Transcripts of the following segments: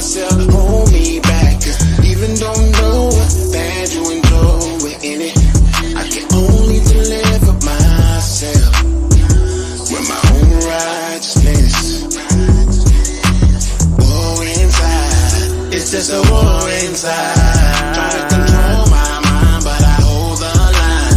myself, hold me back. Even don't know that you enjoy in it. I can only deliver myself with my own righteousness. War inside, it's just a war inside. Try to control my mind, but I hold the line.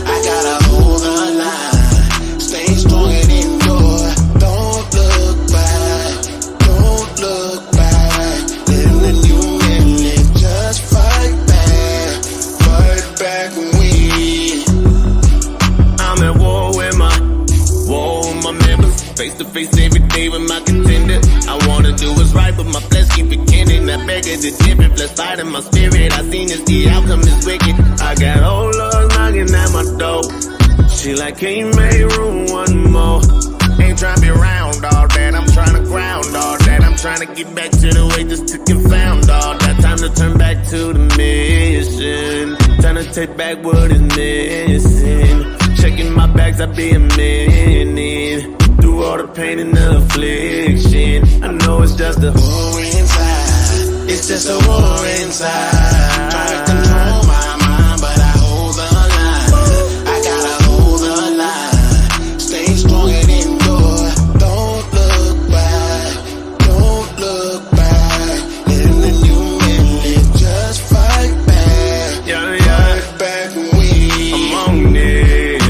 I gotta hold the line. Stay strong and endure. Don't look back, don't look back. Live the new and live, just fight back and win. I'm at war with my members. Face to face every day with my contender. I wanna do what's right, but my flesh keep beginning. That beggar the different flesh fighting my spirit. I seen this, the outcome is wicked. I got old love knocking at my door. She like, can you make room one more? Ain't trying to be around all that. I'm trying to ground all that. I'm trying to get back to the way just to confound all that. Time to turn back to the mission. Time to take back what is missing. Checking my bags, I be a minute. Through all the pain and the affliction, I know it's just a war inside. It's just a war inside. Try to control my mind, but I hold the line. I gotta hold the line. Stay strong and endure. Don't look back, don't look back. Live the new and live, just fight back. Fight back and win. I'm on it.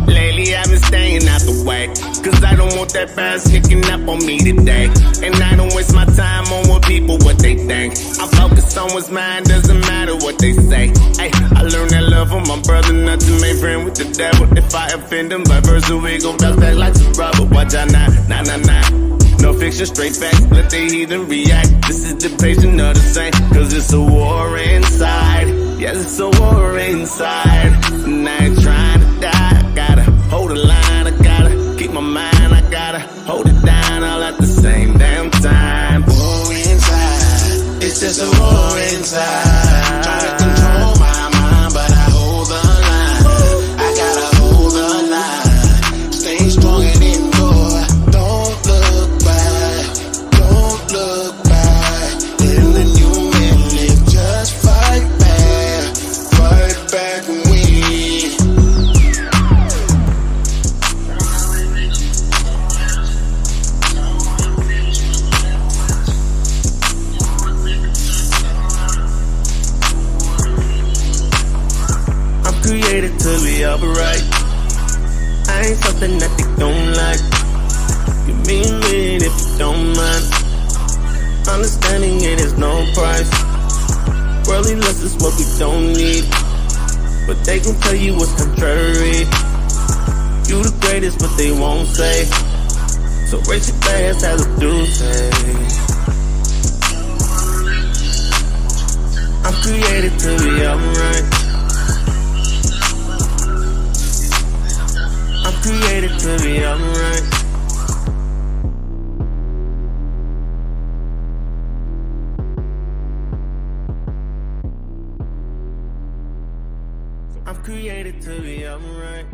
Lately I've been staying out the way, cause I don't want that bass kicking up on me today. And I don't waste my time on what people, what they think. I focus on what's mine, doesn't matter what they say. Hey, I learned that love from my brother, not to make friend with the devil. If I offend them, by versa, we gon' bounce back like some rubber. Watch out now, nah. No fiction, straight facts, let the heathen react. This is the patient of the saint, cause it's a war inside. Yes, it's a war inside. And I ain't trying to die, I gotta hold the line, I gotta keep my mind, I gotta hold it down all at the same damn time. War inside, it's just a war inside. Try to control my mind, but I hold the line. I gotta hold the line. Stay strong and endure. Don't look back, don't look back. Live the new and live, just fight back and win. Created to be upright. I ain't something that they don't like. Give me a minute if you don't mind. Understanding it is no price. Worldly lust is what we don't need, but they gon' tell you what's contrary. You the greatest, but they won't say. So raise your glass as a do say. I'm created to be upright. I'm created to be upright. I'm created to be upright.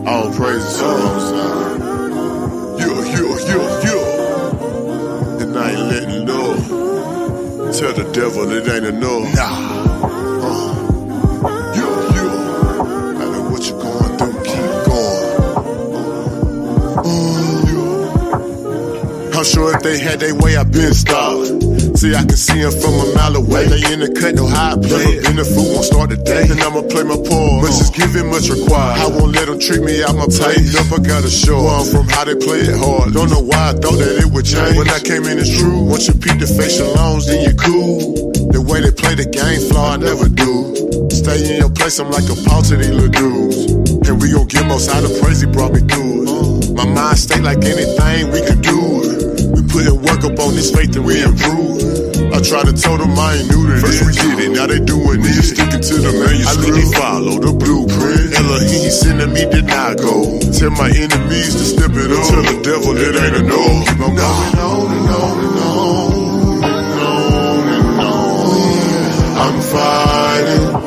All praises to the Most High. And I ain't letting go. Tell the devil it ain't enough. Nah. Matter what you going through, keep going. I'm sure if they had their way, I been stopped. See, I can see them from a mile away. They in the cut, know how I play. Never been a fool, won't start the day. Then I'ma play my part. Much is given, much required. I won't let them trick me out my place. Up, I gotta show where I'm from, how they play it hard. Don't know why I thought that it would change. When I came in, it's true. Once you peep the facial loans, then you're cool. The way they play the game, flaw, I never do. Stay in your place, I'm like a paw to these little dudes. And we gon' give most out the praise, he brought me through it. My mind stay like anything, we could do it. We putting work up on this faith and we improve. I try to tell them I ain't new to this. First we did it, now they doing this. Sticking to the manuscript. I let me follow the blueprint. Elohim sending me, did not go. Tell my enemies to step it up. Tell the devil it ain't a no. Keep on going on and on and on and on and on. I'm fighting. fighting.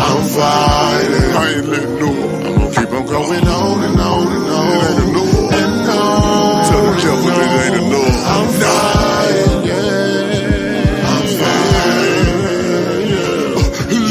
I'm fighting. I ain't letting no. I'm gonna keep on going on and on and on. It ain't enough. And on. Tell the devil it ain't enough. I'm fighting, yeah. I'm fighting.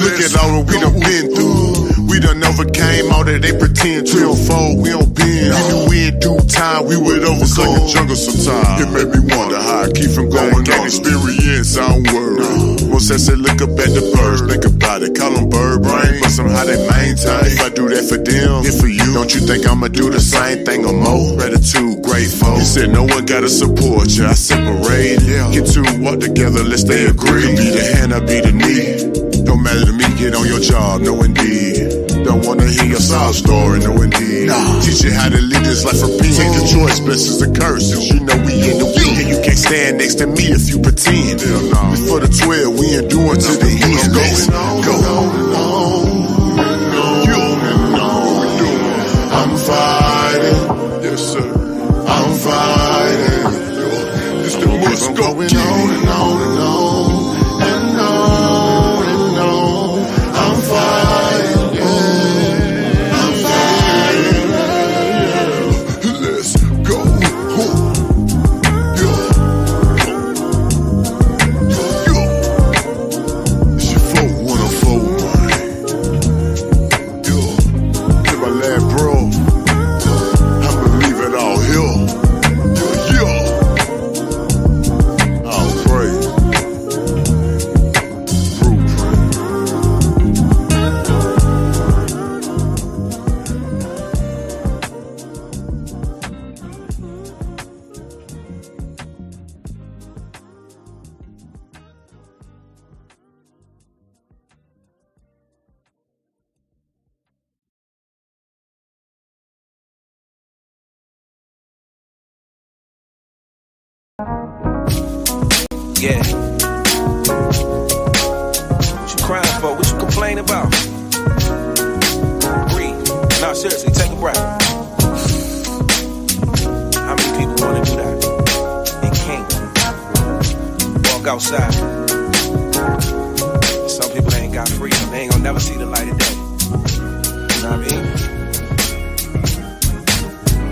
Look at all that we done been through. We done overcame all that they pretend to. We don't fold, we don't bend. We knew we in due time, we would overcome. It's like a jungle sometimes. It made me wonder how I keep from going on. Can't experience, I don't worry. Most I say look up at the birds, think about it. Call them bird brain, but somehow they maintain. If I do that for them, it's for you. Don't you think I'ma do the same thing or more? Gratitude, grateful. He said no one gotta support you, I separate. Get two, walk together, let's stay agreed. Be the hand, I be the knee. Don't matter to me, get on your job, no indeed. Don't wanna hear your sob story, no indeed. Teach you how to live this life for peace. Take the choice, blessings and curses. You know we in the wheel, and you can't stand next to me if you pretend. Before the 12, we endure to the end. Go. I'm fighting. Yes, sir. I'm fighting. It's the most going on and on and on. I'm fighting, yeah. I'm fighting, yeah. Let's go. It's your 4104, man. Get my lad, bro. I'ma leave it all here. I'll pray. Yeah. What you crying for? What you complain about? Breathe. No, seriously, take a breath. How many people want to do that? They can't. Walk outside. Some people ain't got freedom. They ain't gonna never see the light of day. You know what I mean?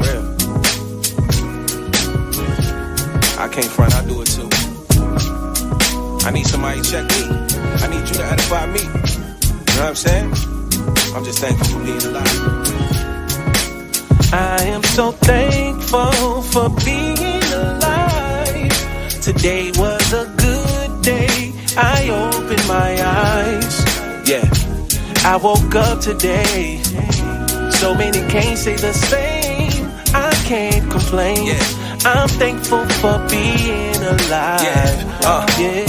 Real. I can't front, I do it too. I need somebody to check me. I need you to edify me. You know what I'm saying? I'm just thankful for being alive. I am so thankful for being alive. Today was a good day. I opened my eyes. Yeah, I woke up today. So many can't say the same. I can't complain. Yeah. I'm thankful for being alive. Yeah.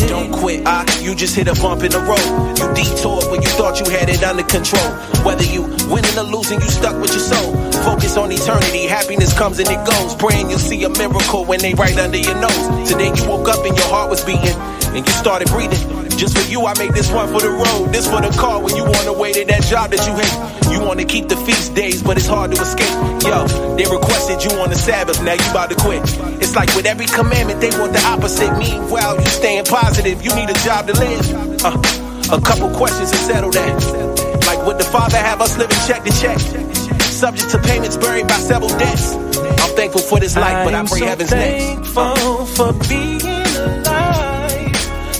Don't quit. You just hit a bump in the road. You detoured when you thought you had it under control. Whether you winning or losing, you stuck with your soul. Focus on eternity. Happiness comes and it goes. Praying you'll see a miracle when they right under your nose. Today you woke up and your heart was beating and you started breathing. Just for you, I made this one for the road. This for the car when you on the way to that job that you hate. You want to keep the feast days, but it's hard to escape. Yo, they requested you on the Sabbath, now you about to quit. It's like with every commandment, they want the opposite. Meanwhile, you staying positive, you need a job to live. A couple questions to settle that. Like, would the Father have us living check to check? Subject to payments, buried by several debts. I'm thankful for this life, but I pray heaven's next. Thankful for being alive.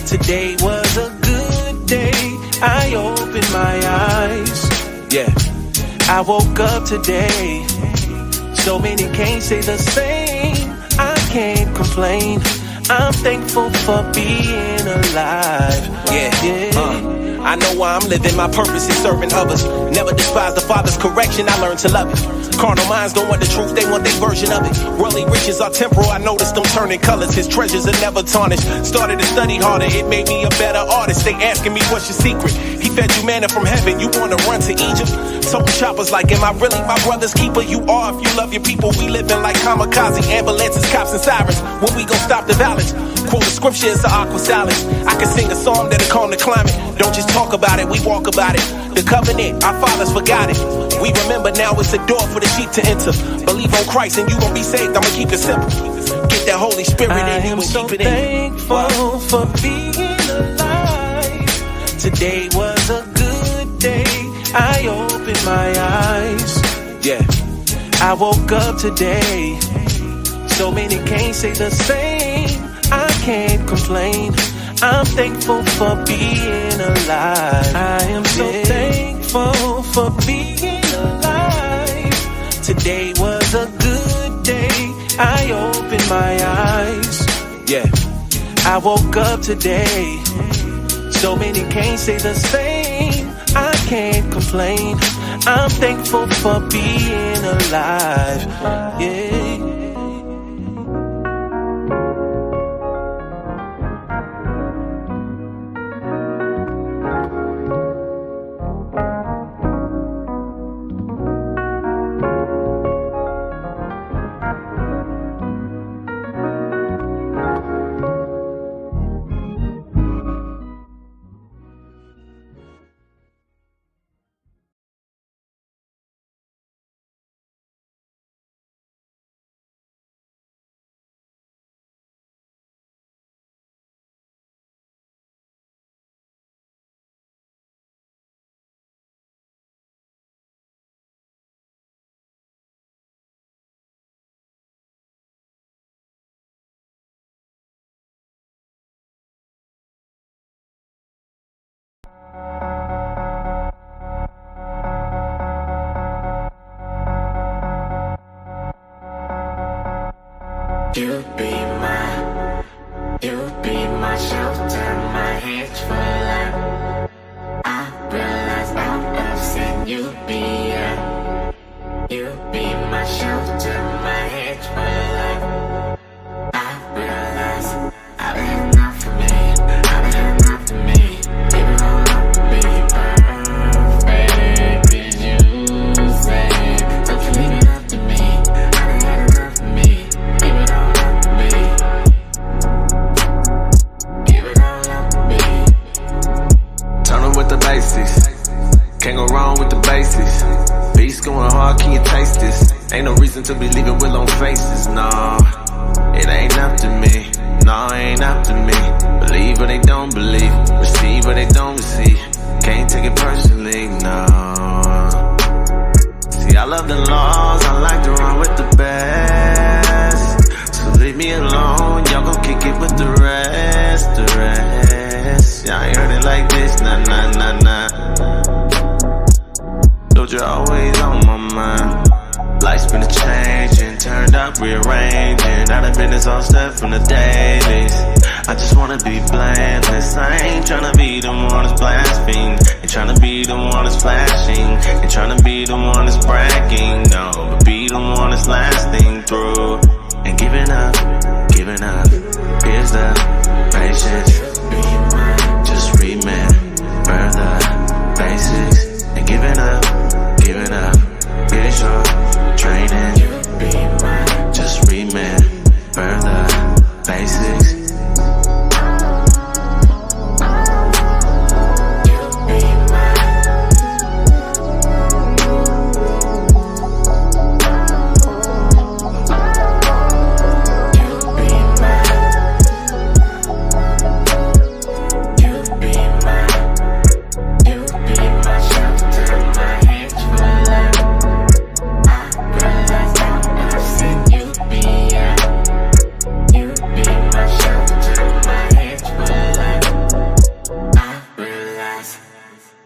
Today was a good day. I opened my eyes. Yeah, I woke up today. So many can't say the same. I can't complain. I'm thankful for being alive. Yeah. I know why I'm living. My purpose is serving others. Never despise the Father's correction. I learned to love it. Carnal minds don't want the truth, they want their version of it. Worldly riches are temporal, I noticed them turning colors. His treasures are never tarnished. Started to study harder, it made me a better artist. They asking me what's your secret. He fed you manna from heaven, you wanna run to Egypt? Toting choppers like, am I really my brother's keeper? You are if you love your people. We living like kamikaze, ambulances, cops and sirens. When we gon' stop the violence? Quote the scripture, it's an aqua salad. I can sing a song that'll calm the climate. Don't just talk about it, we walk about it. The covenant, our fathers forgot it. We remember now it's a door for the sheep to enter. Believe on Christ and you gon' be saved. I'ma keep it simple. Get that Holy Spirit in you and keep it in. I am so thankful for being alive. Today was a good day. I opened my eyes. Yeah, I woke up today. So many can't say the same. I can't complain. I'm thankful for being alive. I am so thankful for being alive. Today was a good day. I opened my eyes. Yeah, I woke up today. So many can't say the same. I can't complain. I'm thankful for being alive. Yeah. You be my shelter, my hedge for life. I realize out of sin, you be my shelter, my hedge for life. I realize I've had enough for me, I've had enough for me. Give it all up to be perfect. Did you say? Don't you leave it up to me? I've had enough for me. Give it all up to me. Give it all up to me. Turn up with the basics. Can't go wrong with the basics. Beats going hard, can you taste this? Ain't no reason to be leaving with long faces, nah. It ain't up to me, nah, ain't up to me. Believe what they don't believe, receive what they don't receive. Can't take it personally, no. See, I love the laws, I like to run with the best. So leave me alone, y'all gon' kick it with the rest, the rest. Y'all ain't heard it like this, nah, nah, nah, nah. Told you always on my mind. Life's been changing, turned up, rearranging. Out of business all step from the dailies. I just wanna be blameless. I ain't tryna be the one that's blaspheme. Ain't tryna be the one that's flashing. Ain't tryna be the one that's bragging. No, but be the one that's lasting through. And giving up. Here's the patience. Just remember the basics. And giving up. Here's your training. Just remember the basics.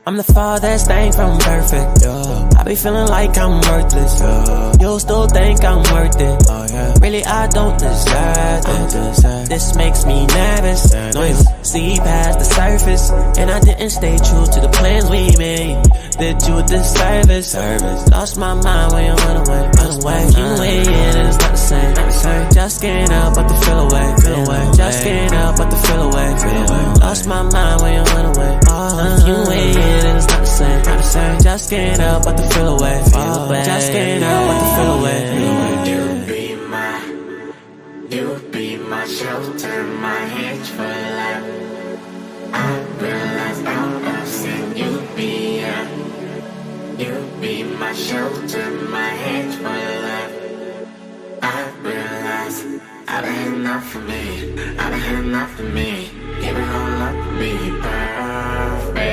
I'm the farthest thing from perfect, yeah. I be feeling like I'm worthless, yeah. You still think I'm worth it, oh yeah. Really, I don't deserve it. This makes me nervous. No, you see past the surface, and I didn't stay true to the plans we made. Did you a disservice? Lost my mind when you went away. You went in and it's not the same. Just getting up, but the feel away. Just getting up, but the feel away. Lost my mind when you went away. You went in and it's not the same. Just getting up, but the feel away. Just getting up, but the feel away. You be my shelter, my hedge for life. I realize out of sin, you be my shelter, my hedge for life. I realize I've had enough for me, I've had enough for me. Give it all up to be perfect.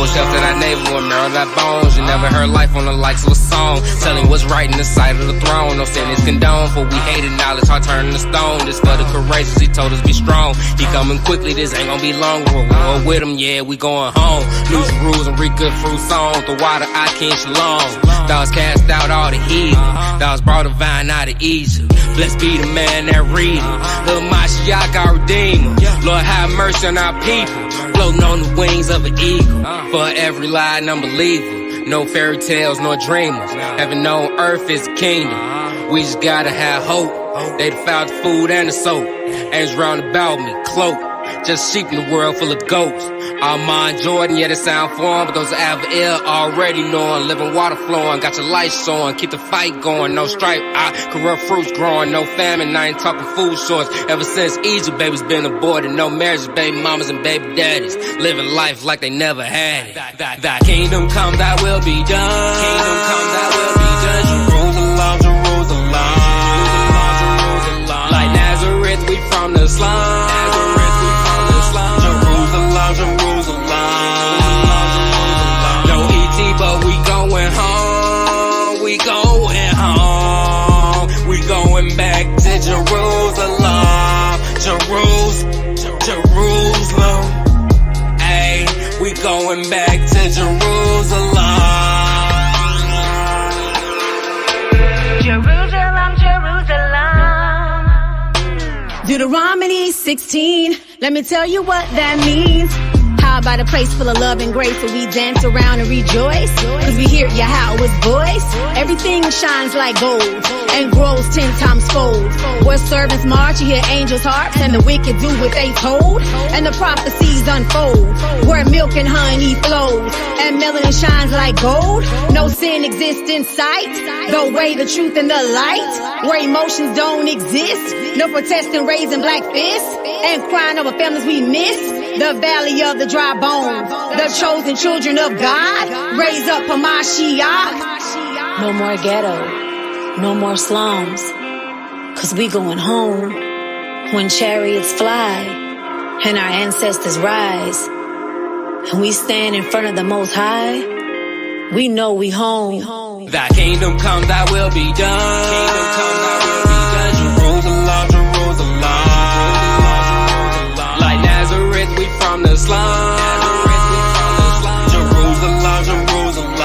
always helped that our neighbor would marrow our bones. You never heard life on the likes of a song, telling what's right in the sight of the throne. No sin is condoned, for we hated knowledge, heart turning to stone. This for the courageous, he told us be strong. He coming quickly, this ain't gonna be long. We're with him, yeah, we going home. New Jerusalem, read good fruit songs. The water, I can't shalom. Thou's cast out all the heathen. Thou's brought a vine out of Egypt. Blessed be the man that read it. Little Mashiach, our Redeemer. Lord, have mercy on our people. Floating on the wings of an eagle. For every lie and unbeliever. No fairy tales, nor dreamers. Heaven on earth is a kingdom. We just gotta have hope. They defiled the food and the soap. Angels round about me, cloak. Just sheep in the world full of goats. Armand Jordan, yeah, they sound foreign, but those are Avail already knowing. Living water flowing, got your light showing. Keep the fight going, no stripe, corrupt fruits growing. No famine, I ain't talking food shorts. Ever since Egypt, baby's been aborted. No marriages, baby mamas and baby daddies. Living life like they never had it. Thy kingdom come, thy will be done. Kingdom come, thy will be done. Jerusalem, Jerusalem. Like Nazareth, we from the slum. No ET, but we going home. We going home. We going back to Jerusalem. Jerusalem. Ay, we going back to Jerusalem. Jerusalem, Jerusalem. Deuteronomy 16. Let me tell you what that means. How about a place full of love and grace where we dance around and rejoice? Cause we hear Yahweh's voice. Everything shines like gold and grows 10 times fold. Where servants march, you hear angels' harps, and the wicked do what they told, and the prophecies unfold. Where milk and honey flows and melanin shines like gold. No sin exists in sight. The way, the truth, and the light. Where emotions don't exist. No protesting, raising black fists and crying over families we miss. The valley of the dry bones, the chosen children of God, raise up a Mashiach. No more ghetto, no more slums, cause we going home. When chariots fly and our ancestors rise, and we stand in front of the Most High, we know we home. Thy kingdom come, thy will be done. Kingdom come, thy will be done. Jerusalem, Jerusalem. Like Nazareth, we from the slum. Jerusalem, Jerusalem.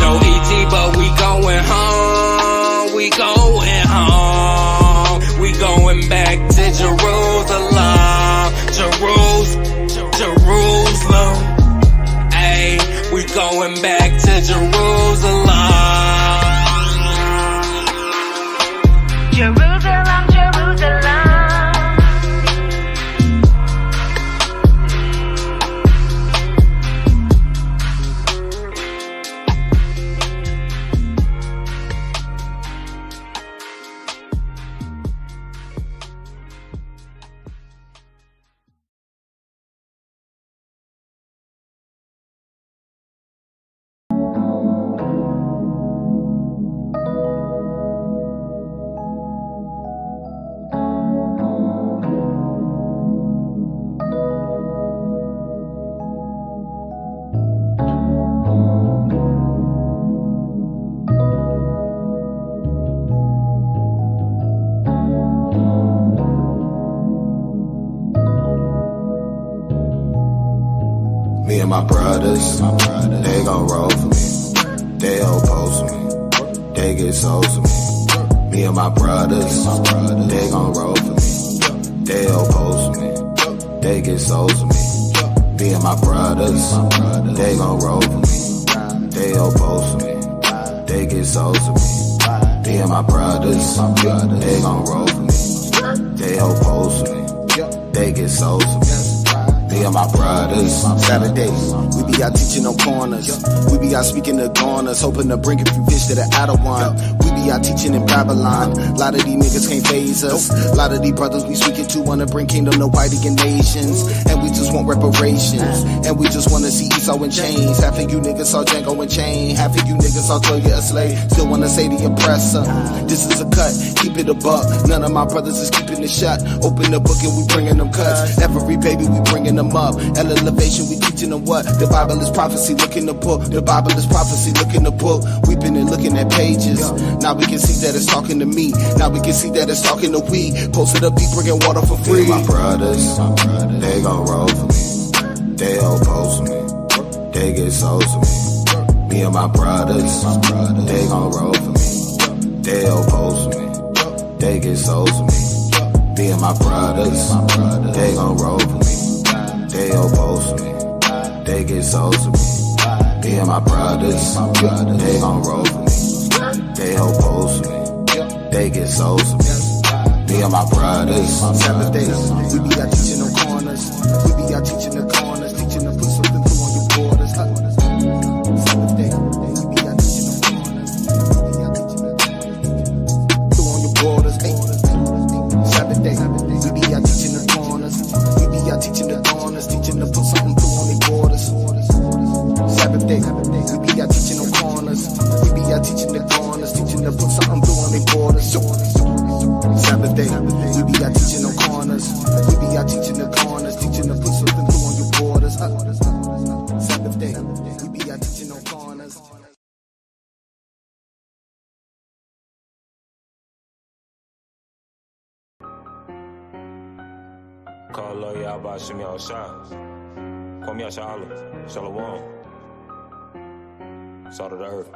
No ET, but we going home. We going home. We going back to Jerusalem. Jerusalem. Ay, we going back to Jerusalem. Jerusalem, Jerusalem. Me and my brothers, they gon' roll for me. They oppose me. They get souls for me. Me and my brothers, they gon' roll for me. They oppose me. They get souls for me. Me and my brothers, they gon' roll for me. They oppose me. They get souls for me. Me and my brothers, they gon' roll for me. They oppose me. They get souls for me. Me and my brothers. Saturdays, we be out teaching on corners. We be out speaking to corners, hoping to bring a few fish to the Adawan. We be be out teaching in Babylon. A lot of these niggas can't phase us. A lot of these brothers we speaking to wanna bring kingdom to white again nations. And we just want reparations. And we just wanna see Esau in chains. Half of you niggas saw Django in chain. Half of you niggas saw Toya a slave. Still wanna say the oppressor. This is a cut, keep it a buck. None of my brothers is keeping it shut. Open the book and we bringing them cuts. Every baby we bringing them up. Elevation we teaching them what? The Bible is prophecy, look in the book. The Bible is prophecy, look in the book. We've been looking at pages. Now we can see that it's talking to me. Now we can see that it's talking to we. Posted up deep, bringing water for free. My brothers, they gon' roll for me. They oppose me. They get souls for me. Me and my brothers, they gon' roll for me. They oppose me. They get souls for me. Me and my brothers, they gon' roll for me. They oppose me. They get souls for me. Me and my brothers, they gon' roll for me. They oppose me. They get souls for me. Me and my brothers. 7 days, we be out teaching them corners. We be out teaching the corners, teaching them put something through on your borders. 7 days, we be out teaching them corners. We be out teaching the through on your borders. 7 days, we be out teaching the corners. We be out teaching the corners, teaching them put something through on your borders. 7 days, we be out teaching them corners. We be out teaching the corners, teaching them put something through on their borders. 7 days, we be out teaching them corners. We be out teaching the corners, teaching them put something through on your borders. 7 days, we be out teaching them corners. Call love y'all by Shimmy Al Shah. Call me out Shalom. Shalom. Salt of the earth.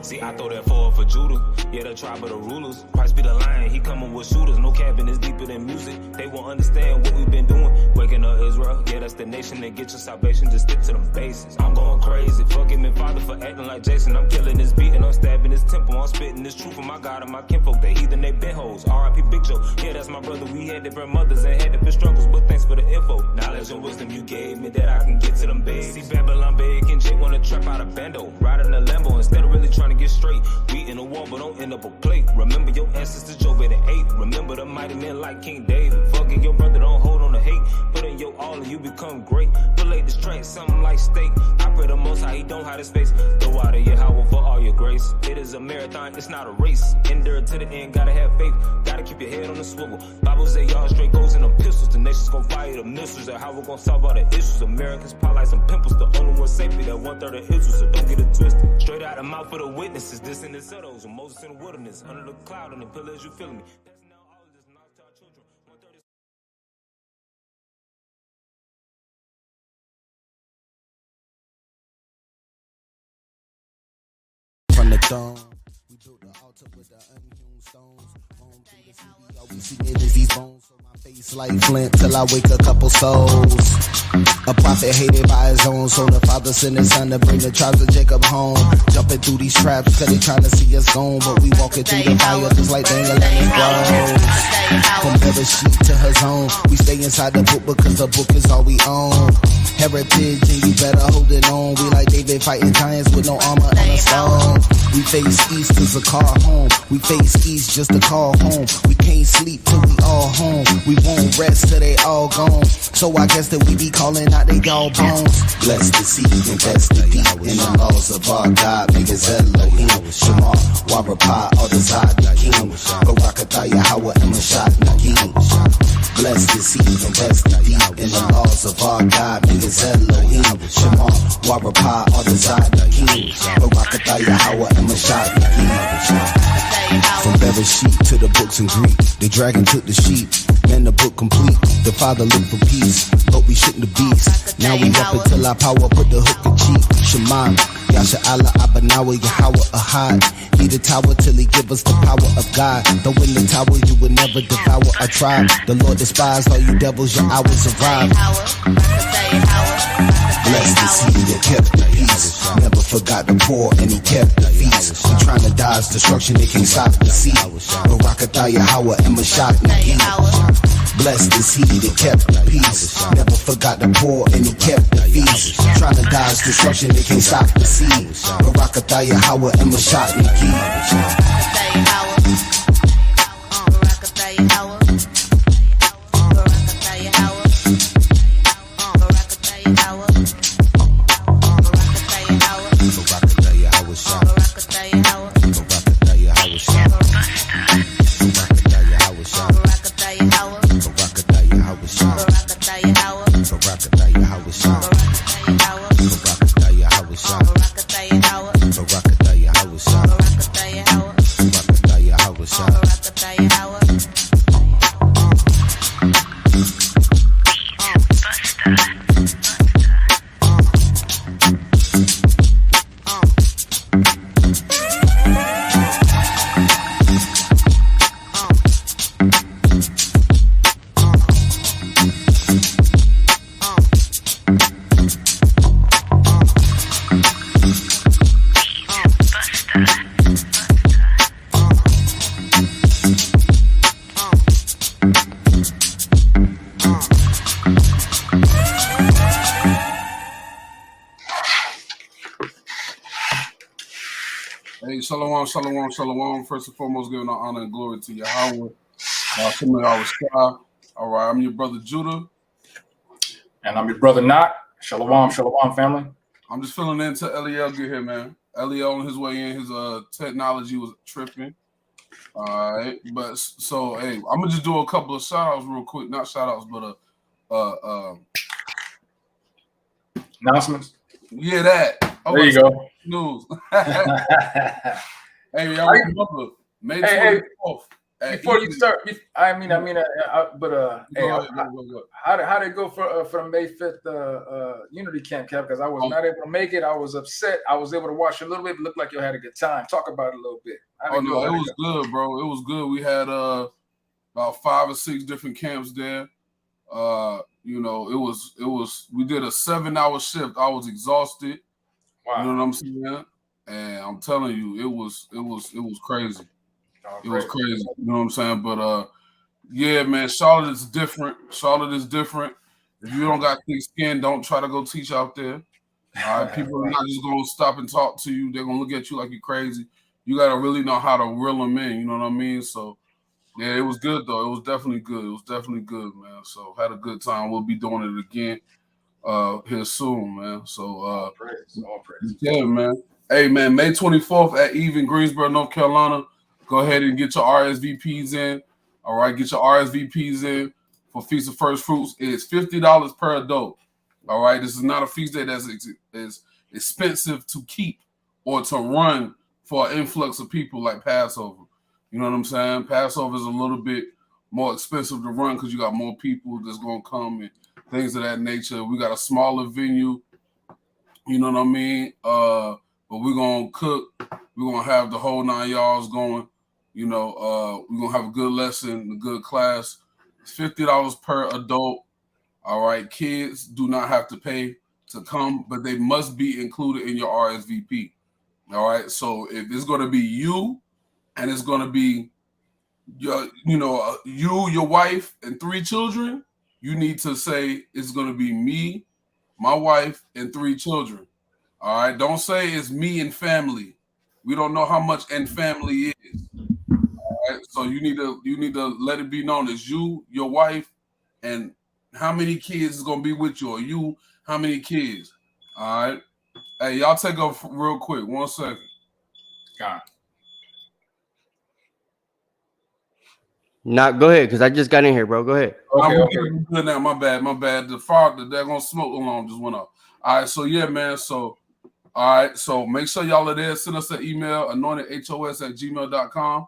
See, I throw that forward for Judah. Yeah, the tribe of the rulers. Christ be the lion, he coming with shooters. No cabin is deeper than music. They won't understand what we've been doing. Waking up Israel, yeah, that's the nation. And get your salvation, just stick to them bases. I'm going crazy, forgive me, Father, for acting like Jason. I'm killing this beat and I'm stabbing this temple. I'm spitting this truth from my God and my kinfolk. They heathen, they been hoes. R.I.P. Big Joe, yeah, that's my brother. We had different mothers and had different struggles, but thanks for the info. Knowledge and wisdom you gave me that I can get to them beds. See, Babylon big and Jake wanna trap out a bando. Riding a Lambo instead of really trying to get straight. We in the war, but don't end up a plate. Remember your ancestors, Job at 8. Remember the mighty men like King David. Fucking your brother, don't hold on to hate. Put in your all and you become great. Fillet this train, something like steak. I pray the most high, he don't hide his face. Throw out of your Yahweh for all your grace. It is a marathon, it's not a race. Endure to the end, gotta have faith. Gotta keep your head on the swivel. Bible say y'all straight goes in them pistols. The nation's gon' fire the missiles. And how we gon' solve all the issues. Americans pop like some pimples. The only one safety, that 1/3 of Israel. So don't get it twisted. Straight out the mouth of the witnesses. This in the settles. With Moses in the wilderness. Under the cloud and the pillars, you feeling me? That's now all of this knowledge to our children. 1/3 From the throne, we built the altar with the unhewn stones. Home to the city, all we see it is these bones. So my face like flint till I wake a couple souls. A prophet hated by his own, so the father sent his son to bring the tribes of Jacob home. Jumping through these traps, cause they trying to see us gone. But we walking through the fire just like Daniel and his bros. From every sheep to her zone, we stay inside the book because the book is all we own. Heritage and you better hold it on. We like David fighting giants with no armor and a stone. We face east as a car home. We face east just to call home. We can't sleep till we all home. We won't rest till they all gone. So I guess that we be calling out they all bones. Bless the seed, invest the deep in the laws of our God. Niggas Elohim, Shema, Warapah, all the side the king. Barakataya, Hawa, and Mashad Nagin. Bless the seed, invest the deep in the laws of our God. Niggas Elohim, Shema, Warapah, all the side the king. Barakataya, Hawa, and Mashad Nagin. From Bereshit to the books in Greek, the dragon took the sheep. Man, the book complete. The Father looked for peace, but we shook the beast. Now we up until our power put the hook in cheek. Shema, Yasha Allah, Abanawa, Yahweh, Ahad. He the tower till he give us the power of God. Though in the tower you will never devour a tribe. The Lord despised all you devils, your hours arrived. Bless the seed that kept the peace. Never forgot the poor and he kept the feast. I'm trying to dodge destruction, they can't stop the sea. Barakataya, Hawa, and Mashak Nagi. Bless the seed that kept the peace. Never forgot the poor and he kept the feast. Trying to dodge destruction, they can't stop the sea. Barakatah Yahweh and Mashat Niki. Hey, shalom, shalom, shalom. First and foremost, giving our honor and glory to Yahweh. All right, I'm your brother Judah. And I'm your brother Knock. Shalom, shalom, family. I'm just filling in till Eliel get here, man. Eliel on his way in, his technology was tripping. All right, but so hey, I'm gonna just do a couple of shout outs real quick. Not shout outs, but announcements. Yeah, that. There you go. News. Hey, y'all remember May 24th. Before you start, how did it go for the May 5th Unity Camp, Cap? Because I was not able to make it. I was upset. I was able to watch a little bit. It looked like you had a good time. Talk about it a little bit. It was good, bro. It was good. We had about 5 or 6 different camps there. You know, it was. We did a 7-hour shift. I was exhausted. Wow. You know what I'm saying? And I'm telling you, it was crazy. It was crazy. You know what I'm saying? But yeah, man, Charlotte is different. If you don't got thick skin, don't try to go teach out there. All right, people are not just gonna stop and talk to you. They're gonna look at you like you're crazy. You gotta really know how to reel them in. You know what I mean? So yeah, it was good though. It was definitely good. Man. So had a good time. We'll be doing it again here soon, man. So all praise. Yeah, man. Hey, man, May 24th at Eve in Greensboro, North Carolina. Go ahead and get your RSVPs in. All right, get your RSVPs in for Feast of First Fruits. It's $50 per adult. All right, this is not a feast day that's expensive to keep or to run for an influx of people like Passover. You know what I'm saying? Passover is a little bit more expensive to run because you got more people that's going to come and things of that nature. We got a smaller venue. You know what I mean? But we're going to cook. We're going to have the whole 9 yards going. You know, we're going to have a good lesson, a good class. It's $50 per adult. All right. Kids do not have to pay to come, but they must be included in your RSVP. All right. So if it's going to be you and it's going to be your wife and 3 children, you need to say it's going to be me, my wife, and 3 children. All right. Don't say it's me and family. We don't know how much and family is. All right. So you need to let it be known as you, your wife, and how many kids is gonna be with you, or you, how many kids. All right. Hey, y'all take off real quick. 1 second. God. Go ahead, because I just got in here, bro. Go ahead. Okay. Good now. My bad. The fire that they're gonna smoke alarm just went off. All right. So yeah, man. So all right. So make sure y'all are there. Send us an email, AnointedHOS@gmail.com.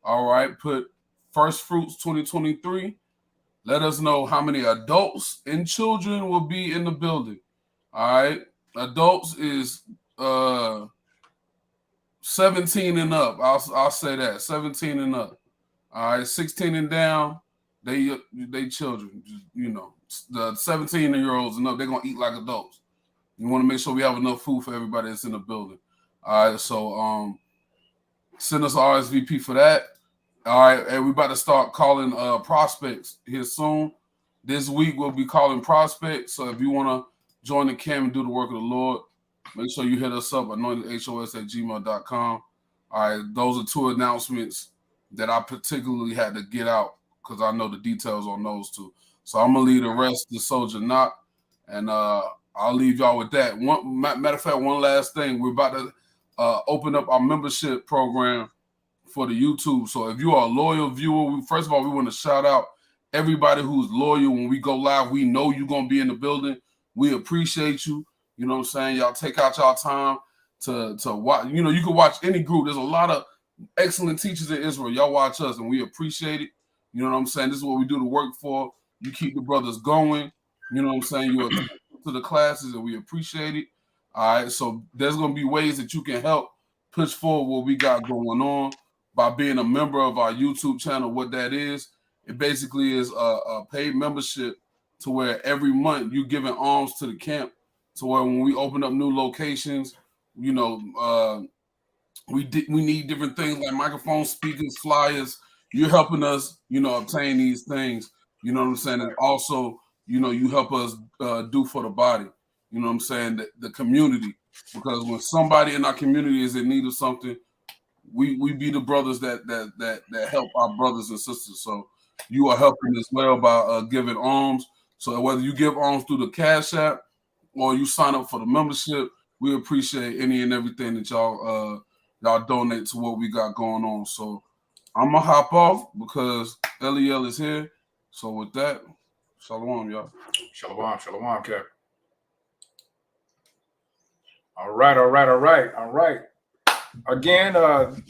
All right. Put First Fruits 2023. Let us know how many adults and children will be in the building. All right. Adults is 17 and up. I'll say that. 17 and up. All right. 16 and down, they children. You know, the 17-year-olds and up, they're gonna eat like adults. You want to make sure we have enough food for everybody that's in the building. All right. So send us RSVP for that. All right, and we're about to start calling prospects here soon. This week we'll be calling prospects. So if you want to join the camp and do the work of the Lord, Make sure you hit us up, AnointedHOS@gmail.com. All right, those are two announcements that I particularly had to get out because I know the details on those two. So I'm gonna leave the rest to Soldier Knock, and I'll leave y'all with that. Matter of fact, one last thing, we're about to open up our membership program for the YouTube. So if you are a loyal viewer, first of all, we want to shout out everybody who's loyal. When we go live, we know you're gonna be in the building. We appreciate you. You know what I'm saying? Y'all take out y'all time to watch. You know, you can watch any group. There's a lot of excellent teachers in Israel. Y'all watch us, and we appreciate it. You know what I'm saying? This is what we do the work for. You keep the brothers going. You know what I'm saying? You're to the classes, and we appreciate it. All right. So there's gonna be ways that you can help push forward what we got going on by being a member of our YouTube channel. What that is, it basically is a paid membership to where every month you giving alms to the camp. So where when we open up new locations, you know, we need different things like microphones, speakers, flyers. You're helping us, you know, obtain these things. You know what I'm saying? And also, you know, you help us do for the body. You know what I'm saying? The community. Because when somebody in our community is in need of something, we be the brothers that help our brothers and sisters. So you are helping as well by giving alms. So whether you give alms through the Cashapp or you sign up for the membership, we appreciate any and everything that y'all donate to what we got going on. So I'm gonna hop off because Eliel is here. So with that, shalom, y'all. Shalom, Cap. All right. Again,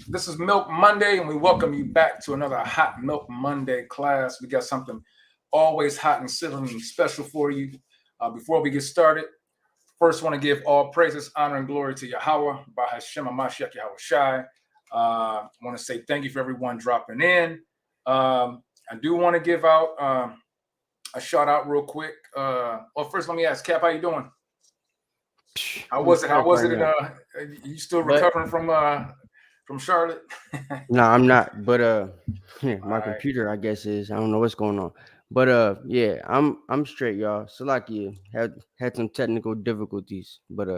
this is Milk Monday, and we welcome you back to another Hot Milk Monday class. We got something always hot and sizzling special for you. Before we get started, first want to give all praises, honor, and glory to Yahweh, Bahashem HaMashiach Yahweh Shai. I want to say thank you for everyone dropping in. I do want to give out a shout out real quick. Well, first let me ask Cap, how you doing? How was it? You still recovering from Charlotte? No, I'm not. But my computer, I guess, is. I don't know what's going on. But yeah, I'm straight, y'all. Salakia had some technical difficulties, but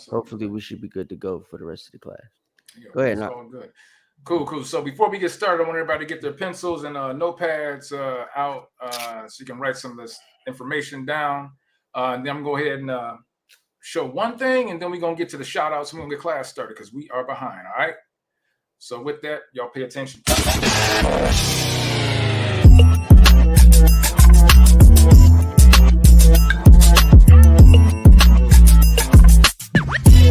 hopefully we should be good to go for the rest of the class. Go ahead. All good. Cool. So before we get started, I want everybody to get their pencils and notepads out so you can write some of this information down. And then I'm gonna go ahead and show one thing, and then we're gonna get to the shout outs when we get class started because we are behind. All right. So with that, y'all pay attention.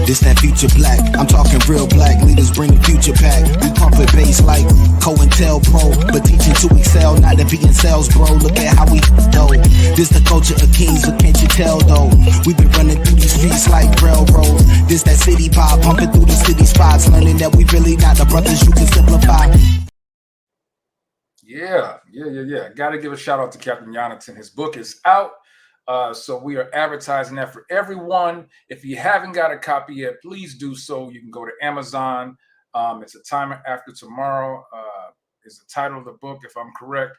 This that future black, I'm talking real black. Leaders bring the future back. We pumping bass like COINTELPRO, but teaching to excel, not to be in sales, bro. Look at how we go. This the culture of kings, but can't you tell though? We've been running through these streets like railroads. This that city pop, pumping through the city spots, learning that we really not the brothers you can simplify. Yeah. Got to give a shout out to Captain Jonathan. His book is out. So we are advertising that for everyone. If you haven't got a copy yet, please do so. You can go to Amazon. It's A Time After Tomorrow is the title of the book, if I'm correct.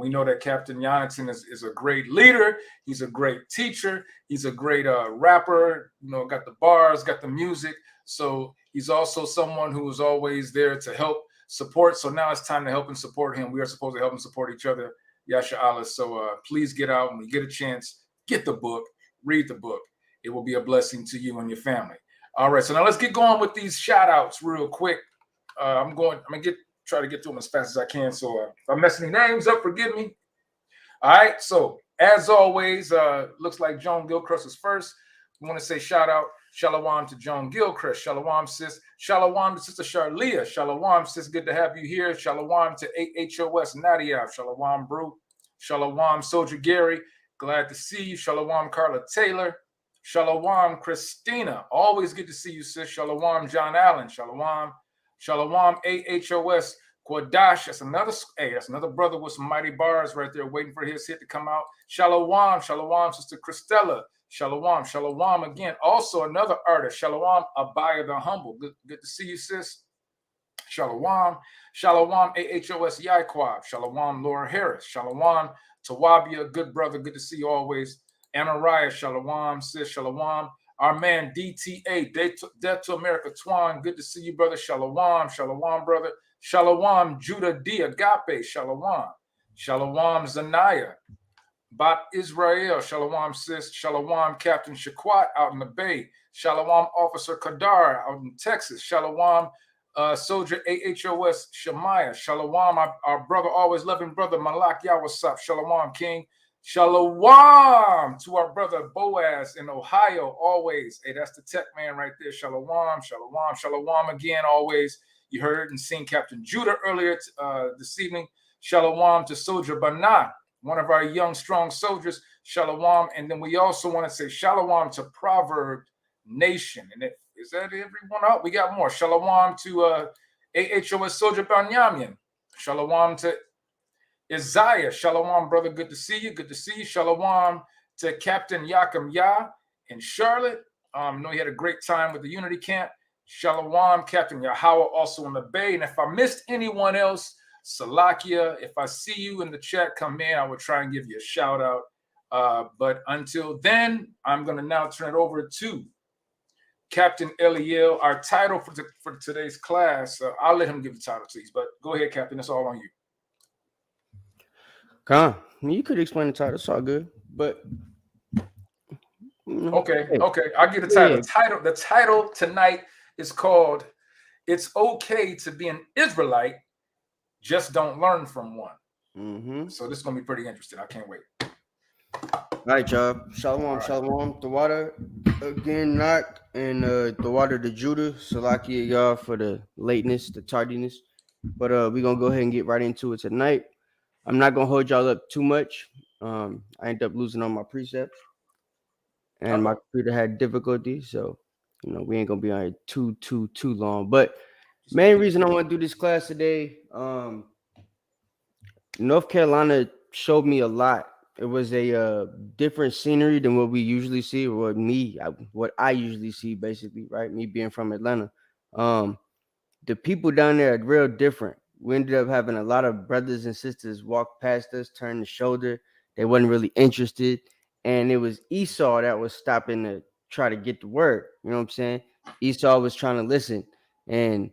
We know that Captain Jonathan is a great leader. He's a great teacher. He's a great rapper. You know, got the bars, got the music. So he's also someone who is always there to help support. So now it's time to help and support him. We are supposed to help and support each other. Yasha Allah. So please get out when you get a chance, get the book, read the book. It will be a blessing to you and your family. All right, so now let's get going with these shout outs real quick. I'm gonna try to get to them as fast as I can. So if I'm messing any names up, forgive me. All right, so as always, looks like Joan Gilchrist is first. We want to say shout out, shalom to Joan Gilchrist, shalom sis, shalom to Sister Charlia, shalom sis, good to have you here, shalom to AHOS Nadia, shalom Brew, shalom Soldier Gary, glad to see you, shalom Carla Taylor, shalom Christina, always good to see you sis, shalom John Allen, shalom AHOS Quadash, that's another brother with some mighty bars right there waiting for his hit to come out, shalom Sister Christella, Shalom again. Also another artist, Shalom Abaya the Humble. Good to see you, sis. Shalom AHOS Yaquab. Shalom Laura Harris. Shalom Tawabia, good brother. Good to see you always. Anariah, Shalom sis. Shalom Our man DTA, Death to America Twan. Good to see you, brother. Shalom, shalom, brother. Shalom, Judah D. Agape. Shalom. Shalom, Zanaya. Bat Israel. Shalom, sis. Shalom, Captain Shaquat out in the Bay. Shalom, Officer Kadar out in Texas. Shalom, Soldier AHOS Shemaiah. Shalom, our brother, always loving brother Malak Yawasap. Shalom, King. Shalom to our brother Boaz in Ohio, always. Hey, that's the tech man right there. Shalom, shalom, shalom again, always. You heard and seen Captain Judah earlier this evening. Shalom to Soldier Bana, one of our young, strong soldiers. Shalom. And then we also want to say shalom to Proverb Nation. And is that everyone out? We got more. Shalom to AHOS Soldier Banyamin. Shalom to Isaiah. Shalom, brother. Good to see you. Good to see you. Shalom to Captain Yakum Yah in Charlotte. I know he had a great time with the Unity Camp. Shalom, Captain Yahweh, also in the Bay. And if I missed anyone else, Salakia, if I see you in the chat, come in. I will try and give you a shout out. But until then, I'm going to now turn it over to Captain Eliel, our title for today's class. I'll let him give the title, please. But go ahead, Captain. It's all on you. Con, you could explain the title. It's all good. But okay. I'll get the title. Yeah. The title tonight is called "It's Okay to Be an Israelite, Just Don't Learn from One." Mm-hmm. So this is gonna be pretty interesting. I can't wait. All right, y'all. Shalom, shalom. The water again, knock, and the water to Judah. Salakia, y'all, for the lateness, the tardiness. But we're gonna go ahead and get right into it tonight. I'm not gonna hold y'all up too much. I ended up losing all my precepts, and my computer had difficulties, so we ain't gonna be on here too long. But main reason I want to do this class today, North Carolina showed me a lot. It was a different scenery than what we usually see, or what I usually see, basically, right? Me being from Atlanta, the people down there are real different. We ended up having a lot of brothers and sisters walk past us, turn the shoulder. They wasn't really interested. And it was Esau that was stopping to try to get the word. You know what I'm saying? Esau was trying to listen. And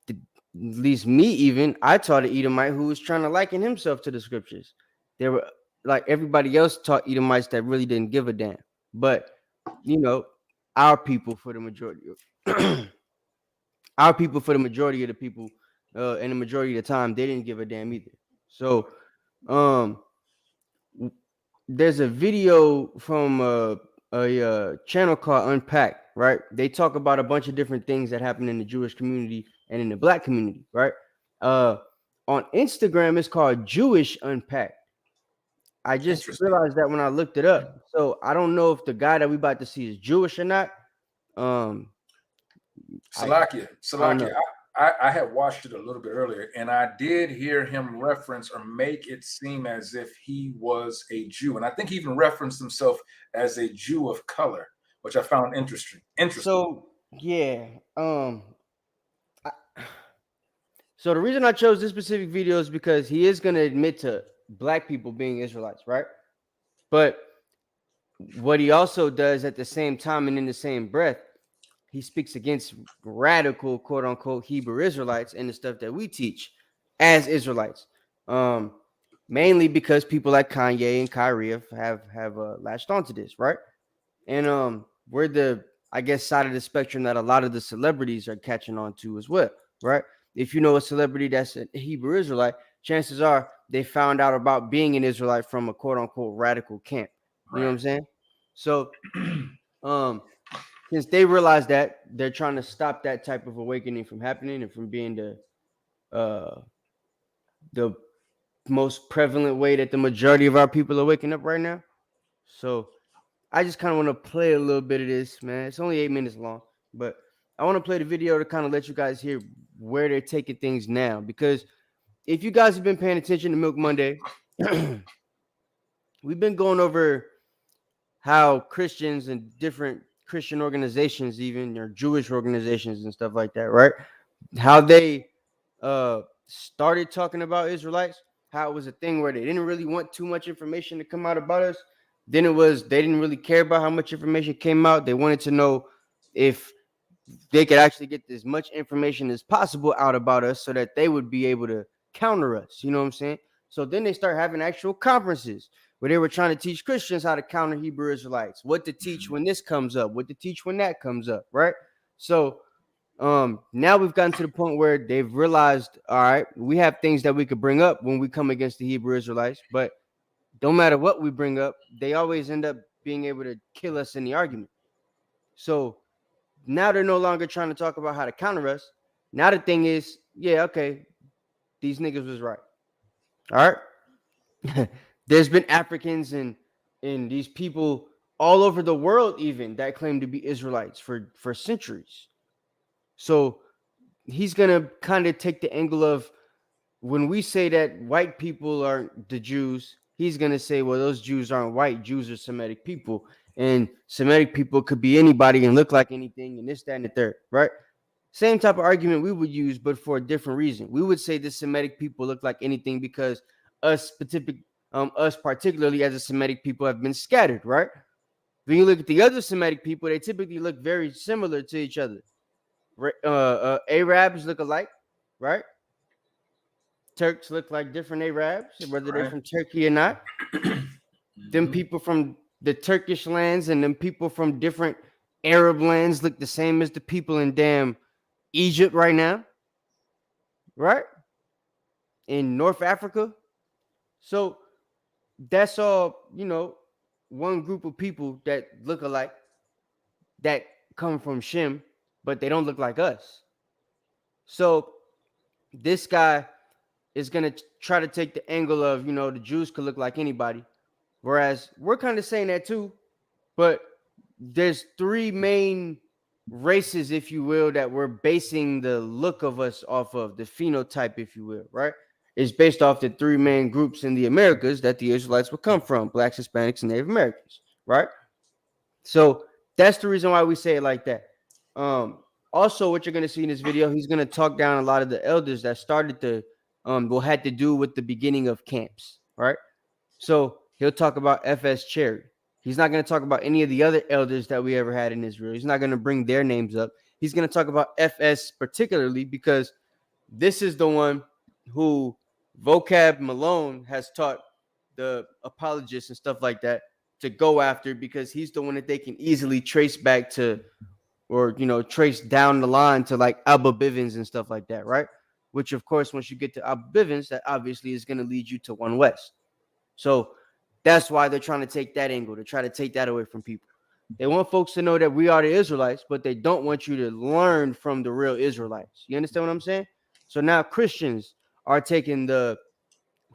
at least me, even, I taught an Edomite who was trying to liken himself to the scriptures. They were like everybody else taught Edomites that really didn't give a damn. But, our people for the majority of our people for the majority of the people and the majority of the time, they didn't give a damn either. So there's a video from a channel called Unpacked, right? They talk about a bunch of different things that happen in the Jewish community and in the Black community, right? On Instagram, it's called Jewish Unpacked. I just realized that when I looked it up. So I don't know if the guy that we about to see is Jewish or not. Salakia. I had watched it a little bit earlier, and I did hear him reference or make it seem as if he was a Jew. And I think he even referenced himself as a Jew of color, which I found interesting. So, yeah. So the reason I chose this specific video is because he is going to admit to Black people being Israelites, right? But what he also does at the same time and in the same breath, he speaks against radical, quote unquote, Hebrew Israelites and the stuff that we teach as Israelites. Mainly because people like Kanye and Kyrie have latched onto this, right? And we're the, I guess, side of the spectrum that a lot of the celebrities are catching on to as well, right? If you know a celebrity that's a Hebrew Israelite, chances are they found out about being an Israelite from a quote unquote radical camp. You know what I'm saying? So, since they realize that, they're trying to stop that type of awakening from happening and from being the most prevalent way that the majority of our people are waking up right now. So I just kind of want to play a little bit of this, man. It's only 8 minutes long, but I want to play the video to kind of let you guys hear where they're taking things now. Because if you guys have been paying attention to Milk Monday, we've been going over how Christians and different Christian organizations, even or Jewish organizations and stuff like that, right? How they started talking about Israelites, how it was a thing where they didn't really want too much information to come out about us. Then it was they didn't really care about how much information came out. They wanted to know if they could actually get as much information as possible out about us so that they would be able to counter us. You know what I'm saying? So then they start having actual conferences where they were trying to teach Christians how to counter Hebrew Israelites, what to teach when this comes up, what to teach when that comes up, right? So now we've gotten to the point where they've realized, all right, we have things that we could bring up when we come against the Hebrew Israelites, but don't matter what we bring up, they always end up being able to kill us in the argument. So now they're no longer trying to talk about how to counter us. Now the thing is, yeah, okay, these niggas was right. All right. There's been Africans and these people all over the world even that claim to be Israelites for centuries. So he's gonna kind of take the angle of when we say that white people aren't the Jews, he's gonna say, well, those Jews aren't white. Jews are Semitic people, and Semitic people could be anybody and look like anything, and this, that, and the third, right? Same type of argument we would use, but for a different reason. We would say the Semitic people look like anything because us particularly as a Semitic people have been scattered, right? When you look at the other Semitic people, they typically look very similar to each other. Arabs look alike, right? Turks look like different Arabs, whether they're from Turkey or not. Them people from the Turkish lands and them people from different Arab lands look the same as the people in damn Egypt right now, right? In North Africa. So that's all, one group of people that look alike that come from Shem, but they don't look like us. So this guy is going to try to take the angle of, the Jews could look like anybody. Whereas we're kind of saying that too, but there's three main races, if you will, that we're basing the look of us off of, the phenotype, if you will, right? It's based off the three main groups in the Americas that the Israelites would come from: Blacks, Hispanics, and Native Americans, right? So that's the reason why we say it like that. Also, what you're going to see in this video, he's going to talk down a lot of the elders that started the had to do with the beginning of camps, right? So he'll talk about F.S. Cherry. He's not going to talk about any of the other elders that we ever had in Israel. He's not going to bring their names up. He's going to talk about F.S. particularly because this is the one who Vocab Malone has taught the apologists and stuff like that to go after, because he's the one that they can easily trace back to, or trace down the line to, like Abba Bivens and stuff like that, right? Which, of course, once you get to Abba Bivens, that obviously is going to lead you to One West. So that's why they're trying to take that angle, to try to take that away from people. They want folks to know that we are the Israelites, but they don't want you to learn from the real Israelites. You understand what I'm saying? So now Christians are taking the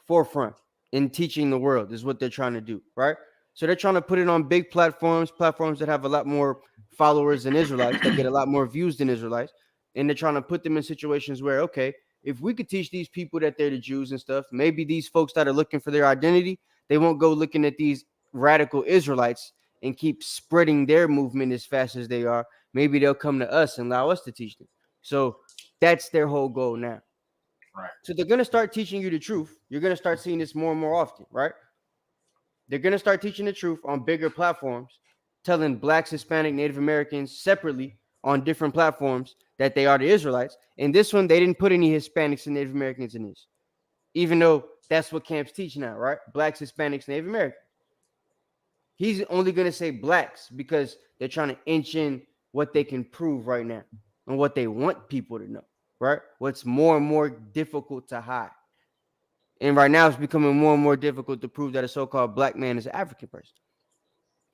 forefront in teaching the world, is what they're trying to do, right? So they're trying to put it on big platforms that have a lot more followers than Israelites, that get a lot more views than Israelites. And they're trying to put them in situations where, okay, if we could teach these people that they're the Jews and stuff, maybe these folks that are looking for their identity, they won't go looking at these radical Israelites and keep spreading their movement as fast as they are. Maybe they'll come to us and allow us to teach them. So that's their whole goal now. Right. So they're going to start teaching you the truth. You're going to start seeing this more and more often, right? They're going to start teaching the truth on bigger platforms, telling Blacks, Hispanic, Native Americans separately on different platforms that they are the Israelites. And this one, they didn't put any Hispanics and Native Americans in this, even though that's what camps teach now, right? Blacks, Hispanics, Native Americans. He's only going to say blacks because they're trying to inch in what they can prove right now and what they want people to know, right? What's more and more difficult to hide. And right now it's becoming more and more difficult to prove that a so-called black man is an African person.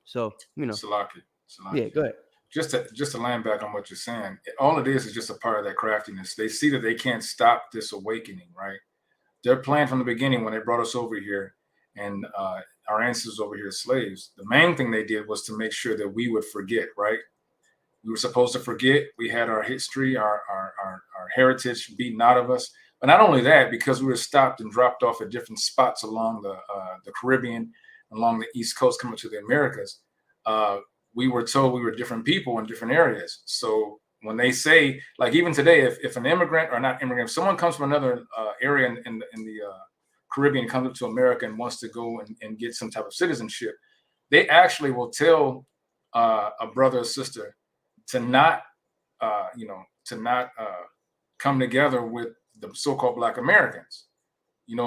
So, Salaki. Yeah, go ahead. Just to land back on what you're saying, all it is just a part of that craftiness. They see that they can't stop this awakening, right? Their plan from the beginning, when they brought us over here and our ancestors over here slaves, the main thing they did was to make sure that we would forget, right? We were supposed to forget. We had our history, our heritage beaten out of us. But not only that, because we were stopped and dropped off at different spots along the Caribbean, along the East Coast, coming to the Americas, we were told we were different people in different areas. So when they say, like even today, if an immigrant or not immigrant, if someone comes from another area in the Caribbean, comes up to America and wants to go and get some type of citizenship, they actually will tell a brother or sister to not, come together with the so-called Black Americans,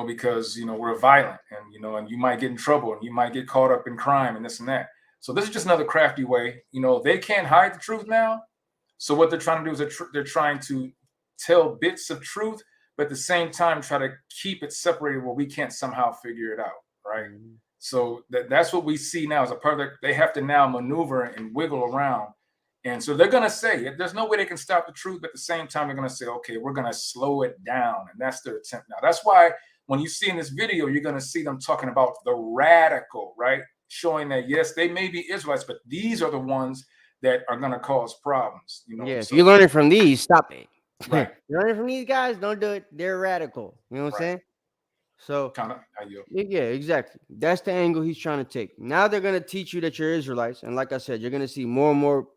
because we're violent, and and you might get in trouble, and you might get caught up in crime and this and that. So this is just another crafty way. They can't hide the truth now. So what they're trying to do is they're trying to tell bits of truth, but at the same time try to keep it separated where we can't somehow figure it out, right? Mm-hmm. So that's what we see now as a part of they have to now maneuver and wiggle around. And so they're going to say, there's no way they can stop the truth, but at the same time, they're going to say, okay, we're going to slow it down. And that's their attempt now. That's why when you see in this video, you're going to see them talking about the radical, right? Showing that, yes, they may be Israelites, but these are the ones that are going to cause problems. If you're learning from these, stop it. Right. You're learning from these guys, don't do it. They're radical. You know what I'm saying? So, yeah, exactly. That's the angle he's trying to take. Now they're going to teach you that you're Israelites. And like I said, you're going to see more and more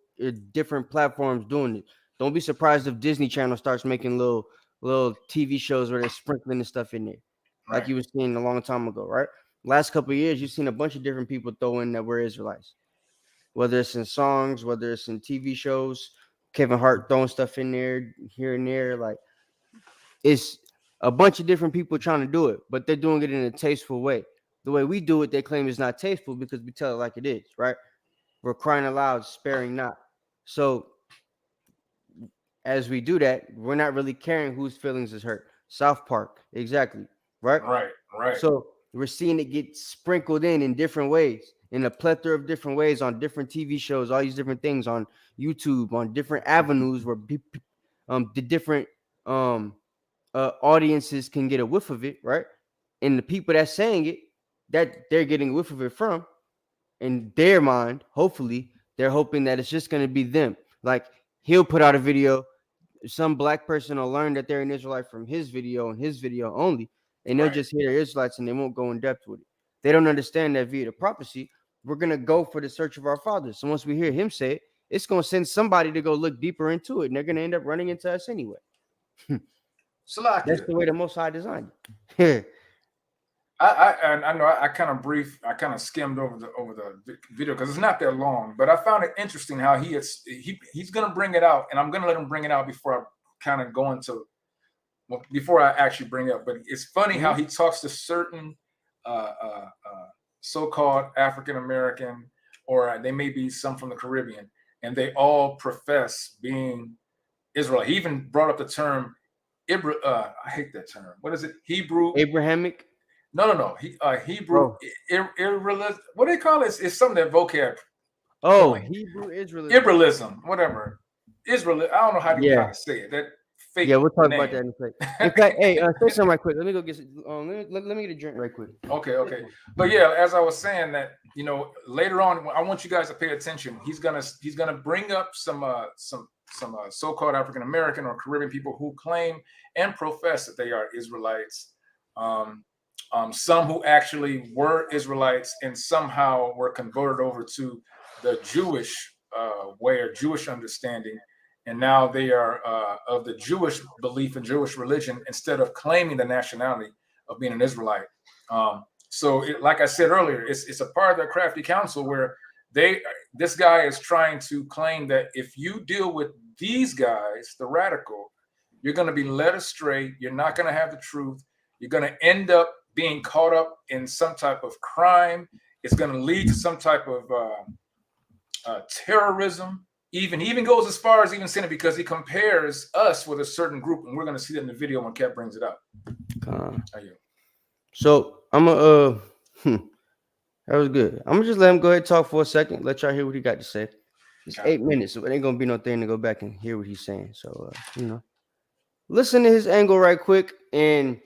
different platforms doing it. Don't be surprised if Disney Channel starts making little TV shows where they're sprinkling this stuff in there. Right. Like you were seeing a long time ago, right? Last couple of years, you've seen a bunch of different people throw in that we're Israelites. Whether it's in songs, whether it's in TV shows, Kevin Hart throwing stuff in there, here and there. Like, it's a bunch of different people trying to do it, but they're doing it in a tasteful way. The way we do it, they claim is not tasteful because we tell it like it is, right? We're crying aloud, sparing not. So as we do that, we're not really caring whose feelings is hurt. South Park, exactly, right? Right. So we're seeing it get sprinkled in different ways, in a plethora of different ways on different TV shows, all these different things on YouTube, on different avenues where the different audiences can get a whiff of it, right? And the people that's saying it, that they're getting a whiff of it from, in their mind, hopefully, they're hoping that it's just going to be them. Like, he'll put out a video, some Black person will learn that they're an Israelite from his video and his video only, and they'll just hear they're Israelites and they won't go in depth with it. They don't understand that via the prophecy, we're going to go for the search of our fathers. So once we hear him say it, it's going to send somebody to go look deeper into it, and they're going to end up running into us anyway. That's the way the Most High designed it. I know I kind of skimmed over the video because it's not that long, but I found it interesting how he's going to bring it out, and I'm going to let him bring it out before I kind of go into before I actually bring it up. But it's funny how he talks to certain so-called African American, or they may be some from the Caribbean, and they all profess being Israelite. He even brought up the term I hate that term. What is it? Hebrew Abrahamic? No. Hebrew Israelism. What do they call it? It's something that vocab. Oh, Hebrew Israelism. Israelism, whatever. Israel. I don't know how to say it. That fake. Yeah, we'll talk about that in a second. In fact, hey, say something right quick. Let me go get. Let me get a drink right quick. Okay. But yeah, as I was saying that, later on, I want you guys to pay attention. He's gonna bring up some so-called African American or Caribbean people who claim and profess that they are Israelites. Some who actually were Israelites and somehow were converted over to the Jewish way or Jewish understanding, and now they are of the Jewish belief and Jewish religion instead of claiming the nationality of being an Israelite. Like I said earlier, it's a part of their crafty council where this guy is trying to claim that if you deal with these guys, the radical, you're going to be led astray. You're not going to have the truth. You're going to end up being caught up in some type of crime. It's going to lead to some type of terrorism. He even goes as far as even saying it because he compares us with a certain group, and we're going to see that in the video when Cap brings it up. So I'm gonna that was good. I'm gonna just let him go ahead and talk for a second. Let y'all hear what he got to say. It's 8 minutes, so it ain't gonna be no thing to go back and hear what he's saying. So listen to his angle right quick. And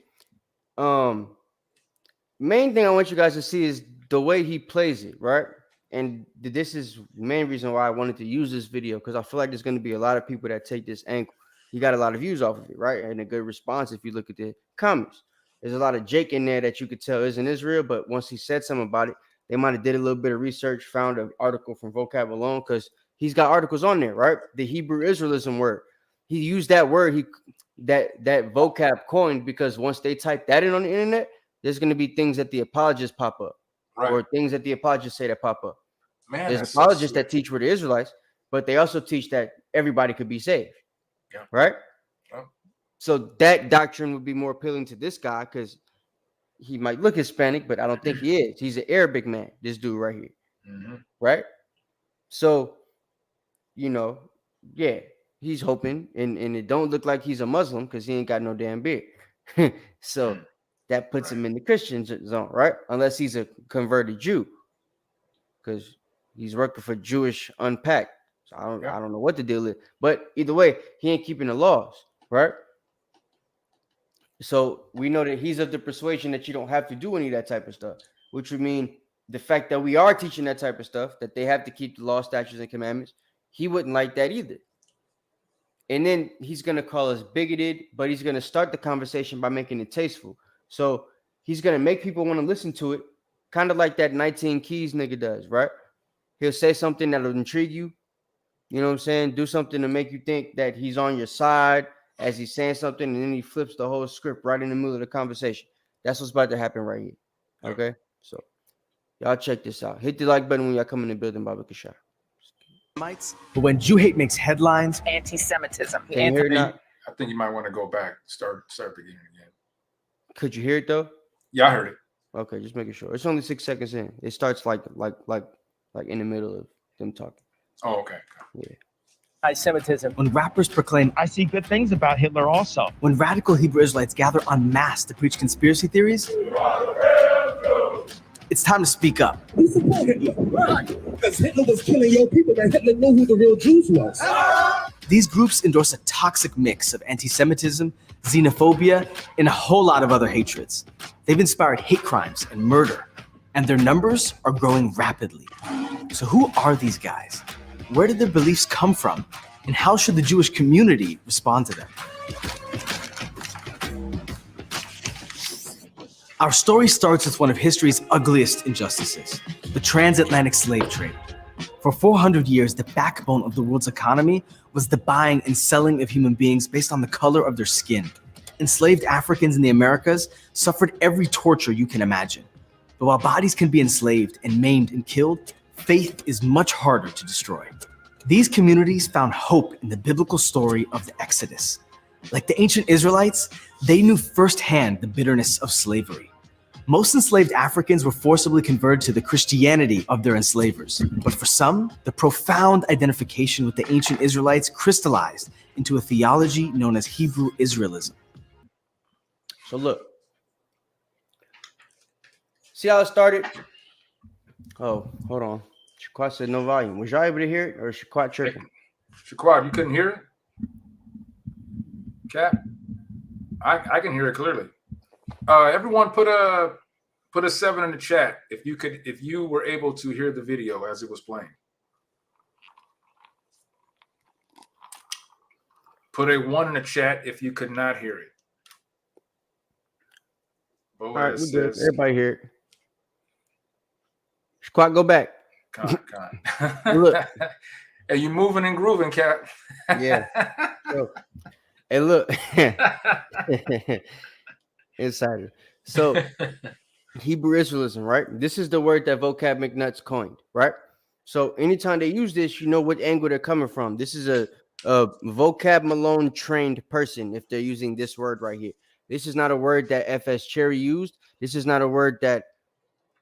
main thing I want you guys to see is the way he plays it, right? And this is the main reason why I wanted to use this video, because I feel like there's going to be a lot of people that take this angle. You got a lot of views off of it, right? And a good response if you look at the comments. There's a lot of Jake in there that you could tell isn't Israel, but once he said something about it, they might have did a little bit of research, found an article from Vocab alone, because he's got articles on there, right? The Hebrew Israelism word. He used that word, that Vocab coined, because once they type that in on the internet, there's going to be things that the apologists pop up. or things that the apologists say that pop up. Man, there's that's so apologists sweet. that teach we're the Israelites, but they also teach that everybody could be saved. Yeah. Right? Yeah. So that doctrine would be more appealing to this guy because he might look Hispanic, but I don't think he is. He's an Arabic man, this dude right here. Mm-hmm. Right? So, you know, yeah, he's hoping, and it don't look like he's a Muslim because he ain't got no damn beard. So that puts him in the Christian zone, right? Unless he's a converted Jew, because he's working for Jewish Unpacked. So I don't know what the deal is, but either way, he ain't keeping the laws, right? So we know that he's of the persuasion that you don't have to do any of that type of stuff, which would mean the fact that we are teaching that type of stuff, that they have to keep the law, statutes, and commandments, he wouldn't like that either. And then he's going to call us bigoted, but he's going to start the conversation by making it tasteful. So he's going to make people want to listen to it, kind of like that 19 Keys nigga does, right? He'll say something that'll intrigue you. You know what I'm saying? Do something to make you think that he's on your side as he's saying something, and then he flips the whole script right in the middle of the conversation. That's what's about to happen right here. Okay? So y'all check this out. Hit the like button when y'all come in the building, Baba Cashapp. But when Jew hate makes headlines, anti-Semitism. Can you hear it now? I think you might want to go back, start beginning again. Could you hear it though? Yeah, I heard it. Okay, just making sure. It's only 6 seconds in. It starts like in the middle of them talking. Oh, okay. Yeah. anti-Semitism. When rappers proclaim, I see good things about Hitler also. When radical Hebrew Israelites gather en masse to preach conspiracy theories, it's time to speak up. We support Hitler. Right. Because Hitler was killing your people and Hitler knew who the real Jews was. These groups endorse a toxic mix of anti-Semitism, xenophobia, and a whole lot of other hatreds. They've inspired hate crimes and murder, and their numbers are growing rapidly. So who are these guys? Where did their beliefs come from? And how should the Jewish community respond to them? Our story starts with one of history's ugliest injustices, the transatlantic slave trade. For 400 years, the backbone of the world's economy was the buying and selling of human beings based on the color of their skin. Enslaved Africans in the Americas suffered every torture you can imagine. But while bodies can be enslaved and maimed and killed, faith is much harder to destroy. These communities found hope in the biblical story of the Exodus. Like the ancient Israelites, they knew firsthand the bitterness of slavery. Most enslaved Africans were forcibly converted to the Christianity of their enslavers. But for some, the profound identification with the ancient Israelites crystallized into a theology known as Hebrew Israelism. So look, see how it started? Oh, hold on. Shaquat said no volume. Was y'all able to hear it, or is Shaquat chirping? Shaquat, you couldn't hear it? Cap? I can hear it clearly. Everyone put a 7 in the chat if you were able to hear the video as it was playing. Put a 1 in the chat if you could not hear it. All right, we good. Everybody hear it. Squat, go back. Con. Look. Hey, you moving and grooving, Cap. Yeah. So, hey, look. Insider. So, Hebrew Israelism, right? This is the word that Vocab McNuts coined, right? So, anytime they use this, you know what angle they're coming from. This is a Vocab Malone trained person if they're using this word right here. This is not a word that F.S. Cherry used. This is not a word that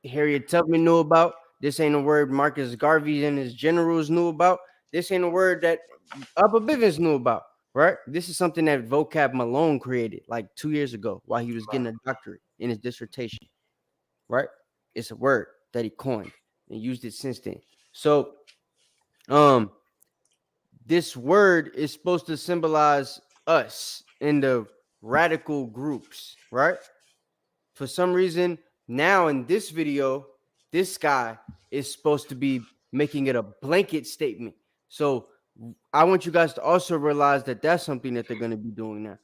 Harriet Tubman knew about. This ain't a word Marcus Garvey and his generals knew about. This ain't a word that Abba Bivens knew about, right? This is something that Vocab Malone created like 2 years ago while he was getting a doctorate in his dissertation, right? It's a word that he coined and used it since then. So, this word is supposed to symbolize us in the radical groups, right? For some reason, now in this video, this guy is supposed to be making it a blanket statement. So I want you guys to also realize that that's something that they're going to be doing now.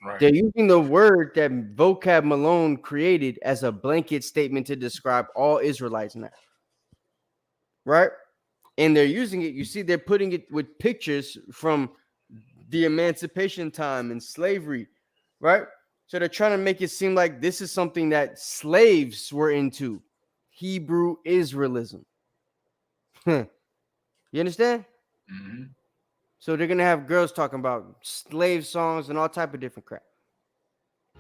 Right. They're using the word that Vocab Malone created as a blanket statement to describe all Israelites now. Right? And they're using it. You see, they're putting it with pictures from the emancipation time and slavery, right? So they're trying to make it seem like this is something that slaves were into. Hebrew Israelism. You understand? Mm-hmm. So they're gonna have girls talking about slave songs and all type of different crap.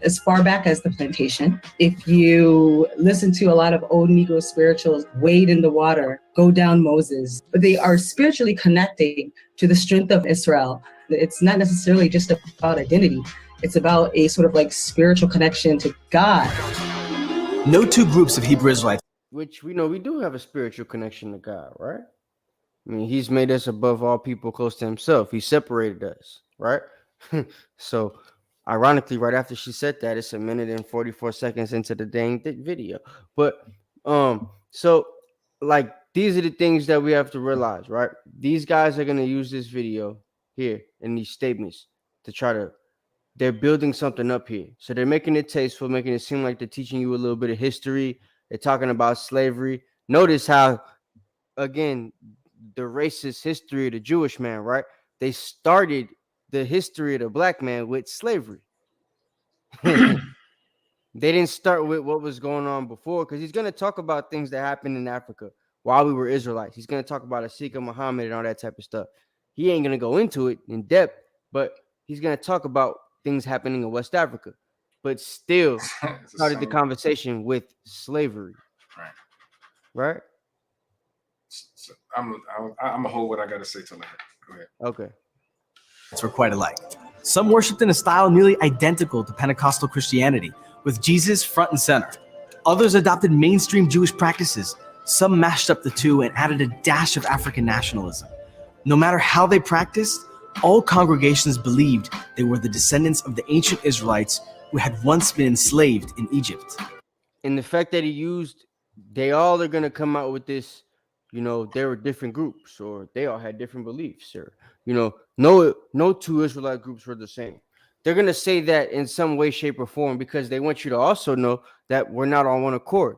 As far back as the plantation, if you listen to a lot of old Negro spirituals, wade in the water, go down Moses, they are spiritually connecting to the strength of Israel. It's not necessarily just about identity. It's about a sort of like spiritual connection to God. No two groups of Hebrew Israelites. Which we know we do have a spiritual connection to God, right? I mean, he's made us above all people close to himself. He separated us, right? So, ironically, right after she said that, it's 1 minute and 44 seconds into the dang video. But, so, like, these are the things that we have to realize, right? These guys are going to use this video here in these statements to try to, they're building something up here. So they're making it tasteful, making it seem like they're teaching you a little bit of history. They're talking about slavery. Notice how, again, the racist history of the Jewish man, right? They started the history of the black man with slavery. They didn't start with what was going on before, because he's going to talk about things that happened in Africa while we were Israelites. He's going to talk about Asika Muhammad and all that type of stuff. He ain't going to go into it in depth, but he's going to talk about things happening in West Africa, but still started the conversation with slavery. Right? So I'm gonna hold what I gotta say till later. Go ahead. Okay. Were quite alike. Some worshipped in a style nearly identical to Pentecostal Christianity, with Jesus front and center. Others adopted mainstream Jewish practices. Some mashed up the two and added a dash of African nationalism. No matter how they practiced, all congregations believed they were the descendants of the ancient Israelites who had once been enslaved in Egypt. And the fact that he used, they all are going to come out with this, you know, there were different groups, or they all had different beliefs, or, you know, no two Israelite groups were the same. They're going to say that in some way, shape, or form, because they want you to also know that we're not on one accord.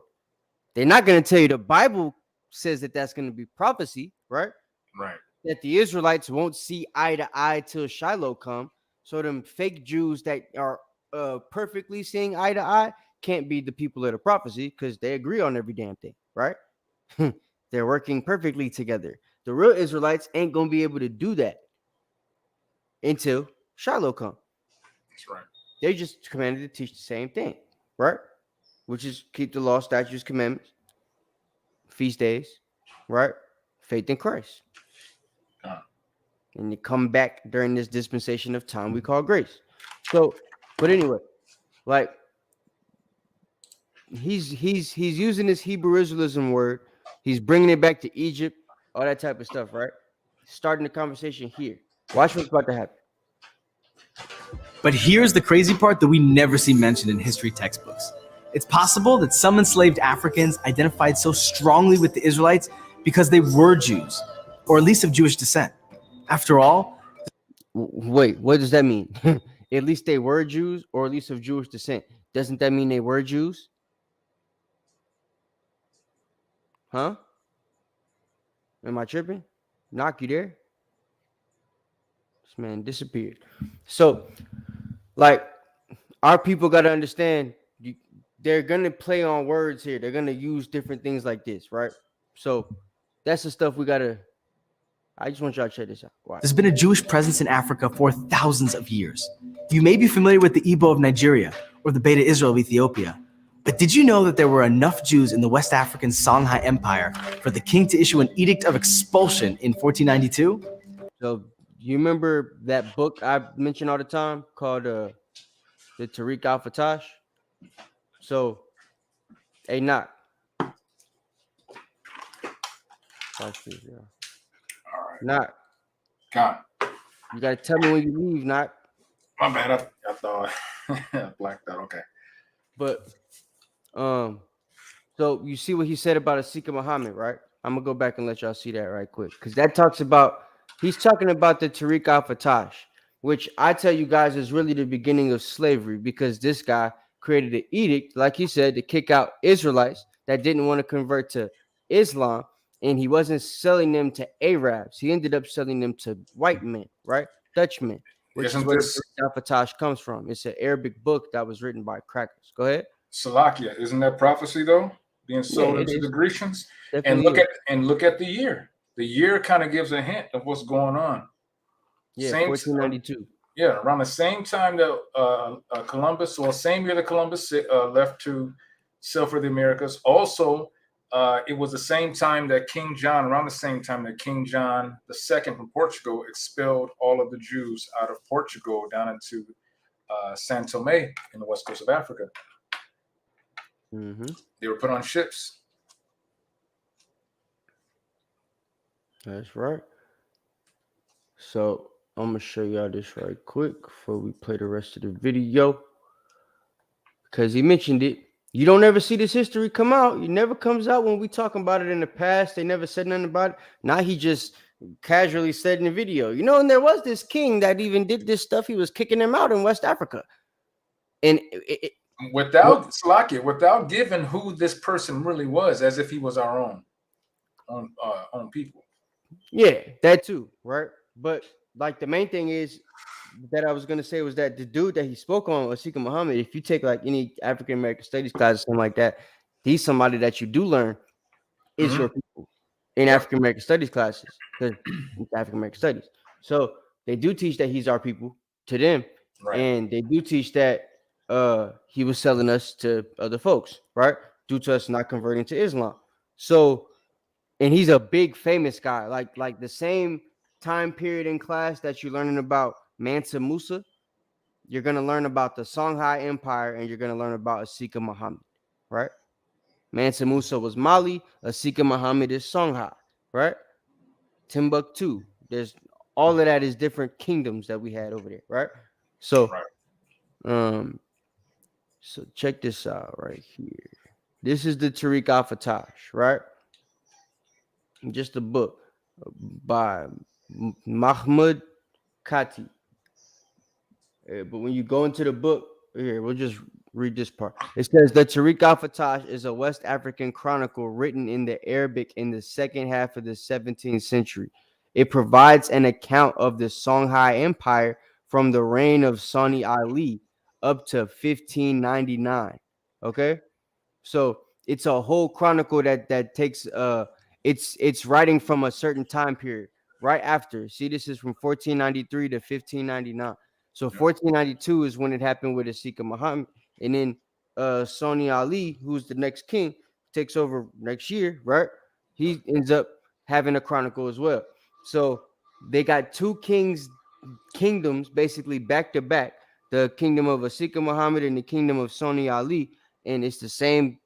They're not going to tell you the Bible says that that's going to be prophecy, right? Right. That the Israelites won't see eye to eye till Shiloh come. So them fake Jews that are perfectly seeing eye to eye can't be the people of the prophecy, because they agree on every damn thing, right? They're working perfectly together. The real Israelites ain't going to be able to do that until Shiloh come. That's right. They just commanded to teach the same thing, right? Which is keep the law, statutes, commandments, feast days, right? Faith in Christ. And you come back during this dispensation of time we call grace. So, but anyway, like he's using this Hebrew Israelism word. He's bringing it back to Egypt, all that type of stuff, right? Starting the conversation here. Watch what's about to happen. But here's the crazy part that we never see mentioned in history textbooks. It's possible that some enslaved Africans identified so strongly with the Israelites because they were Jews, or at least of Jewish descent. After all, wait, what does that mean? At least they were Jews, or at least of Jewish descent. Doesn't that mean they were Jews? Huh? Am I tripping? Knock, you there? This man disappeared. So, like, our people got to understand, they're going to play on words here. They're going to use different things like this, right? So, that's the stuff we got to, I just want y'all to check this out. Wow. There's been a Jewish presence in Africa for thousands of years. You may be familiar with the Igbo of Nigeria or the Beta Israel of Ethiopia, but did you know that there were enough Jews in the West African Songhai Empire for the king to issue an edict of expulsion in 1492? So you remember that book I mention all the time called the Tariq al-Fatash? So, hey, knock. Watch this, yeah. All right. Knock. God. You gotta tell me when you leave, knock. My bad. I thought I blacked out. Okay. But so you see what he said about Asika Muhammad, right? I'm gonna go back and let y'all see that right quick, because that talks about, he's talking about the Tariq al-Fatash, which I tell you guys is really the beginning of slavery, because this guy created an edict, like he said, to kick out Israelites that didn't want to convert to Islam, and he wasn't selling them to Arabs. He ended up selling them to white men, right? Dutchmen, which is where Tariq al-Fatash comes from. It's an Arabic book that was written by crackers. Go ahead. Salakia, isn't that prophecy though? being sold it into the is. Grecians. And Definitely look at the year. The year kind of gives a hint of what's going on. Yeah, Same 1492. Yeah, around the same time that Columbus, or same year that Columbus left to sail for the Americas. Also, it was the same time that King John, around the same time that King John II from Portugal expelled all of the Jews out of Portugal down into San Tome in the west coast of Africa. Mm-hmm. They were put on ships. That's right. So I'm gonna show y'all this right quick before we play the rest of the video, because he mentioned it. You don't ever see this history come out. It never comes out when we talking about it in the past. They never said nothing about it. Now he just casually said in the video, and there was this king that even did this stuff. He was kicking them out in West Africa, and without giving who this person really was, as if he was our own people. Yeah, that too, right? But like the main thing is that I was gonna say was that the dude that he spoke on, Asika Muhammad, if you take like any African American studies class or something like that, he's somebody that you do learn is your people in African American studies classes, because it's African American studies. So they do teach that he's our people to them, and they do teach that he was selling us to other folks, right? Due to us not converting to Islam. So, and he's a big famous guy, like the same time period in class that you're learning about Mansa Musa, you're going to learn about the Songhai Empire, and you're going to learn about Asika Muhammad, right? Mansa Musa was Mali, Asika Muhammad is Songhai, right? Timbuktu. There's all of that is different kingdoms that we had over there, right? So, so check this out right here. This is the Tariq al-Fatash, right? Just a book by Mahmoud Kati. But when you go into the book, here, we'll just read this part. It says the Tariq al-Fatash is a West African chronicle written in the Arabic in the second half of the 17th century. It provides an account of the Songhai Empire from the reign of Sani Ali up to 1599. Okay, so it's a whole chronicle that takes it's writing from a certain time period right after. See, this is from 1493 to 1599. So 1492 is when it happened with Asika Muhammad, and then Sani Ali, who's the next king, takes over next year, right? He ends up having a chronicle as well. So they got two kingdoms basically back to back, the kingdom of Asika Muhammad and the kingdom of Sani Ali, and it's the same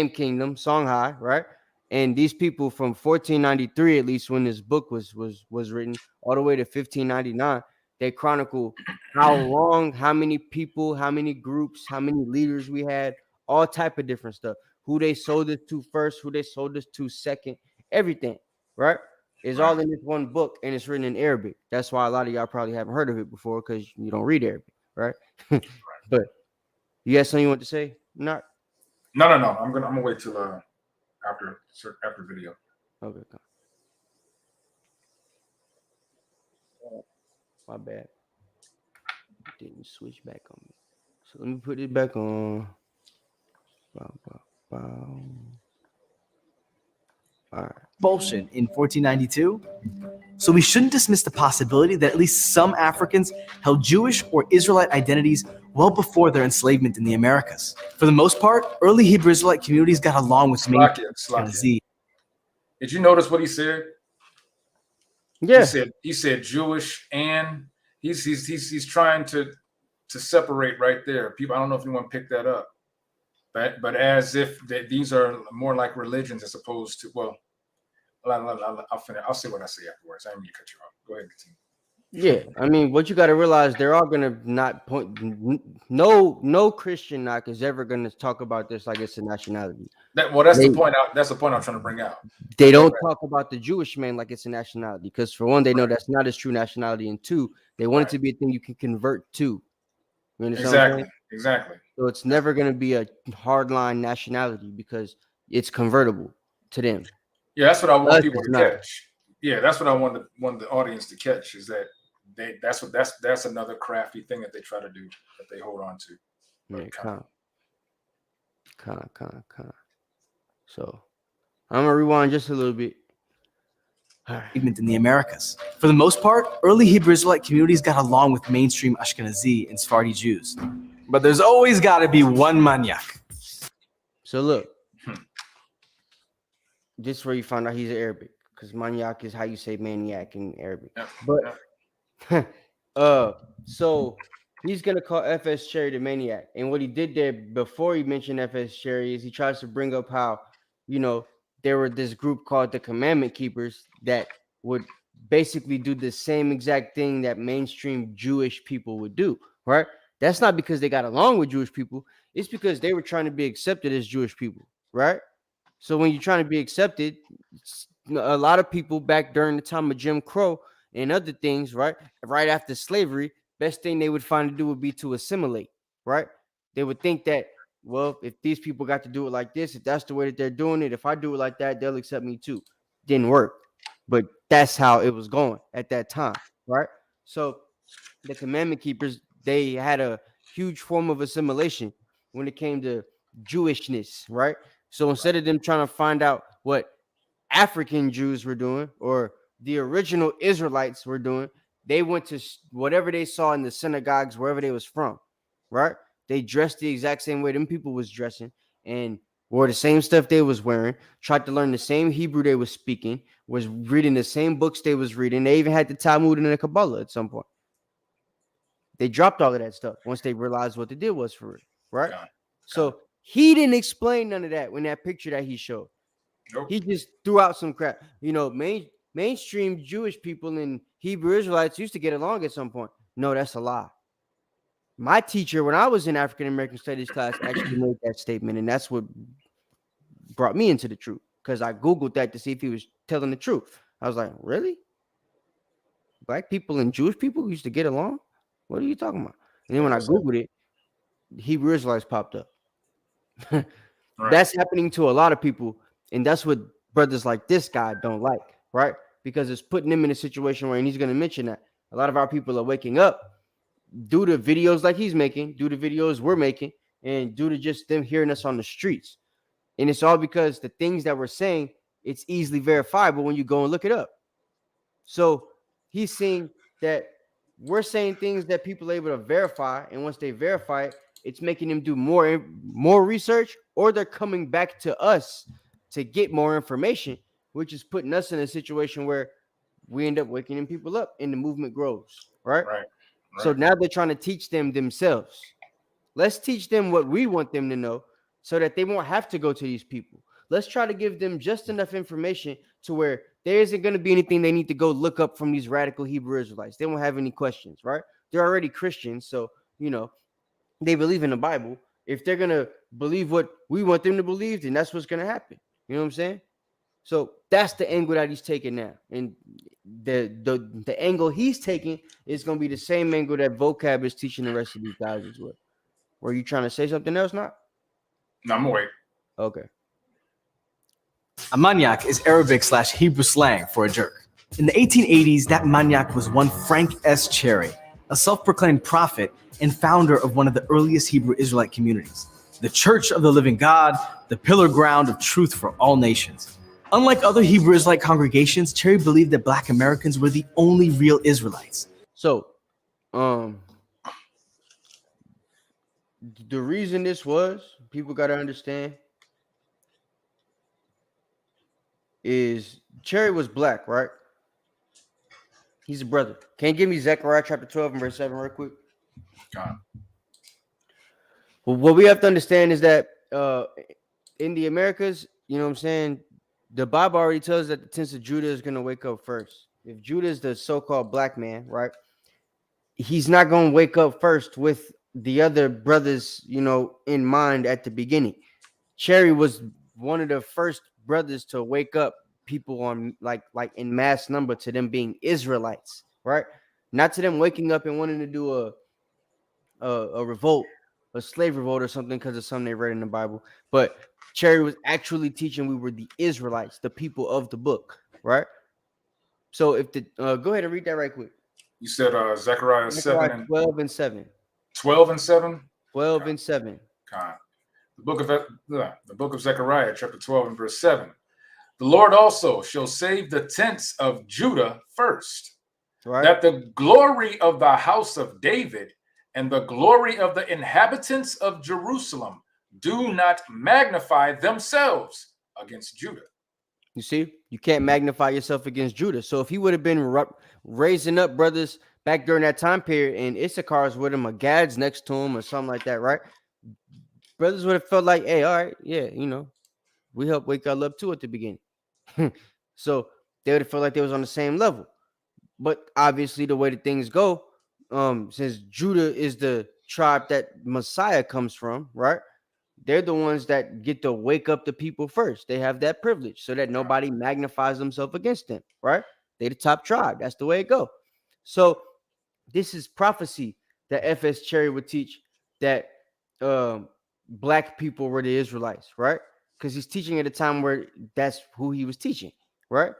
kingdom, Songhai, right? And these people from 1493, at least when this book was written, all the way to 1599, they chronicle how long, how many people, how many groups, how many leaders we had, all type of different stuff. Who they sold it to first, who they sold it to second, everything, right? It's all in this one book, and it's written in Arabic. That's why a lot of y'all probably haven't heard of it before, because you don't read Arabic, right? But you got something you want to say? Not. No. I'm gonna wait till after video. Okay. My bad. Didn't switch back on me. So let me put it back on. All right. Expulsion in 1492. So we shouldn't dismiss the possibility that at least some Africans held Jewish or Israelite identities well before their enslavement in the Americas. For the most part, early Hebrew Israelite communities got along with Slakia. Did you notice what he said? Yeah. He said Jewish, and he's trying to separate right there. People, I don't know if anyone picked that up, but as if these are more like religions as opposed to, well, I'll finish. I'll say what I say afterwards. I didn't mean to cut you off. Go ahead, continue. Yeah, I mean, what you got to realize, they're all gonna not point. No Christian knock is ever gonna talk about this like it's a nationality. That's the point. That's the point I'm trying to bring out. They don't talk about the Jewish man like it's a nationality, because for one, they know that's not his true nationality, and two, they want it to be a thing you can convert to. You understand? Exactly. So it's never gonna be a hardline nationality because it's convertible to them. Yeah, that's what I want people to catch. Yeah, that's what I want the audience to catch, is that that's another crafty thing that they try to do, that they hold on to. Yeah, So I'm gonna rewind just a little bit. In the Americas. For the most part, early Hebrew Israelite communities got along with mainstream Ashkenazi and Sephardi Jews. But there's always got to be one maniac. So look, this is where you find out he's Arabic, because maniac is how you say maniac in Arabic. But so he's gonna call FS Cherry the maniac, and what he did there before he mentioned FS Cherry is he tries to bring up how, you know, there were this group called the Commandment Keepers that would basically do the same exact thing that mainstream Jewish people would do, right? That's not because they got along with Jewish people. It's because they were trying to be accepted as Jewish people, right? So when you're trying to be accepted, a lot of people back during the time of Jim Crow and other things, right? Right after slavery, best thing they would find to do would be to assimilate, right? They would think that, well, if these people got to do it like this, if that's the way that they're doing it, if I do it like that, they'll accept me too. Didn't work. But that's how it was going at that time, right? So the Commandment Keepers, they had a huge form of assimilation when it came to Jewishness, right? So instead of them trying to find out what African Jews were doing or the original Israelites were doing, they went to whatever they saw in the synagogues, wherever they was from, right? They dressed the exact same way them people was dressing and wore the same stuff they was wearing, tried to learn the same Hebrew they was speaking, was reading the same books they was reading. They even had the Talmud and the Kabbalah at some point. They dropped all of that stuff once they realized what the deal was for it, right? So he didn't explain none of that when that picture that he showed. Nope. He just threw out some crap. You know, mainstream Jewish people and Hebrew Israelites used to get along at some point. No, that's a lie. My teacher, when I was in African American Studies class, actually made that statement, and that's what brought me into the truth, because I Googled that to see if he was telling the truth. I was like, really? Black people and Jewish people used to get along? What are you talking about? And then when I Googled it, Hebrew Israelites popped up. That's happening to a lot of people, and that's what brothers like this guy don't like, right? Because it's putting him in a situation where, and he's going to mention that a lot of our people are waking up due to videos like he's making, due to videos we're making, and due to just them hearing us on the streets. And it's all because the things that we're saying, it's easily verifiable when you go and look it up. So he's seeing that we're saying things that people are able to verify, and once they verify it, it's making them do more research, or they're coming back to us to get more information, which is putting us in a situation where we end up waking people up and the movement grows, right? So now they're trying to teach them themselves. Let's teach them what we want them to know so that they won't have to go to these people. Let's try to give them just enough information to where there isn't going to be anything they need to go look up from these radical Hebrew Israelites. They won't have any questions, right? They're already Christians, so, you know, they believe in the Bible. If they're going to believe what we want them to believe, then that's what's going to happen. You know what I'm saying? So that's the angle that he's taking now. And the angle he's taking is going to be the same angle that Vocab is teaching the rest of these guys as well. Were you trying to say something else, not? No, I'm awake. Okay. A maniac is Arabic/Hebrew slang for a jerk. In the 1880s, that maniac was one Frank S. Cherry, a self-proclaimed prophet and founder of one of the earliest Hebrew Israelite communities, the Church of the Living God, the pillar ground of truth for all nations. Unlike other Hebrew Israelite congregations, Cherry believed that Black Americans were the only real Israelites. So, the reason this was, people got to understand, is Cherry was Black, right? He's a brother. Can you give me Zechariah chapter 12 and verse 7 real quick? Well, what we have to understand is that in the Americas, you know what I'm saying, the Bible already tells us that the tents of Judah is going to wake up first. If Judah is the so-called black man, right, he's not going to wake up first with the other brothers, you know, in mind at the beginning. Cherry was one of the first brothers to wake up people on like in mass number to them being Israelites, right? Not to them waking up and wanting to do a revolt, a slave revolt or something because of something they read in the Bible. But Cherry was actually teaching we were the Israelites, the people of the book, right? So if the go ahead and read that right quick. You said Zechariah 7 and 12 and 7. 12 and 7? 12 and 7. God. The book of Zechariah, chapter 12 and verse 7. The Lord also shall save the tents of Judah first, that the glory of the house of David and the glory of the inhabitants of Jerusalem do not magnify themselves against Judah. You see, you can't magnify yourself against Judah. So if he would have been raising up brothers back during that time period and Issachar's with him, or Gad's next to him, or something like that, right? Brothers would have felt like, hey, all right, yeah, we helped wake y'all up too at the beginning. So they would have felt like they was on the same level. But obviously, the way that things go, since Judah is the tribe that Messiah comes from, right? They're the ones that get to wake up the people first. They have that privilege so that nobody magnifies themselves against them, right? They the top tribe. That's the way it go. So this is prophecy that F.S. Cherry would teach, that black people were the Israelites, right? Because he's teaching at a time where that's who he was teaching, right?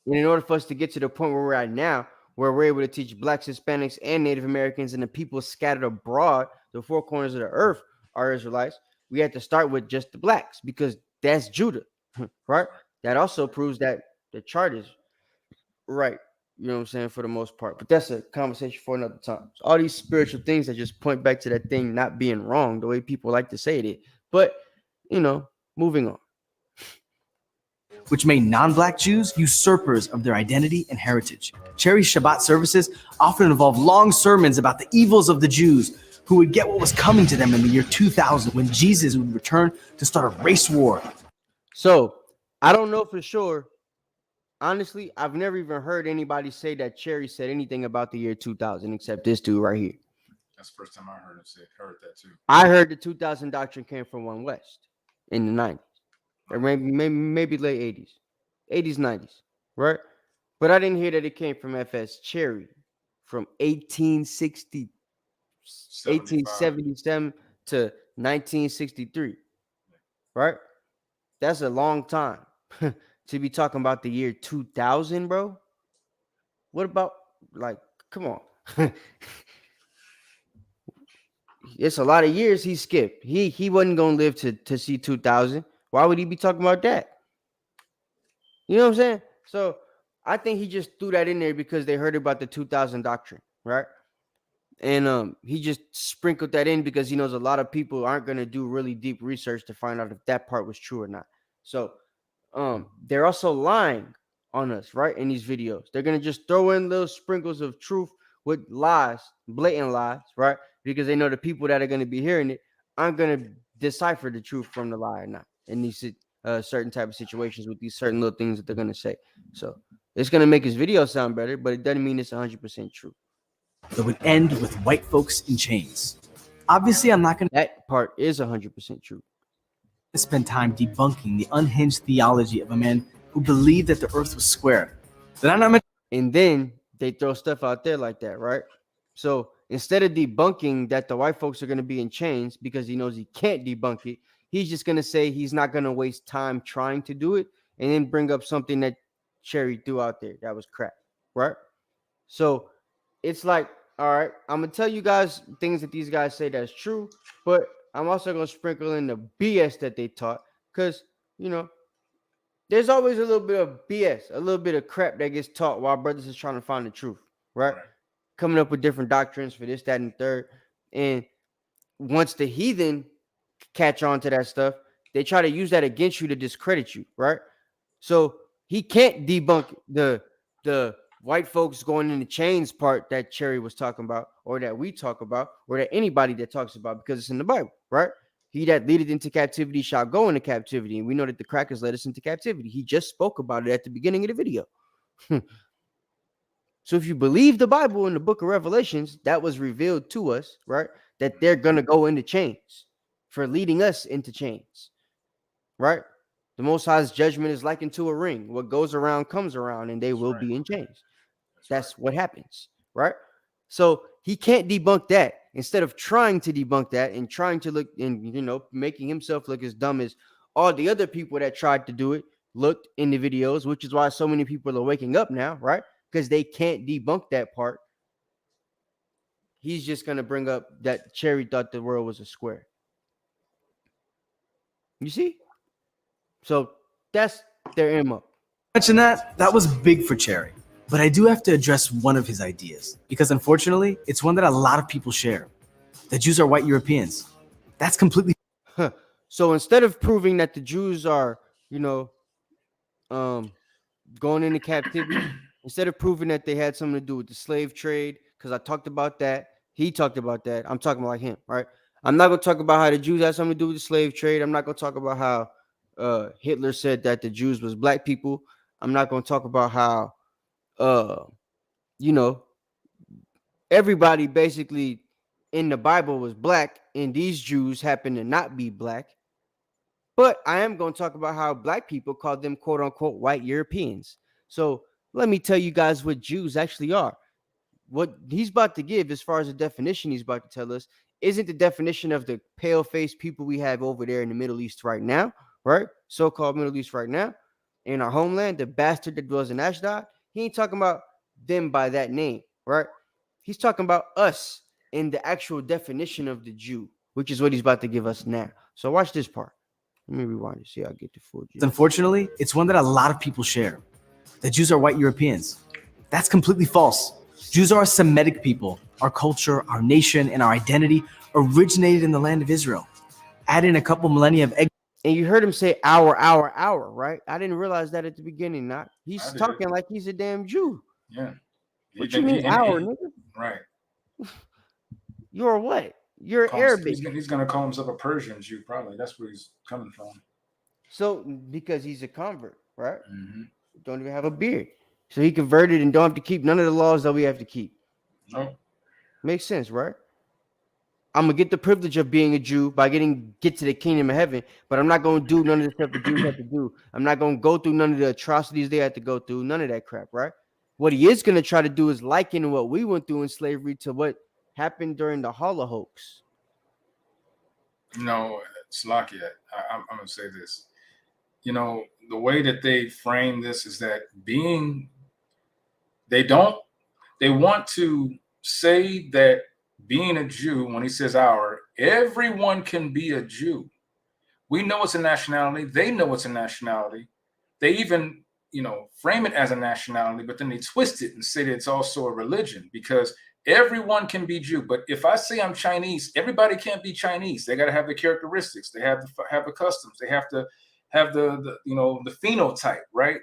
And in order for us to get to the point where we're at now, where we're able to teach blacks, Hispanics, and Native Americans, and the people scattered abroad, the four corners of the earth are Israelites, we had to start with just the blacks, because that's Judah, right? That also proves that the chart is right. You know what I'm saying? For the most part. But that's a conversation for another time. So all these spiritual things that just point back to that thing not being wrong, the way people like to say it. But, moving on. Which made non-black Jews usurpers of their identity and heritage. Cherry's Shabbat services often involved long sermons about the evils of the Jews, who would get what was coming to them in the year 2000 when Jesus would return to start a race war. So, I don't know for sure. Honestly, I've never even heard anybody say that Cherry said anything about the year 2000 except this dude right here. That's the first time I heard that too. I heard the 2000 doctrine came from One West in the 90s. Or maybe late 80s. 80s, 90s, right? But I didn't hear that it came from F.S. Cherry from 1877 to 1963, right? That's a long time to be talking about the year 2000, bro. What about, come on. It's a lot of years he skipped. He wasn't going to live to see 2000. Why would he be talking about that? You know what I'm saying? So I think he just threw that in there because they heard about the 2000 doctrine, right? And he just sprinkled that in because he knows a lot of people aren't going to do really deep research to find out if that part was true or not. So they're also lying on us, right? In these videos, they're going to just throw in little sprinkles of truth with lies, blatant lies, right? Because they know the people that are going to be hearing it aren't going to decipher the truth from the lie or not in these certain type of situations with these certain little things that they're going to say. So it's going to make his video sound better, but it doesn't mean it's 100% true. That would end with white folks in chains. Obviously, I'm not going to... That part is 100% true. Spend time debunking the unhinged theology of a man who believed that the earth was square. And then they throw stuff out there like that, right? So instead of debunking that the white folks are going to be in chains because he knows he can't debunk it, he's just going to say he's not going to waste time trying to do it and then bring up something that Cherry threw out there that was crap, right? So it's like, all right, I'm going to tell you guys things that these guys say that's true, but I'm also going to sprinkle in the BS that they taught because, there's always a little bit of BS, a little bit of crap that gets taught while brothers is trying to find the truth, right? Coming up with different doctrines for this, that, and the third. And once the heathen catch on to that stuff, they try to use that against you to discredit you, right? So he can't debunk the white folks going in the chains part that Cherry was talking about, or that we talk about, or that anybody that talks about, because it's in the Bible, right? He that leadeth into captivity shall go into captivity. And we know that the crackers led us into captivity. He just spoke about it at the beginning of the video. So if you believe the Bible in the book of Revelations, that was revealed to us, right? That they're going to go into chains for leading us into chains, right? The Most High's judgment is likened to a ring. What goes around comes around, and they will be in chains. That's what happens, right? So he can't debunk that. Instead of trying to debunk that and trying to look and, making himself look as dumb as all the other people that tried to do it looked in the videos, which is why so many people are waking up now, right? Because they can't debunk that part. He's just going to bring up that Cherry thought the world was a square. You see? So that's their MO. Mention that was big for Cherry. But I do have to address one of his ideas, because unfortunately, it's one that a lot of people share. The Jews are white Europeans. That's completely. So instead of proving that the Jews are, going into captivity, instead of proving that they had something to do with the slave trade, because I talked about that, he talked about that. I'm talking about like him, right? I'm not going to talk about how the Jews had something to do with the slave trade. I'm not going to talk about how Hitler said that the Jews was black people. I'm not going to talk about how, everybody basically in the Bible was black and these Jews happen to not be black. But I am going to talk about how black people called them quote unquote white Europeans. So let me tell you guys what Jews actually are. What he's about to give, as far as the definition he's about to tell us, isn't the definition of the pale-faced people we have over there in the Middle East right now, right? So-called Middle East right now, in our homeland, the bastard that dwells in Ashdod. He ain't talking about them by that name, right? He's talking about us in the actual definition of the Jew, which is what he's about to give us now. So watch this part. Let me rewind to see how I get the full Jew. Unfortunately, it's one that a lot of people share. The Jews are white Europeans. That's completely false. Jews are a Semitic people. Our culture, our nation, and our identity originated in the land of Israel. Add in a couple millennia of and you heard him say our, right? I didn't realize that at the beginning. Not he's talking like he's a damn Jew. Yeah. What you mean our, nigga? Right. You're what? You're Arabic. He's gonna call himself a Persian Jew, probably. That's where he's coming from. So because he's a convert, right? Mm-hmm. Don't even have a beard. So he converted and don't have to keep none of the laws that we have to keep. No. Makes sense, right? I'm gonna get the privilege of being a Jew by get to the kingdom of heaven, but I'm not gonna do none of the stuff the Jews have to do. I'm not gonna go through none of the atrocities they had to go through, none of that crap, right? What he is gonna try to do is liken what we went through in slavery to what happened during the Holocaust. No, Slakia, I'm gonna say this. The way that they frame this is that they want to say that being a Jew, when he says everyone can be a Jew. We know it's a nationality. They know it's a nationality. They even, frame it as a nationality, but then they twist it and say that it's also a religion, because everyone can be Jew. But if I say I'm Chinese, everybody can't be Chinese. They got to have the characteristics. They have to have the customs. They have to have the phenotype, right?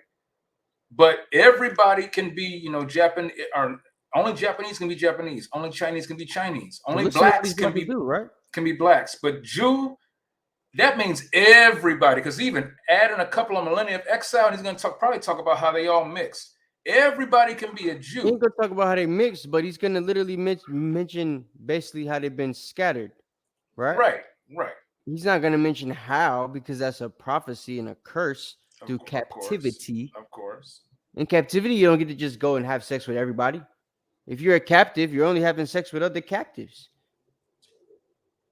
But everybody can be, Japanese, or only Japanese can be Japanese. Only Chinese can be Chinese. Only blacks can be blacks. But Jew, that means everybody. Because even adding a couple of millennia of exile, he's going to probably talk about how they all mix. Everybody can be a Jew. He ain't going to talk about how they mix, but he's going to literally mention basically how they've been scattered, right? Right. He's not going to mention how, because that's a prophecy and a curse through captivity. Of course. In captivity, you don't get to just go and have sex with everybody. If you're a captive, you're only having sex with other captives.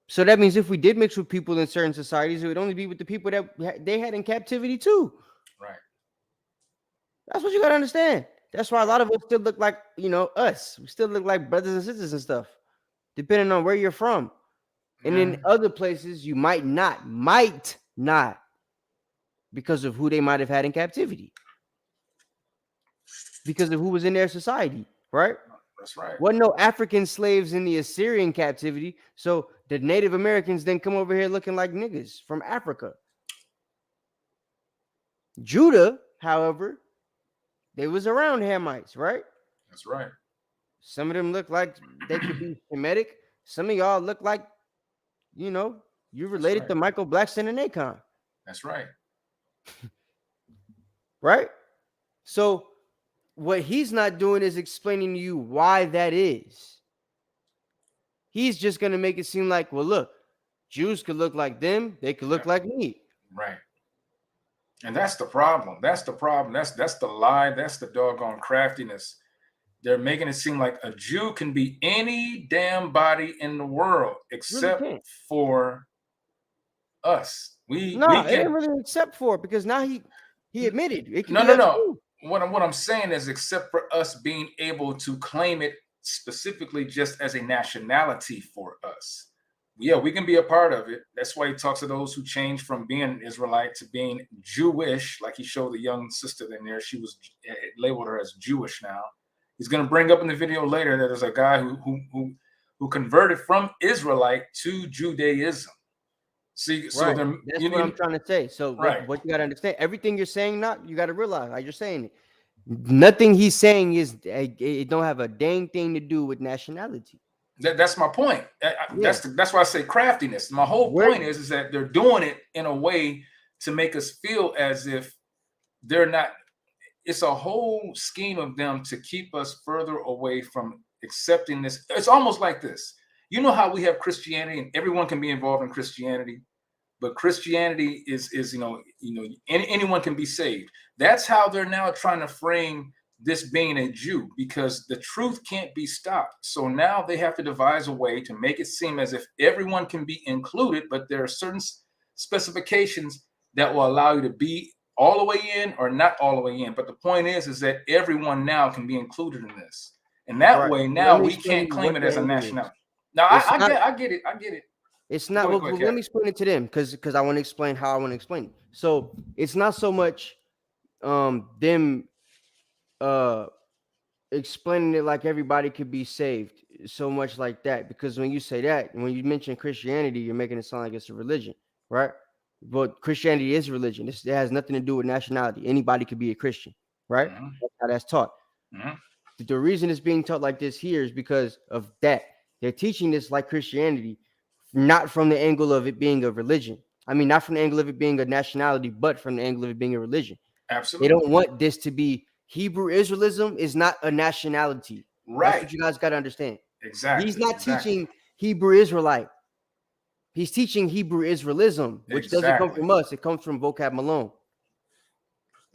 So that means if we did mix with people in certain societies, it would only be with the people that they had in captivity too. Right. That's what you got to understand. That's why a lot of us still look like, us. We still look like brothers and sisters and stuff, depending on where you're from. And in other places, you might not, because of who they might have had in captivity, because of who was in their society, right? That's right. Wasn't no African slaves in the Assyrian captivity, so the Native Americans then come over here looking like niggas from Africa. Judah, however, they was around Hamites, right? That's right. Some of them look like they could be Semitic. Some of y'all look like, you related to Michael Blackson and Akon. That's right. Right? So what he's not doing is explaining to you why that is. He's just going to make it seem like, well, look, Jews could look like them. They could look like me. Right. And that's the problem. That's the problem. That's the lie. That's the doggone craftiness. They're making it seem like a Jew can be any damn body in the world except for us. It ain't really except for it, because now he admitted it. No. What I'm saying is, except for us being able to claim it specifically just as a nationality for us. yeah, we can be a part of it. That's why he talks to those who change from being an Israelite to being Jewish. Like he showed the young sister in there, she was labeled her as Jewish now. He's going to bring up in the video later that there's a guy who converted from Israelite to Judaism. See, so Right. That's what I'm trying to say. So what you got to understand, everything you're saying, you got to realize, like you're saying it. Nothing he's saying is it don't have a dang thing to do with nationality. That's my point. That's why I say craftiness. My whole point is that they're doing it in a way to make us feel as if they're not. It's a whole scheme of them to keep us further away from accepting this. It's almost like this. You know how we have Christianity and everyone can be involved in Christianity, but Christianity is anyone can be saved. That's how they're now trying to frame this being a Jew, because the truth can't be stopped. So now they have to devise a way to make it seem as if everyone can be included, but there are certain specifications that will allow you to be all the way in or not all the way in. But the point is that everyone now can be included in this. And that way now we can't claim it as a nationality. Now I get it. It's not. Let me explain it to them because I want to explain how I want to explain it. So it's not so much them explaining it like everybody could be saved, so much like that. Because when you say that, when you mention Christianity, you're making it sound like it's a religion, right? But Christianity is religion. It has nothing to do with nationality. Anybody could be a Christian, right? That's how that's taught. The reason it's being taught like this here is because of that. They're teaching this like Christianity, not from the angle of it being a religion. I mean, not from the angle of it being a nationality, but from the angle of it being a religion. Absolutely. They don't want this to be Hebrew Israelism is not a nationality. Right. That's what you guys got to understand. Exactly. He's not teaching Hebrew Israelite. He's teaching Hebrew Israelism, which doesn't come from us. It comes from Vocab Malone.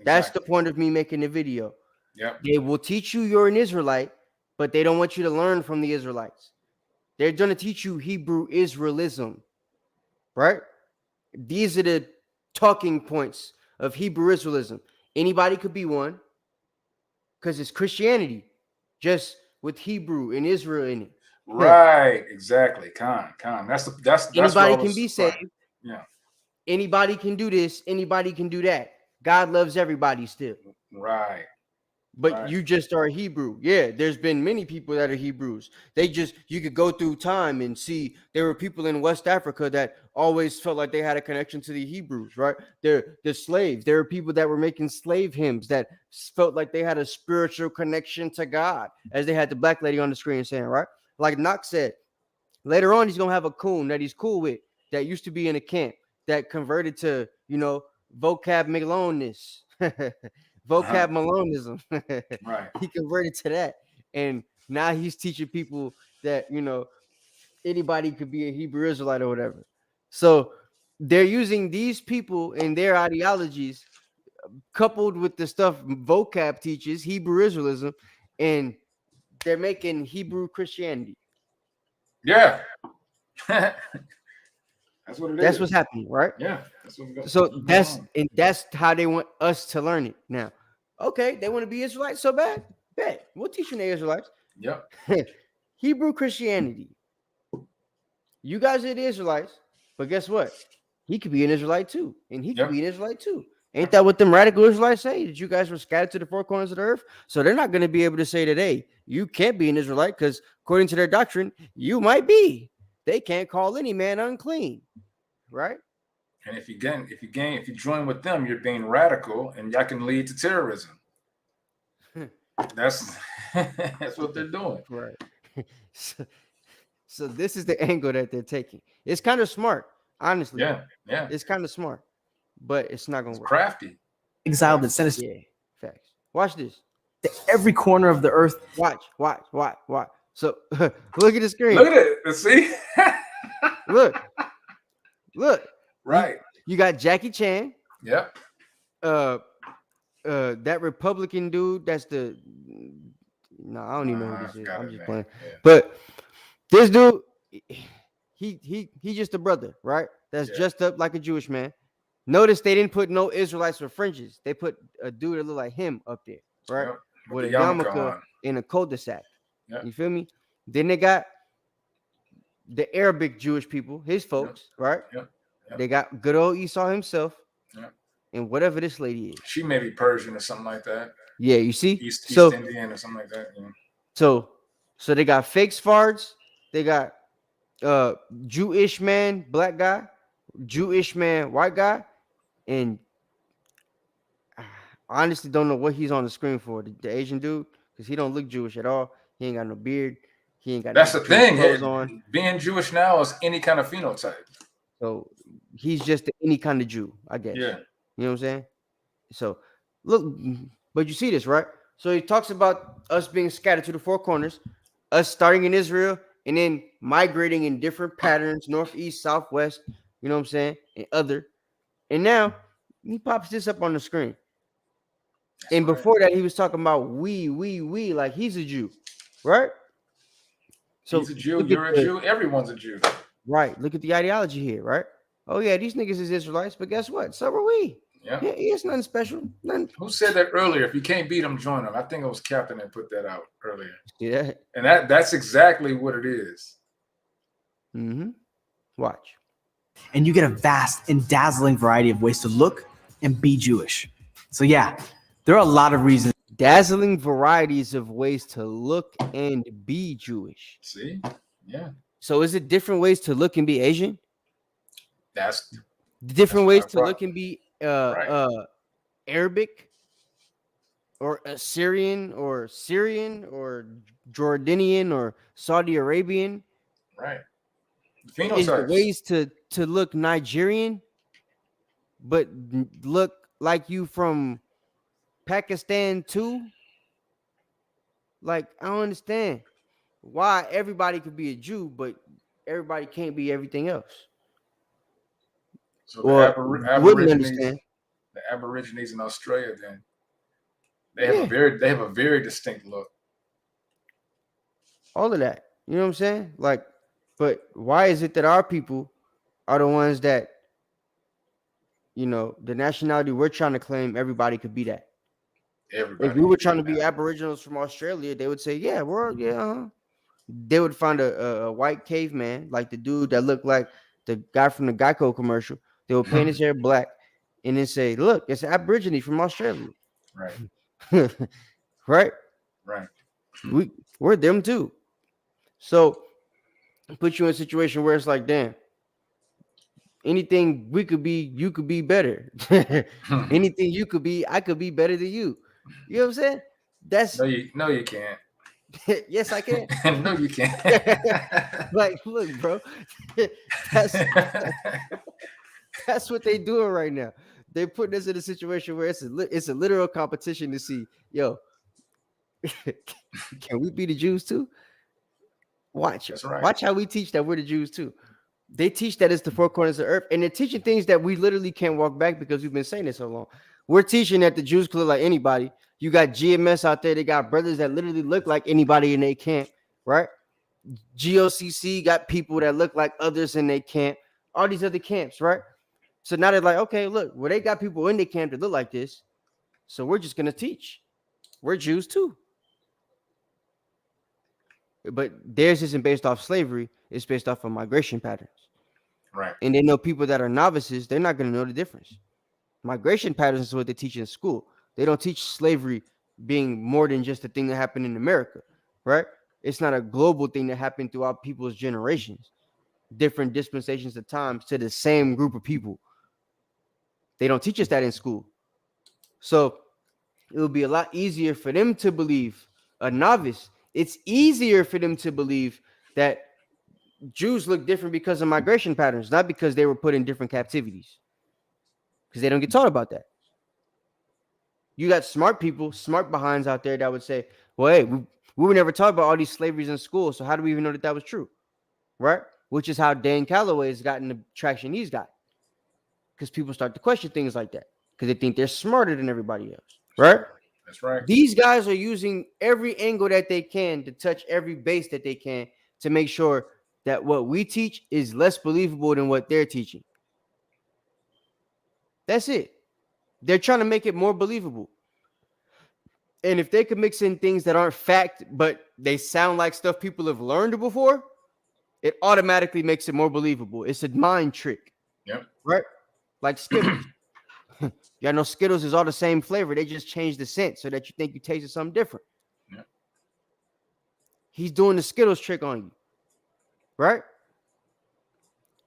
That's the point of me making the video. Yep. They will teach you you're an Israelite, but they don't want you to learn from the Israelites. They're going to teach you Hebrew Israelism, right? These are the talking points of Hebrew Israelism. Anybody could be one because it's Christianity, just with Hebrew and Israel in it. Right, exactly. That's anybody can be saved. Right. Yeah. Anybody can do this. Anybody can do that. God loves everybody still. Right. But you just are Hebrew. Yeah, there's been many people that are Hebrews. You could go through time and see there were people in West Africa that always felt like they had a connection to the Hebrews, right? They're slaves. There are people that were making slave hymns that felt like they had a spiritual connection to God, as they had the black lady on the screen saying, right? Like Knox said, later on, he's going to have a coon that he's cool with that used to be in a camp that converted to, vocab Malonism. Vocab Malonism. Right. He converted to that. And now he's teaching people that, anybody could be a Hebrew Israelite or whatever. So they're using these people and their ideologies coupled with the stuff vocab teaches, Hebrew Israelism, and they're making Hebrew Christianity. Yeah. That's what it is. That's what's happening, right? Yeah. That's what we got. So that's how they want us to learn it now. Okay, they want to be Israelites so bad? Bet. We'll teach you the Israelites. Yep. Hebrew Christianity. You guys are the Israelites, but guess what? He could be an Israelite too, and he could be an Israelite too. Ain't that what them radical Israelites say? That you guys were scattered to the four corners of the earth? So they're not going to be able to say today, you can't be an Israelite because according to their doctrine, you might be. They can't call any man unclean, right? And if you join with them, you're being radical, and that can lead to terrorism. That's what they're doing, right? So this is the angle that they're taking. It's kind of smart, honestly. Yeah. It's kind of smart, but it's not gonna work. Crafty. Exiled and sent Yeah, facts. Watch this. To every corner of the earth. Watch. So look at the screen. Look at it. Let's see. Look. Right. You got Jackie Chan. Yep. That Republican dude. That's the. No, I don't even know who this is. I'm just playing. Yeah. But this dude, he just a brother, right? That's dressed up like a Jewish man. Notice they didn't put no Israelites with fringes. They put a dude that looked like him up there, right? Yep. With a yarmulke in a cul-de-sac. Yep. You feel me? Then they got the Arabic Jewish people, his folks, right? Yep. They got good old Esau himself, Yep. and whatever this lady is. She may be Persian or something like that. Yeah, you see? East So Indian or something like that. Yeah. so they got fake Sfards, they got Jewish man, black guy, Jewish man, white guy, and I honestly don't know what he's on the screen for. The Asian dude, because he don't look Jewish at all. He ain't got no beard. He ain't got That's no the Jewish thing. clothes on. Being Jewish now is any kind of phenotype. So he's just any kind of Jew, I guess. Yeah. You know what I'm saying? So look, but you see this, right? So he talks about us being scattered to the four corners, us starting in Israel and then migrating in different patterns, northeast, southwest, you know what I'm saying, and other. And now he pops this up on the screen. And before that, he was talking about we, like he's a Jew, right? So he's a Jew, you're a Jew, everyone's a Jew. Right. Look at the ideology here, right? Oh, yeah, these niggas is Israelites, but guess what? So are we. Yeah. It's nothing special. Nothing. Who said that earlier? If you can't beat them, join them. I think it was Captain that put that out earlier. Yeah. And that's exactly what it is. Mm-hmm. Watch. And you get a vast and dazzling variety of ways to look and be Jewish. So yeah, there are a lot of reasons. Dazzling varieties of ways to look and be Jewish. See? Yeah. So is it different ways to look and be Asian? That's different ways to look and be Arabic or Assyrian or Syrian or Jordanian or Saudi Arabian. Right. Is there ways to look Nigerian, but look like you from Pakistan too? Like, I don't understand why everybody could be a Jew, but everybody can't be everything else. So the Aborigines in Australia, then they have a very distinct look. All of that, you know what I'm saying? Like, but why is it that our people are the ones that, you know, the nationality we're trying to claim, everybody could be that? Everybody. If we were trying to be Aboriginals from Australia, they would say, yeah, They would find a white caveman, like the dude that looked like the guy from the Geico commercial. They would paint his hair black and then say, look, it's an Aborigine from Australia. Right. Right? Right. We're them too. So put you in a situation where it's like, damn, anything we could be, you could be better. Anything you could be, I could be better than you. You know what I'm saying? That's no, you can't. Yes, I can. No, you can't. Like, look, bro. That's what they doing right now. They're putting us in a situation where it's a literal competition to see, yo, can we be the Jews too? Watch. That's right. Watch how we teach that we're the Jews too. They teach that it's the four corners of the earth, and they're teaching things that we literally can't walk back because we've been saying it so long. We're teaching that the Jews could look like anybody. You got GMS out there. They got brothers that literally look like anybody in their camp, right? GOCC got people that look like others in their camp. All these other camps, right? So now they're like, okay, look, well, they got people in their camp that look like this. So we're just going to teach. We're Jews too. But theirs isn't based off slavery. It's based off of migration patterns. Right. And they know people that are novices, they're not going to know the difference. Migration patterns is what they teach in school. They don't teach slavery being more than just a thing that happened in America, right? It's not a global thing that happened throughout people's generations, different dispensations of times to the same group of people. They don't teach us that in school. So it would be a lot easier for them to believe, a novice, it's easier for them to believe that Jews look different because of migration patterns, not because they were put in different captivities. Because they don't get taught about that. You got smart people, smart behinds out there that would say, well, hey, we were never taught about all these slaveries in school, so how do we even know that was true? Right? Which is how Dan Calloway has gotten the traction he's got. Because people start to question things like that. Because they think they're smarter than everybody else. Right? That's right. These guys are using every angle that they can to touch every base that they can to make sure that what we teach is less believable than what they're teaching. That's it. They're trying to make it more believable. And if they could mix in things that aren't fact, but they sound like stuff people have learned before, it automatically makes it more believable. It's a mind trick. Yep. Right? Like Skittles. Y'all know Skittles is all the same flavor. They just change the scent so that you think you tasted something different. Yep. He's doing the Skittles trick on you. Right?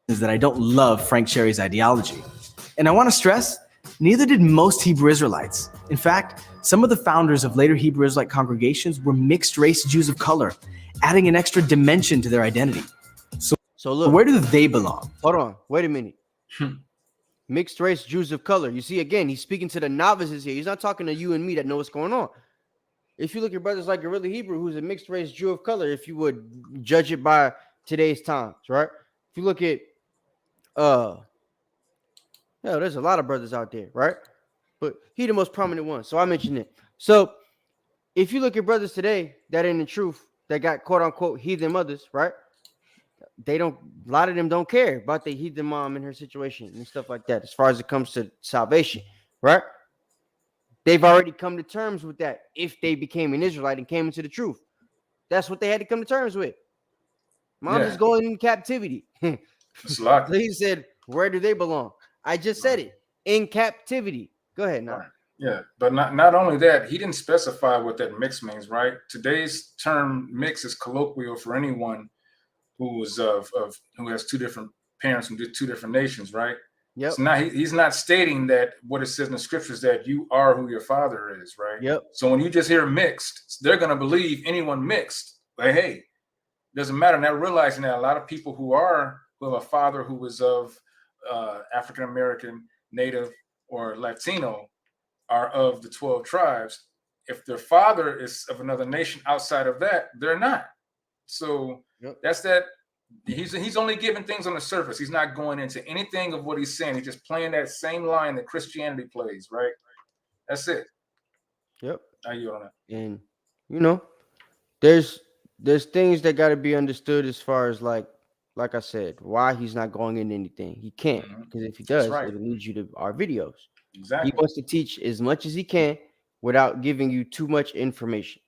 Is that I don't love Frank Cherry's ideology. And I want to stress, neither did most Hebrew Israelites. In fact, some of the founders of later Hebrew Israelite congregations were mixed race Jews of color, adding an extra dimension to their identity. So look, where do they belong? Hold on, wait a minute. Mixed race Jews of color. You see, again, he's speaking to the novices here. He's not talking to you and me that know what's going on. If you look at brothers like Gorilla Hebrew, who's a mixed race Jew of color, if you would judge it by today's times, right? If you look at there's a lot of brothers out there, right? But he the most prominent one. So I mentioned it. So if you look at brothers today that in the truth that got quote unquote heathen mothers, right? A lot of them don't care about the heathen mom and her situation and stuff like that. As far as it comes to salvation, right? They've already come to terms with that. If they became an Israelite and came into the truth, that's what they had to come to terms with. Mom's is going in captivity. So he said, where do they belong? I just said it, in captivity. Go ahead now. Right. Yeah, but not only that, he didn't specify what that mix means, right? Today's term mix is colloquial for anyone who is who has two different parents from two different nations, right? Yep. So now he's not stating that what it says in the scriptures that you are who your father is, right? Yep. So when you just hear mixed, they're gonna believe anyone mixed. Like, hey, doesn't matter. Now realizing that a lot of people who have a father who is of African American, Native, or Latino are of the 12 tribes. If their father is of another nation outside of that, they're not. So that's that. He's only giving things on the surface. He's not going into anything of what he's saying. He's just playing that same line that Christianity plays, right? That's it. Yep. How you on that? And there's things that got to be understood as far as like I said, why he's not going into anything. He can't, because if he does, it'll lead you to our videos. Exactly. He wants to teach as much as he can without giving you too much information.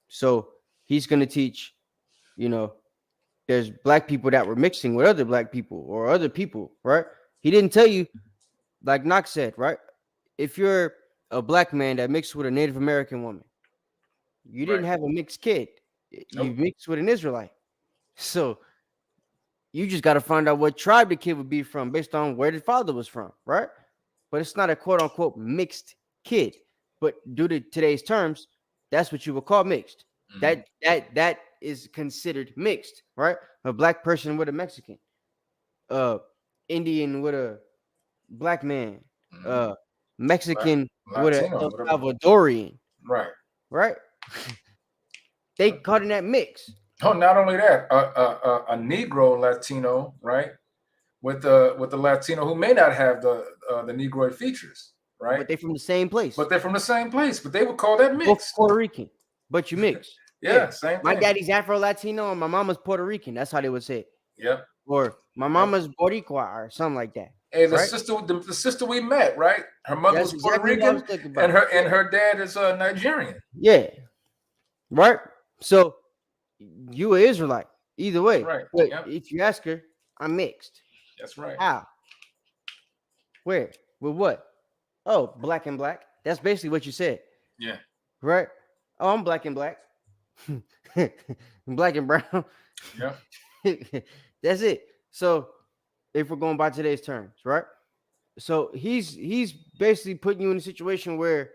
So he's going to teach, there's black people that were mixing with other black people or other people, right? He didn't tell you, like Knox said, right? If you're a black man that mixed with a Native American woman, you didn't have a mixed kid. You mixed with an Israelite. So you just got to find out what tribe the kid would be from based on where the father was from, right? But it's not a quote unquote mixed kid. But due to today's terms, that's what you would call mixed. That is considered mixed, right? A black person with a Mexican, Indian with a black man, Mexican with a El Salvadorian, right? They caught in that mix. Oh, not only that, a Negro Latino, right, with the Latino who may not have the Negroid features, right? But they're from the same place. But they would call that mixed. Both Puerto Rican, but you mix. Same thing. My daddy's Afro Latino and my mama's Puerto Rican. That's how they would say it. Yep. Or my mama's Boricua or something like that. Hey, the sister we met, right? Her mother was Puerto Rican, and her dad is Nigerian. Yeah. Right. So you an Israelite either way. Right. But if you ask her, I'm mixed. That's right. How? Where? With what? Oh, black and black. That's basically what you said. Yeah. Right. Oh, I'm black and black. Black and brown. Yeah. That's it. So if we're going by today's terms, right? So he's basically putting you in a situation where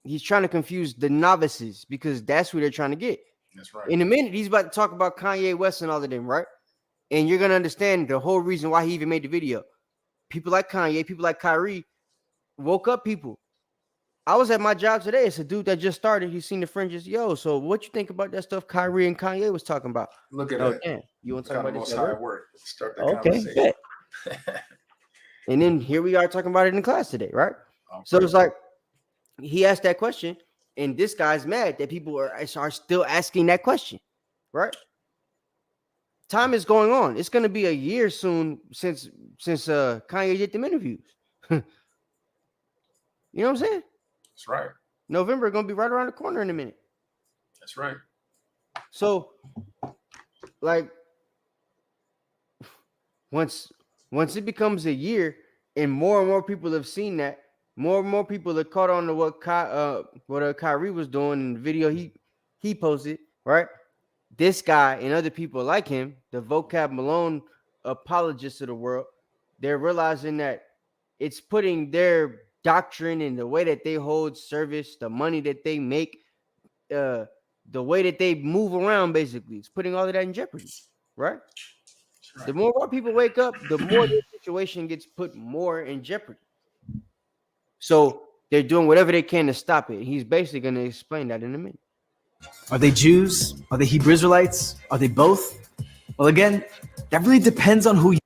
he's trying to confuse the novices because that's who they're trying to get. That's right. In a minute, he's about to talk about Kanye West and all of them, right? And you're gonna understand the whole reason why he even made the video. People like Kanye, people like Kyrie woke up people. I was at my job today. It's a dude that just started. He's seen the fringes. Yo, so what you think about that stuff Kyrie and Kanye was talking about? Look at that. Damn. You want to talk about this? How it worked. Start that conversation. And then here we are talking about it in class today, right? So it's like he asked that question, and this guy's mad that people are still asking that question, right? Time is going on. It's going to be a year soon since Kanye did them interviews. You know what I'm saying? That's right. November going to be right around the corner in a minute. That's right. So, like, once once it becomes a year and more people have seen that, more and more people are caught on to what Kyrie was doing in the video he posted, right? This guy and other people like him, the vocab Malone apologists of the world, they're realizing that it's putting their doctrine and the way that they hold service, the money that they make, uh, the way that they move around, basically, it's putting all of that in jeopardy, right? The more people wake up, the more the situation gets put more in jeopardy. So they're doing whatever they can to stop it. He's basically going to explain that in a minute. Are they Jews? Are they Hebrew Israelites? Are they both? Well, again, that really depends on who you.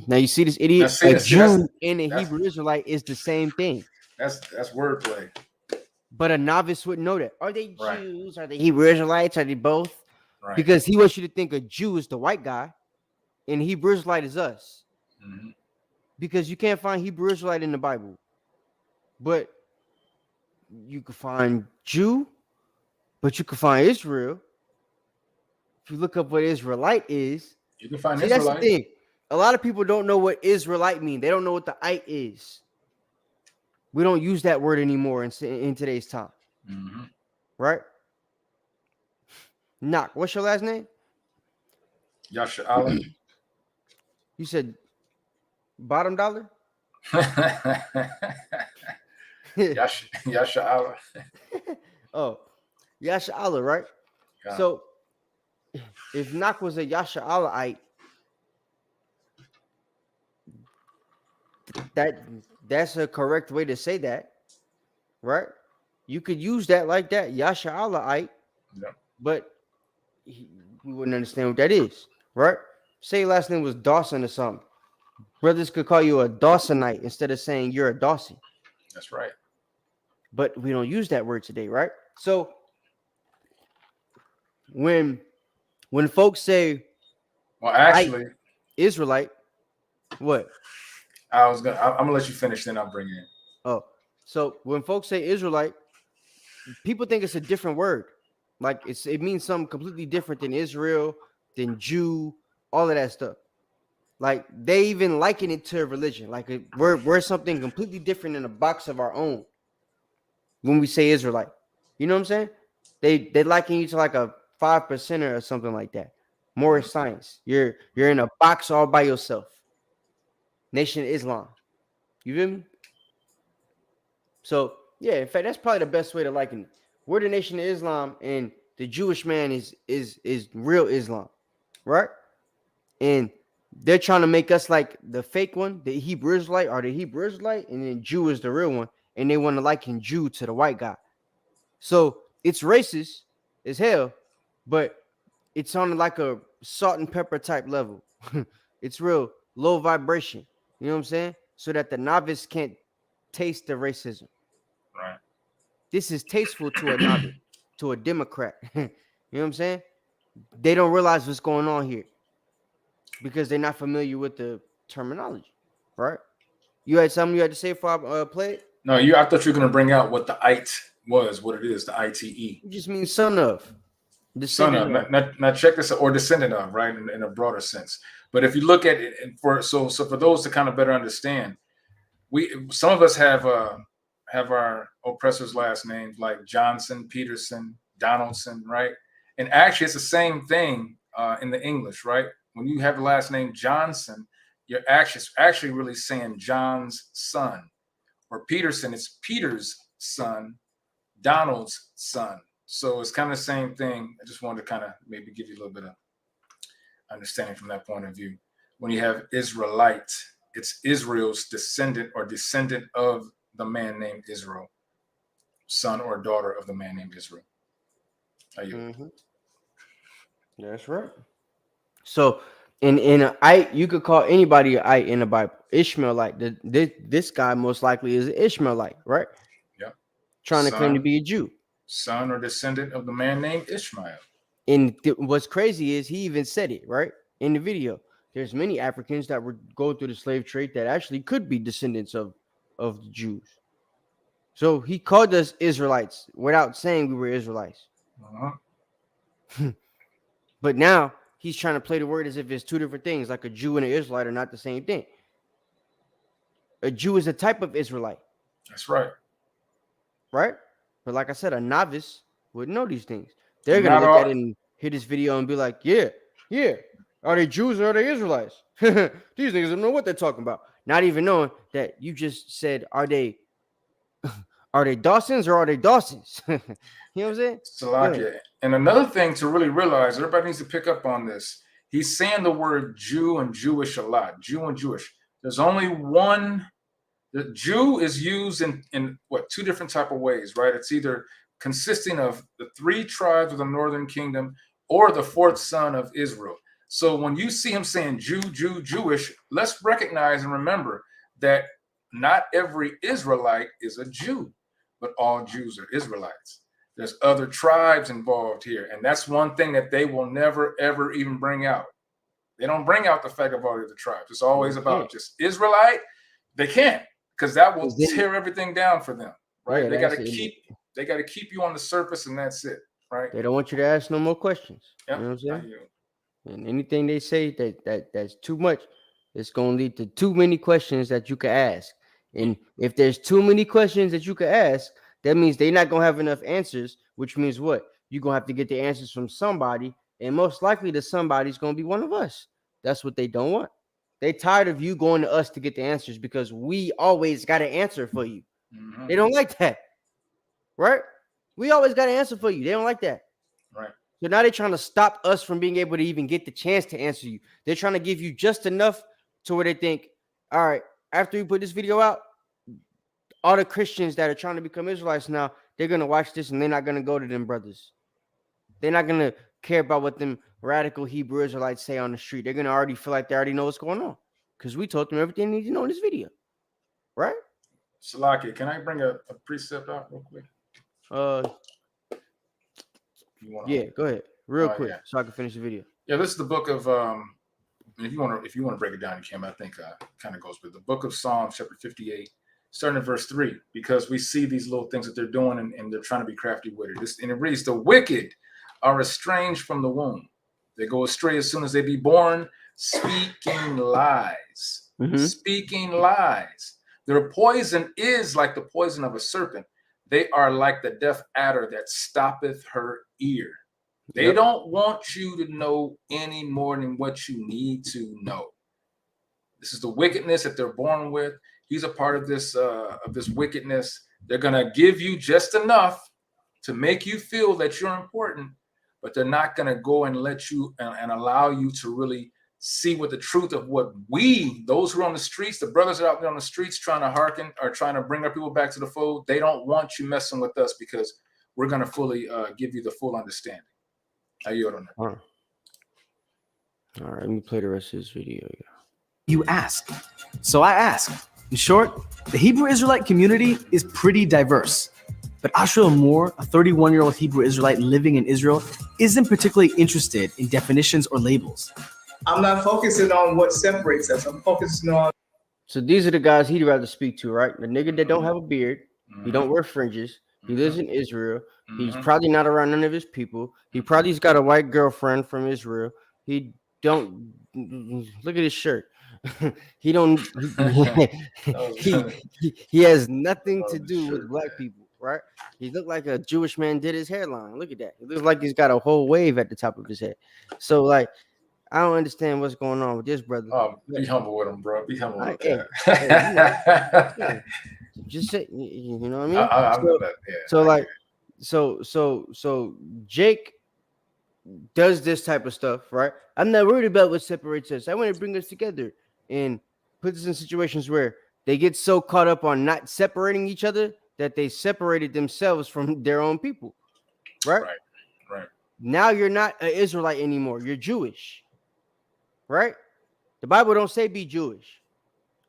Now you see this idiot. A Jew and a Hebrew Israelite is the same thing. That's wordplay. But a novice wouldn't know that. Are they Right. Jews? Are they Hebrew Israelites? Are they both? Right. Because he wants you to think a Jew is the white guy and Hebrew Israelite is us. Mhm. Because you can't find Hebrew Israelite in the Bible. But you can find Jew, but you can find Israel. If you look up what Israelite is, You can find see, Israelite. that's the thing. A lot of people don't know what Israelite mean. They don't know what the "ite" is. We don't use that word anymore in today's time. Mm-hmm. Right? Knock. What's your last name? Yasha Allah. You said bottom dollar? Yasha Allah. Oh, Yasha Allah, right? Yeah. So if Knock was a Yasha Allahite, that's a correct way to say that, right? You could use that like that, Yasha Allahite, Yeah. but we wouldn't understand what that is, right? Say your last name was Dawson or something. Brothers could call you a Dawsonite instead of saying you're a Dawson. That's right. But we don't use that word today, right? So when folks say, well, actually, Israelite, what? I'm gonna let you finish, then I'll bring you in. Oh, so when folks say Israelite, people think it's a different word. Like it means something completely different than Israel, than Jew, all of that stuff. Like they even liken it to a religion. Like we're something completely different in a box of our own. When we say Israelite, you know what I'm saying? They liken you to like a 5%er or something like that. More science. You're in a box all by yourself. Nation of Islam. You feel me? So yeah, in fact, that's probably the best way to liken it. We're the Nation of Islam, and the Jewish man is real Islam, right? And they're trying to make us like the fake one, the Hebrew Israelite, or the Hebrew Israelite, and then Jew is the real one, and they want to liken Jew to the white guy. So it's racist as hell, but it's on like a salt and pepper type level. It's real low vibration. You know what I'm saying? So that the novice can't taste the racism. Right. This is tasteful to a novice, to a Democrat. You know what I'm saying? They don't realize what's going on here because they're not familiar with the terminology, right? You had something you had to say before I play it? No, I thought you were gonna bring out what the "ite" was, what it is, the ITE. It just means son of. Son of. Now check this out, or descendant of, right, in a broader sense. But if you look at it, and for those to kind of better understand, some of us have our oppressors' last names like Johnson, Peterson, Donaldson, right? And actually, it's the same thing in the English, right? When you have the last name Johnson, you're actually really saying John's son, or Peterson, it's Peter's son, Donald's son. So it's kind of the same thing. I just wanted to kind of maybe give you a little bit of understanding from that point of view. When you have Israelite, it's Israel's descendant or descendant of the man named Israel, son or daughter of the man named Israel. Mm-hmm. That's right. So in an "ite," you could call anybody an "ite" in the Bible. Ishmaelite. This guy most likely is an Ishmaelite, right? Yeah. Trying to claim to be a Jew. Son or descendant of the man named Ishmael. And what's crazy is he even said it, right? In the video. There's many Africans that were going through the slave trade that actually could be descendants of the Jews. So he called us Israelites without saying we were Israelites. Uh-huh. But now he's trying to play the word as if it's two different things, like a Jew and an Israelite are not the same thing. A Jew is a type of Israelite. That's right. Right? But like I said, a novice wouldn't know these things. They're And going to not look all- at it and hear this video and be like, yeah. Are they Jews or are they Israelites? These niggas don't know what they're talking about. Not even knowing that you just said, are they Dawsons or are they Dawsons? You know what I'm saying? Salakia. And another thing to really realize, everybody needs to pick up on this. He's saying the word Jew and Jewish a lot. Jew and Jewish. There's only one. The Jew is used in what, two different type of ways, right? It's either consisting of the 3 tribes of the northern kingdom or the 4th son of Israel. So when you see him saying Jew, Jewish, let's recognize and remember that not every Israelite is a Jew, but all Jews are Israelites. There's other tribes involved here. And that's one thing that they will never, ever even bring out. They don't bring out the fact of all the other tribes. It's always about just Israelite. They can't, because that will tear everything down for them, right? Yeah, they got to keep you on the surface, and that's it, right? They don't want you to ask no more questions. Yep, You know what I'm I saying? hear you. And anything they say that's too much, it's going to lead to too many questions that you can ask. And if there's too many questions that you can ask, that means they're not going to have enough answers, which means what? You're going to have to get the answers from somebody, and most likely the somebody's going to be one of us. That's what they don't want. They tired of you going to us to get the answers because we always got an answer for you. Mm-hmm. They don't like that, right? We always got an answer for you. They don't like that. Right. So now they're trying to stop us from being able to even get the chance to answer you. They're trying to give you just enough to where they think, all right, after we put this video out, all the Christians that are trying to become Israelites now, they're going to watch this and they're not going to go to them brothers. They're not going to care about what them radical Hebrew Israelites say on the street. They're going to already feel like they already know what's going on because we told them everything they need to know in this video. Right? Salakia, can I bring a precept out real quick? Yeah, go ahead. Real quick, so I can finish the video. Yeah, this is the book of if you want to break it down, you can. I think kind of goes with the book of Psalms, chapter 58, starting at verse 3, because we see these little things that they're doing and they're trying to be crafty with it. And it reads, "The wicked are estranged from the womb. They go astray as soon as they be born, speaking lies." Speaking lies. Their poison is like the poison of a serpent. They are like the deaf adder that stoppeth her ear. They don't want you to know any more than what you need to know. This is the wickedness that they're born with. He's a part of this wickedness. They're gonna give you just enough to make you feel that you're important, but they're not gonna go and let you and allow you to really see what the truth of what those who are on the streets, the brothers are out there on the streets trying to hearken or trying to bring our people back to the fold. They don't want you messing with us because we're going to fully give you the full understanding. I yield on that. All right, let me play the rest of this video. You ask. So I ask. In short, the Hebrew Israelite community is pretty diverse. But Asriel Moore, a 31-year-old Hebrew Israelite living in Israel, isn't particularly interested in definitions or labels. I'm not focusing on what separates us. I'm focusing on. So these are the guys he'd rather speak to, right? The nigga that don't have a beard, he don't wear fringes, he lives in Israel, he's probably not around none of his people, he probably's got a white girlfriend from Israel, he don't look at his shirt. He don't he has nothing to do with black people, right? He looked like a Jewish man did his hairline. Look at that. It looks like he's got a whole wave at the top of his head. So like I don't understand what's going on with this brother. Be humble with him, bro. Be humble with Hey, that. just say, you know what I mean? I know that. Yeah, so like, so Jake does this type of stuff, right? I'm not worried about what separates us. I want to bring us together and put us in situations where they get so caught up on not separating each other that they separated themselves from their own people, right? Right. Now you're not an Israelite anymore. You're Jewish. Right? The Bible don't say be Jewish.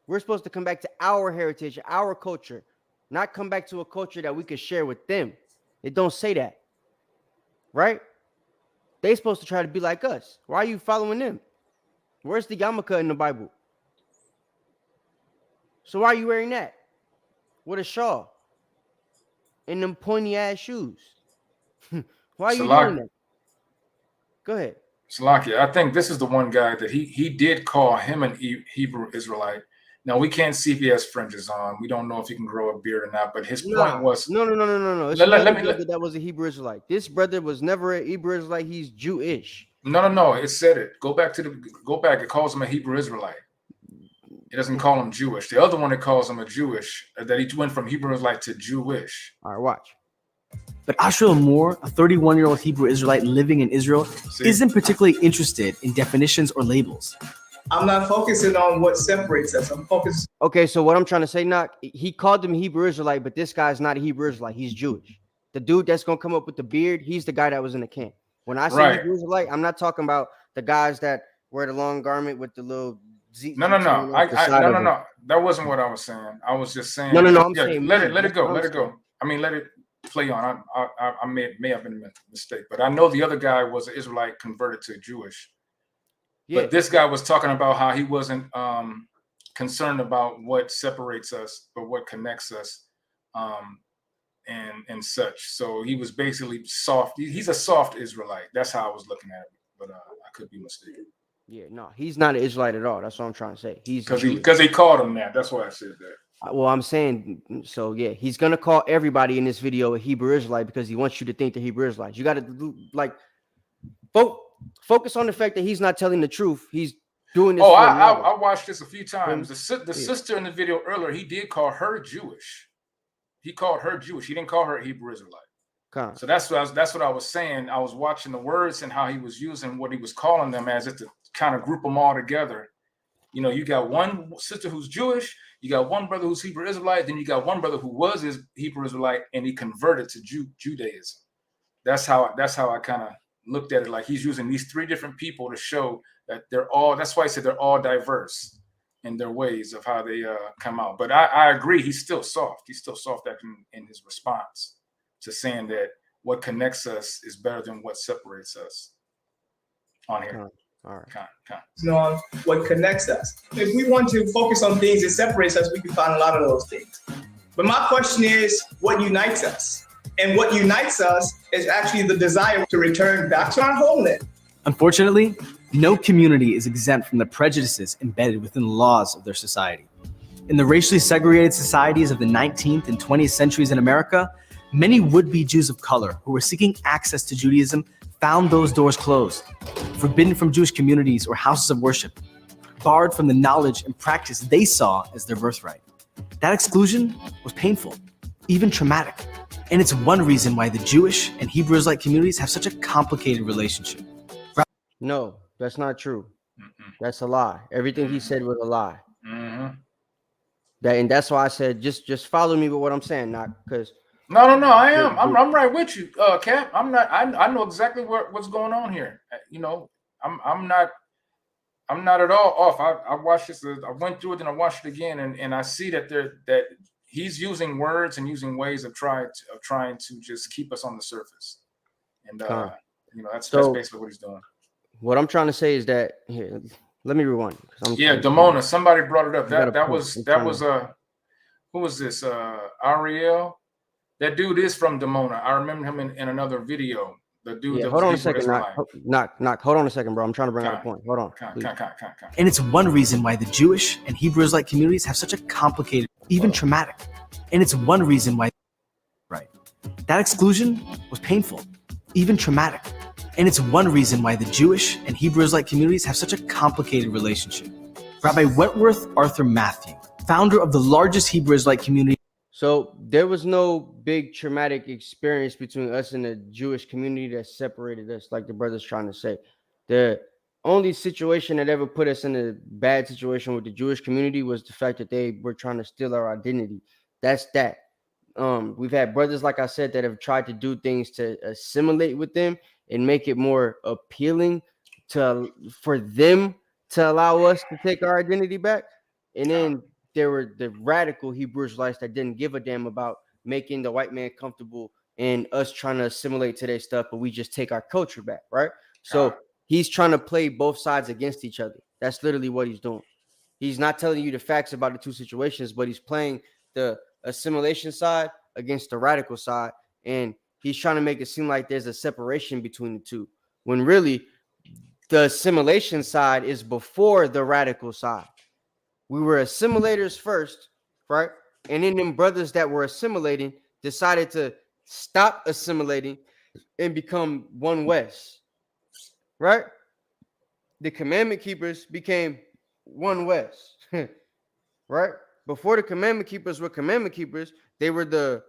We're supposed to come back to our heritage, our culture, not come back to a culture that we could share with them. It don't say that. Right? They're supposed to try to be like us. Why are you following them? Where's the yarmulke in the Bible? So why are you wearing that? With a shawl and them pointy ass shoes? Why are you doing that? Go ahead. Salakia, I think this is the one guy that he did call him an Hebrew Israelite. Now we can't see if he has fringes on. We don't know if he can grow a beard or not. But his point was no. It's another brother that was a Hebrew Israelite. This brother was never a Hebrew Israelite. He's Jewish. No. It said it. Go back. It calls him a Hebrew Israelite. It doesn't call him Jewish. The other one, it calls him a Jewish. That he went from Hebrew Israelite to Jewish. All right, watch. But Ashriel Moore, a 31-year-old Hebrew Israelite living in Israel, isn't particularly interested in definitions or labels. I'm not focusing on what separates us. I'm focused. Okay, so what I'm trying to say, Knock, he called him Hebrew Israelite, but this guy's not a Hebrew Israelite. He's Jewish. The dude that's gonna come up with the beard, he's the guy that was in the camp. When I say Hebrew Israelite, I'm not talking about the guys that wear the long garment with the little Z. No. That wasn't what I was saying. I was just saying. No. I'm saying let it go. I mean, let it play on. I may have been a mistake, but I know the other guy was an Israelite converted to Jewish. Yeah. But this guy was talking about how he wasn't concerned about what separates us, but what connects us, and such. So he was basically soft. He's a soft Israelite. That's how I was looking at it, but I could be mistaken. Yeah, no, he's not an Israelite at all. That's what I'm trying to say. He's because he called him that. That's why I said that. Well, I'm saying, so yeah, he's gonna call everybody in this video a Hebrew Israelite because he wants you to think they're Hebrew Israelites. You got to focus on the fact that he's not telling the truth. He's doing this. I watched this a few times. The sister in the video earlier, he did call her Jewish. He called her Jewish. He didn't call her a Hebrew Israelite. So that's what I was saying. I was watching the words and how he was using what he was calling them as it to kind of group them all together. You know, you got one sister who's Jewish, you got one brother who's Hebrew Israelite, then you got one brother who was his Hebrew Israelite and he converted to Judaism. That's how I kind of looked at it. Like he's using these three different people to show that they're all. That's why I said they're all diverse in their ways of how they come out. But I agree, he's still soft. He's still soft in his response to saying that what connects us is better than what separates us on here. All right. On what connects us. If we want to focus on things that separates us, we can find a lot of those things. But my question is, what unites us? And what unites us is actually the desire to return back to our homeland. Unfortunately, no community is exempt from the prejudices embedded within the laws of their society. In the racially segregated societies of the 19th and 20th centuries in America, many would-be Jews of color who were seeking access to Judaism found those doors closed, forbidden from Jewish communities or houses of worship, barred from the knowledge and practice they saw as their birthright. That exclusion was painful, even traumatic. And it's one reason why the Jewish and Hebrew Israelite communities have such a complicated relationship. No, that's not true. That's a lie. Everything he said was a lie. And that's why I said just follow me with what I'm saying, not because. No. I am. I'm right with you, Cap. I'm not. I know exactly what's going on here. You know, I'm not at all off. I watched this. I went through it and I watched it again, and I see that he's using words and using ways of trying to just keep us on the surface. And you know, that's basically what he's doing. What I'm trying to say is that here. Let me rewind. Damona. Somebody brought it up. That was who was this? Ariel. That dude is from Damona. I remember him in another video. The dude. Hold on a second. Knock. Hold on a second, bro. I'm trying to bring out a point. Hold on. And it's one reason why the Jewish and Hebrew Israelite communities have such a complicated, even traumatic. And it's one reason why. Right. That exclusion was painful, even traumatic. And it's one reason why the Jewish and Hebrew Israelite communities have such a complicated relationship. Rabbi Wentworth Arthur Matthew, founder of the largest Hebrew Israelite community. So there was no big traumatic experience between us and the Jewish community that separated us, like the brother's trying to say. The only situation that ever put us in a bad situation with the Jewish community was the fact that they were trying to steal our identity. That's that. We've had brothers, like I said, that have tried to do things to assimilate with them and make it more appealing for them to allow us to take our identity back. And then there were the radical Hebrew Israelites that didn't give a damn about making the white man comfortable and us trying to assimilate to their stuff, but we just take our culture back, right? So he's trying to play both sides against each other. That's literally what he's doing. He's not telling you the facts about the two situations, but he's playing the assimilation side against the radical side, and he's trying to make it seem like there's a separation between the two, when really the assimilation side is before the radical side. We were assimilators first, right? And then them brothers that were assimilating decided to stop assimilating and become one West, right? The commandment keepers became one West, right? Before the commandment keepers were commandment keepers, they were the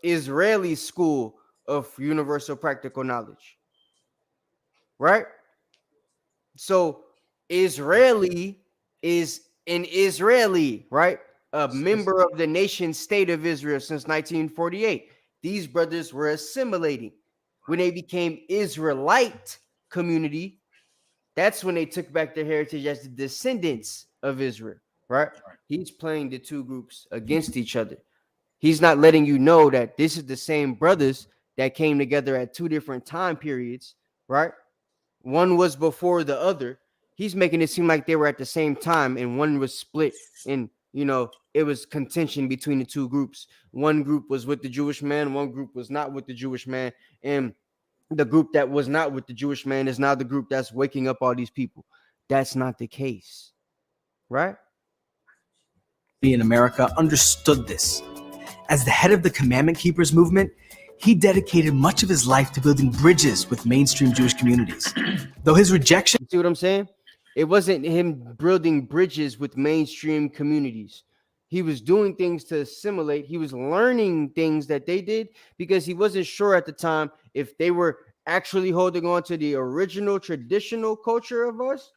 Israeli school of universal practical knowledge, right? So Israeli is an Israeli, right? A member of the nation state of Israel since 1948. These brothers were assimilating. When they became Israelite community, that's when they took back their heritage as the descendants of Israel, right? He's playing the two groups against each other. He's not letting you know that this is the same brothers that came together at two different time periods, right? One was before the other. He's making it seem like they were at the same time and one was split, and it was contention between the two groups. One group was with the Jewish man, one group was not with the Jewish man, and the group that was not with the Jewish man is now the group that's waking up all these people. That's not the case, right? In America understood this. As the head of the Commandment Keepers movement, he dedicated much of his life to building bridges with mainstream Jewish communities. Though his rejection... You see what I'm saying? It wasn't him building bridges with mainstream communities. He was doing things to assimilate. He was learning things that they did because he wasn't sure at the time if they were actually holding on to the original traditional culture of us,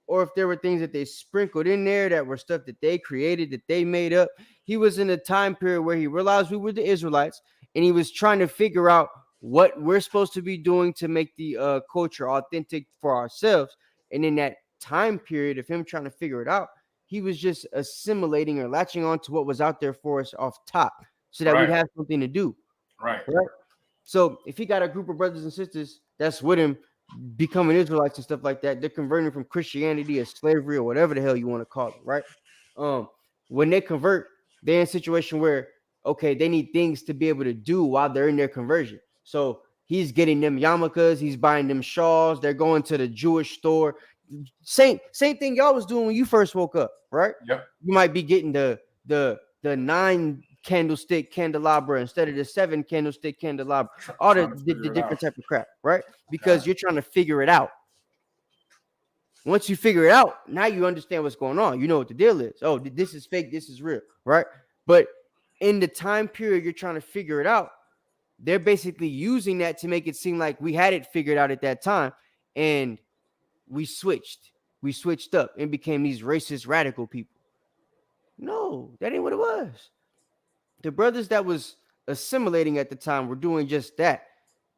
or if there were things that they sprinkled in there that were stuff that they created, that they made up. He was in a time period where he realized we were the Israelites, and he was trying to figure out what we're supposed to be doing to make the culture authentic for ourselves. And in that time period of him trying to figure it out, he was just assimilating or latching on to what was out there for us off top so that we'd have something to do. Right. So if he got a group of brothers and sisters that's with him becoming Israelites and stuff like that, they're converting from Christianity or slavery or whatever the hell you want to call it, right? When they convert, they're in a situation where, okay, they need things to be able to do while they're in their conversion. So he's getting them yarmulkes, he's buying them shawls, they're going to the Jewish store. Same thing y'all was doing when you first woke up, right? Yep. You might be getting the 9 candlestick candelabra instead of the 7 candlestick candelabra, all the different type of crap, right? Because you're trying to figure it out. Once you figure it out, now you understand what's going on. You know what the deal is. Oh, this is fake, this is real, right? But in the time period you're trying to figure it out, they're basically using that to make it seem like we had it figured out at that time, and we switched up and became these racist radical people. No, that ain't what it was. The brothers that was assimilating at the time were doing just that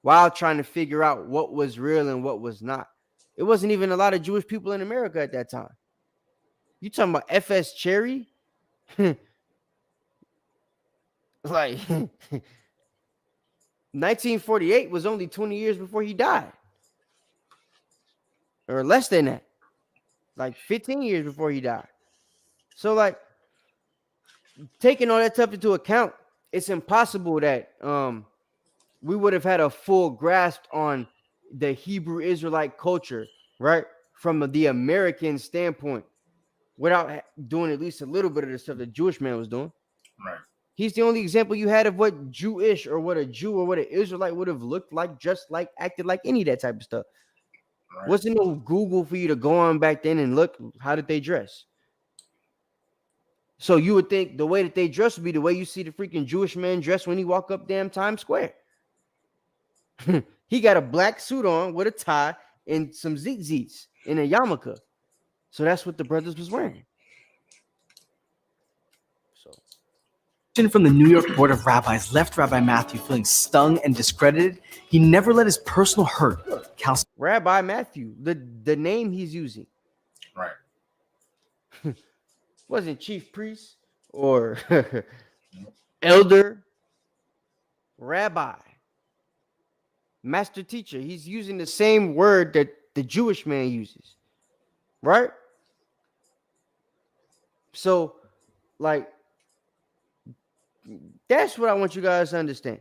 while trying to figure out what was real and what was not. It wasn't even a lot of Jewish people in America at that time. You talking about F.S. Cherry? Like 1948 was only 20 years before he died. Or less than that. Like 15 years before he died. So like taking all that stuff into account, it's impossible that we would have had a full grasp on the Hebrew Israelite culture, right? From the American standpoint, without doing at least a little bit of the stuff the Jewish man was doing. Right. He's the only example you had of what Jewish or what a Jew or what an Israelite would have looked like, just like, acted like, any of that type of stuff. Right. Wasn't no Google for you to go on back then and look, how did they dress? So you would think the way that they dress would be the way you see the freaking Jewish man dress when he walk up damn Times Square. He got a black suit on with a tie and some tzitzits and a yarmulke. So that's what the brothers was wearing. From the New York Board of Rabbis left Rabbi Matthew feeling stung and discredited. He never let his personal hurt count. Rabbi Matthew, the name he's using. Right. Wasn't chief priest or elder. Rabbi. Master teacher. He's using the same word that the Jewish man uses. Right? So, like, that's what I want you guys to understand.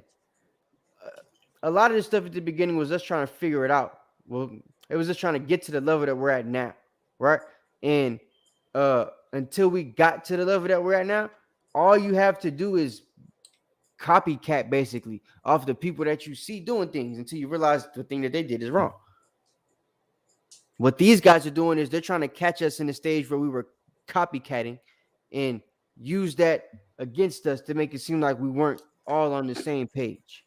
A lot of this stuff at the beginning was us trying to figure it out. Well, It was just trying to get to the level that we're at now, right? And until we got to the level that we're at now, all you have to do is copycat basically off the people that you see doing things until you realize the thing that they did is wrong. What these guys are doing is they're trying to catch us in the stage where we were copycatting and use that against us to make it seem like we weren't all on the same page.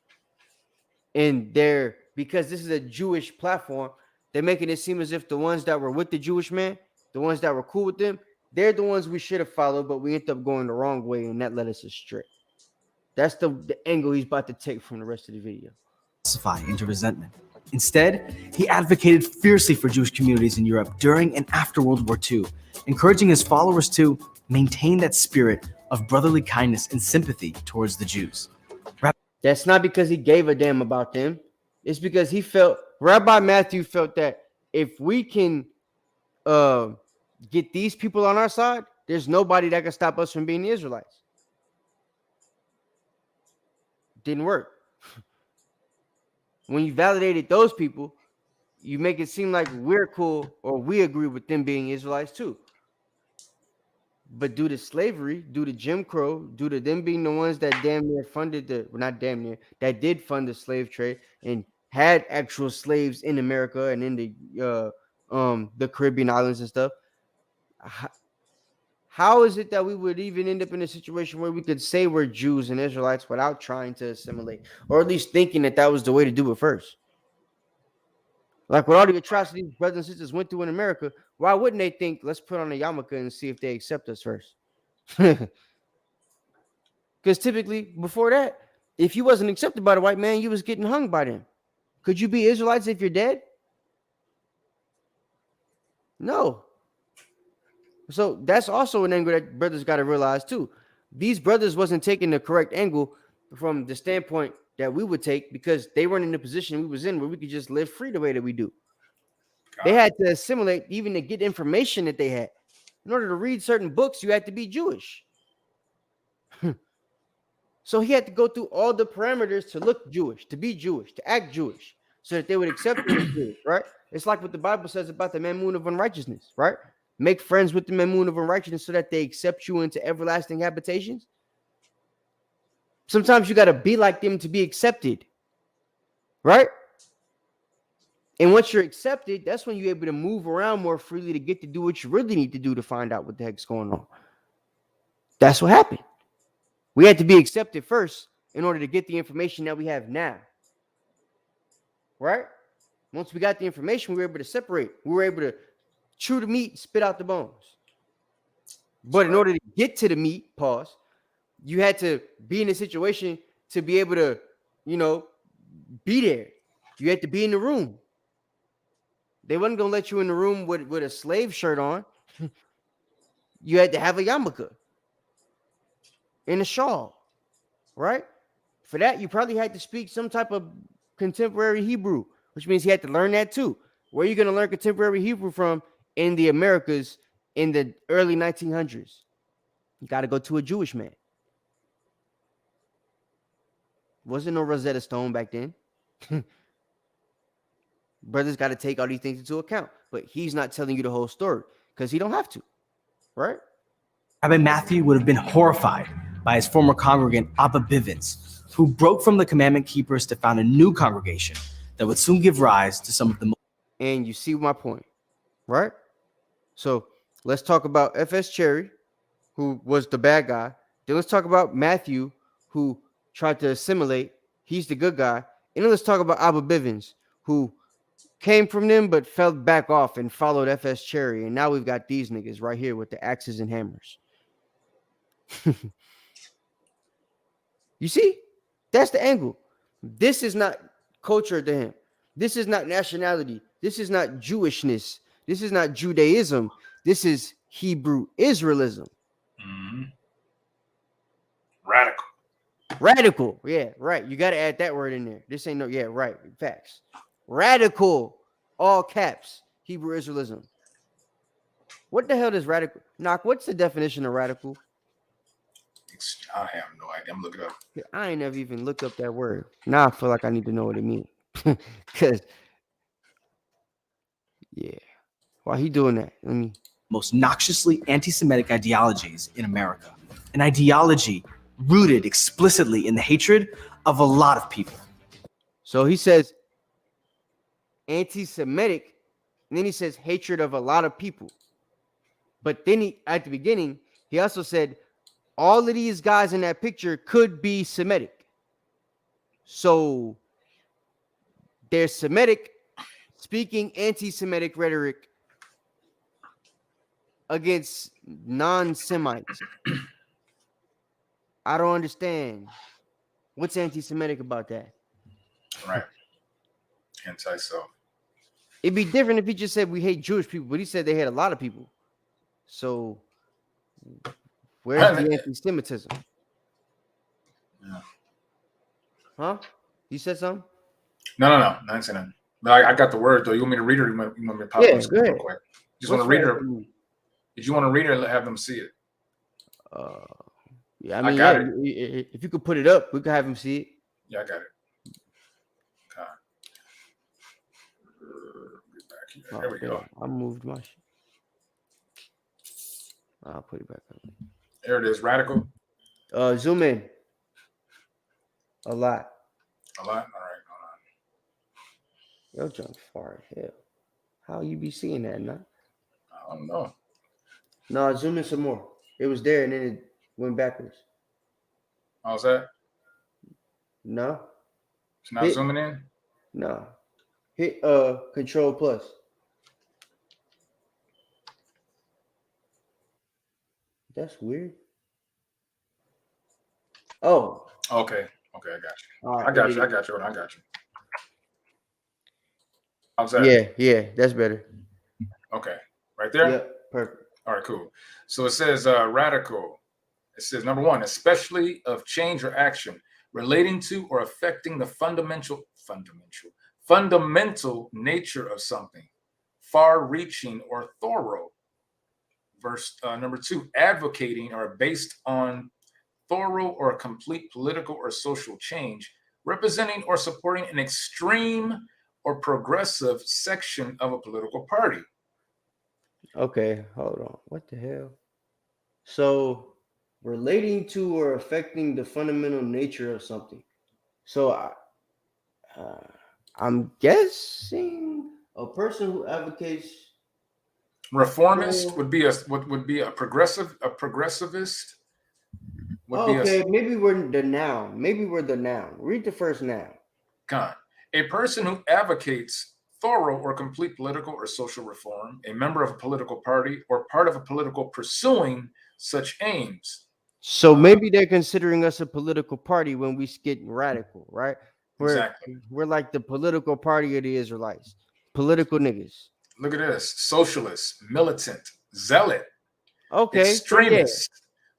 And they're, because this is a Jewish platform, they're making it seem as if the ones that were with the Jewish man, the ones that were cool with them, they're the ones we should have followed, but we ended up going the wrong way, and that led us astray. That's the angle he's about to take from the rest of the video. Into resentment. Instead, he advocated fiercely for Jewish communities in Europe during and after World War II, encouraging his followers to maintain that spirit of brotherly kindness and sympathy towards the Jews. That's not because he gave a damn about them. It's because he felt, Rabbi Matthew felt that if we can get these people on our side, there's nobody that can stop us from being the Israelites. Didn't work. When you validated those people, you make it seem like we're cool or we agree with them being Israelites too. But due to slavery, due to Jim Crow, due to them being the ones that damn near funded not damn near, that did fund the slave trade and had actual slaves in America and in the Caribbean islands and stuff. How is it that we would even end up in a situation where we could say we're Jews and Israelites without trying to assimilate, or at least thinking that that was the way to do it first? Like with all the atrocities brothers and sisters went through in America, why wouldn't they think, let's put on a yarmulke and see if they accept us first? Because typically before that, if you wasn't accepted by the white man, you was getting hung by them. Could you be Israelites if you're dead? No. So that's also an angle that brothers got to realize too. These brothers wasn't taking the correct angle from the standpoint that we would take, because they weren't in the position we was in where we could just live free the way that we do. They had to assimilate even to get information that they had. In order to read certain books, you had to be Jewish. So he had to go through all the parameters to look Jewish, to be Jewish, to act Jewish, so that they would accept him as Jewish, right? It's like what the Bible says about the Mammon of unrighteousness, right? Make friends with the Mammon of unrighteousness so that they accept you into everlasting habitations. Sometimes you got to be like them to be accepted, right? And once you're accepted, that's when you're able to move around more freely to get to do what you really need to do to find out what the heck's going on. That's what happened. We had to be accepted first in order to get the information that we have now, right? Once we got the information, we were able to separate. We were able to chew the meat, spit out the bones. But in order to get to the meat, pause, you had to be in a situation to be able to, be there. You had to be in the room. They wasn't going to let you in the room with a slave shirt on. You had to have a yarmulke and a shawl, right? For that, you probably had to speak some type of contemporary Hebrew, which means you had to learn that too. Where are you going to learn contemporary Hebrew from in the Americas in the early 1900s? You got to go to a Jewish man. Wasn't no Rosetta Stone back then. Brothers got to take all these things into account, but he's not telling you the whole story because he don't have to, right? Rabbi Matthew would have been horrified by his former congregant Abba Bivens, who broke from the commandment keepers to found a new congregation that would soon give rise to some of the. And you see my point, right? So let's talk about F.S. Cherry, who was the bad guy. Then let's talk about Matthew, who tried to assimilate. He's the good guy. And then let's talk about Abba Bivens, who came from them but fell back off and followed F.S. Cherry. And now we've got these niggas right here with the axes and hammers. You see? That's the angle. This is not culture to him. This is not nationality. This is not Jewishness. This is not Judaism. This is Hebrew Israelism. Mm-hmm. Radical. Radical. Yeah, right. You got to add that word in there. This ain't no, yeah, right. Facts. Radical. All caps. Hebrew Israelism. What the hell does radical? Knock, what's the definition of radical? I have no idea. I'm looking it up. I ain't never even looked up that word. Now I feel like I need to know what it means. Because Yeah. Why he doing that? Let me. Most noxiously anti-Semitic ideologies in America, an ideology rooted explicitly in the hatred of a lot of people. So he says anti-Semitic, and then he says hatred of a lot of people. But then he, at the beginning, he also said all of these guys in that picture could be Semitic. So they're Semitic, speaking anti-Semitic rhetoric against non-Semites. I don't understand. What's anti-Semitic about that? Right. Anti-self. It'd be different if he just said we hate Jewish people, but he said they hate a lot of people. So where's the anti-Semitism? Yeah. Huh? You said something? No. I didn't say nothing. But I got the word though. You want me to read it, or you want me to pop it on the screen real quick? Just want to read it. Did you want to read it or have them see it? Yeah, I mean, got it. If you could put it up, we could have him see it. Yeah, I got it. Get back here. There we go. I moved my shit. I'll put it back up. There it is. Radical. Zoom in. A lot. A lot? All right, hold on. Your junk far as hell. How you be seeing that, nah? I don't know. No, zoom in some more. It was there and then it went backwards. How's that? No. It's not zooming in? No. Hit Control Plus. That's weird. Oh. Okay. I got you. Right, I got you. How's that? Yeah, that's better. Okay. Right there? Yep, perfect. All right, cool. So it says radical. It says number one, especially of change or action relating to or affecting the fundamental nature of something, far-reaching or thorough. Verse number two, advocating or based on thorough or complete political or social change, representing or supporting an extreme or progressive section of a political party. Okay, hold on. What the hell? So, relating to or affecting the fundamental nature of something. So, I'm guessing a person who advocates reformist would be a progressivist. Maybe we're the noun. Read the first noun. Con. A person who advocates thorough or complete political or social reform, a member of a political party, or part of a political pursuing such aims. So maybe they're considering us a political party when we get radical, right? We're like the political party of the Israelites. Political niggas. Look at this. Socialist, militant, zealot, extremist,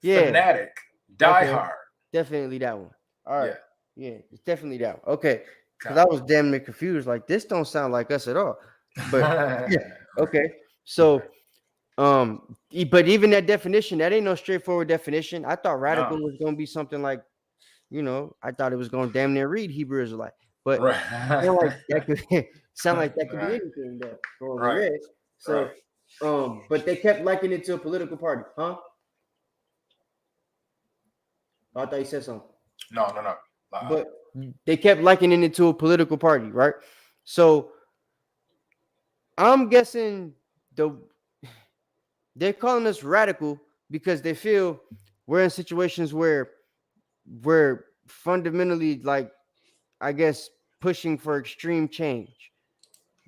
fanatic, diehard. Definitely that one. All right. Yeah, it's definitely that one. Okay. Because I was damn near confused. Like, this don't sound like us at all. But okay. So but even that definition, that ain't no straightforward definition. I thought radical was gonna be something like, I thought it was gonna damn near read Hebrew Israelite. But that could sound like that could be anything that read. So but they kept likening it to a political party, huh? I thought you said something. No. But they kept likening it to a political party, right? So I'm guessing they're calling us radical because they feel we're in situations where we're fundamentally, like, I guess, pushing for extreme change.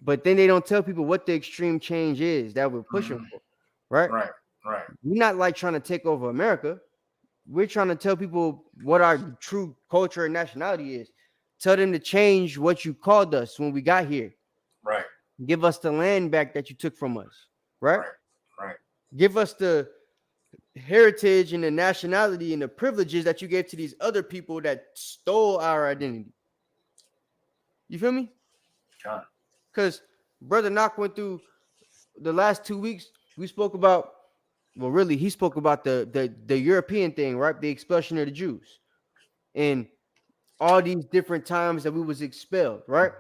But then they don't tell people what the extreme change is that we're pushing for, right? Right. We're not like trying to take over America. We're trying to tell people what our true culture and nationality is. Tell them to change what you called us when we got here. Right. Give us the land back that you took from us. Right. Give us the heritage and the nationality and the privileges that you gave to these other people that stole our identity. You feel me? Because Brother Knock went through the last 2 weeks. We spoke about, well, really, he spoke about the European thing, right? The expulsion of the Jews and all these different times that we was expelled, right?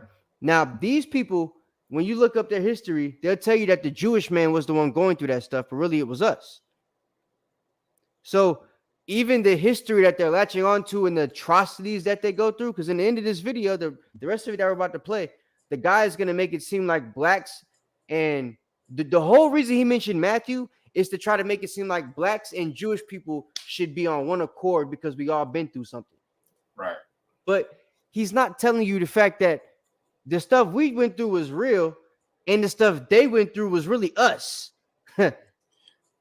Now, these people, when you look up their history, they'll tell you that the Jewish man was the one going through that stuff, but really it was us. So even the history that they're latching onto and the atrocities that they go through, because in the end of this video, the rest of it that we're about to play, the guy is going to make it seem like blacks and the whole reason he mentioned Matthew is to try to make it seem like blacks and Jewish people should be on one accord because we all been through something. Right. But he's not telling you the fact that the stuff we went through was real and the stuff they went through was really us.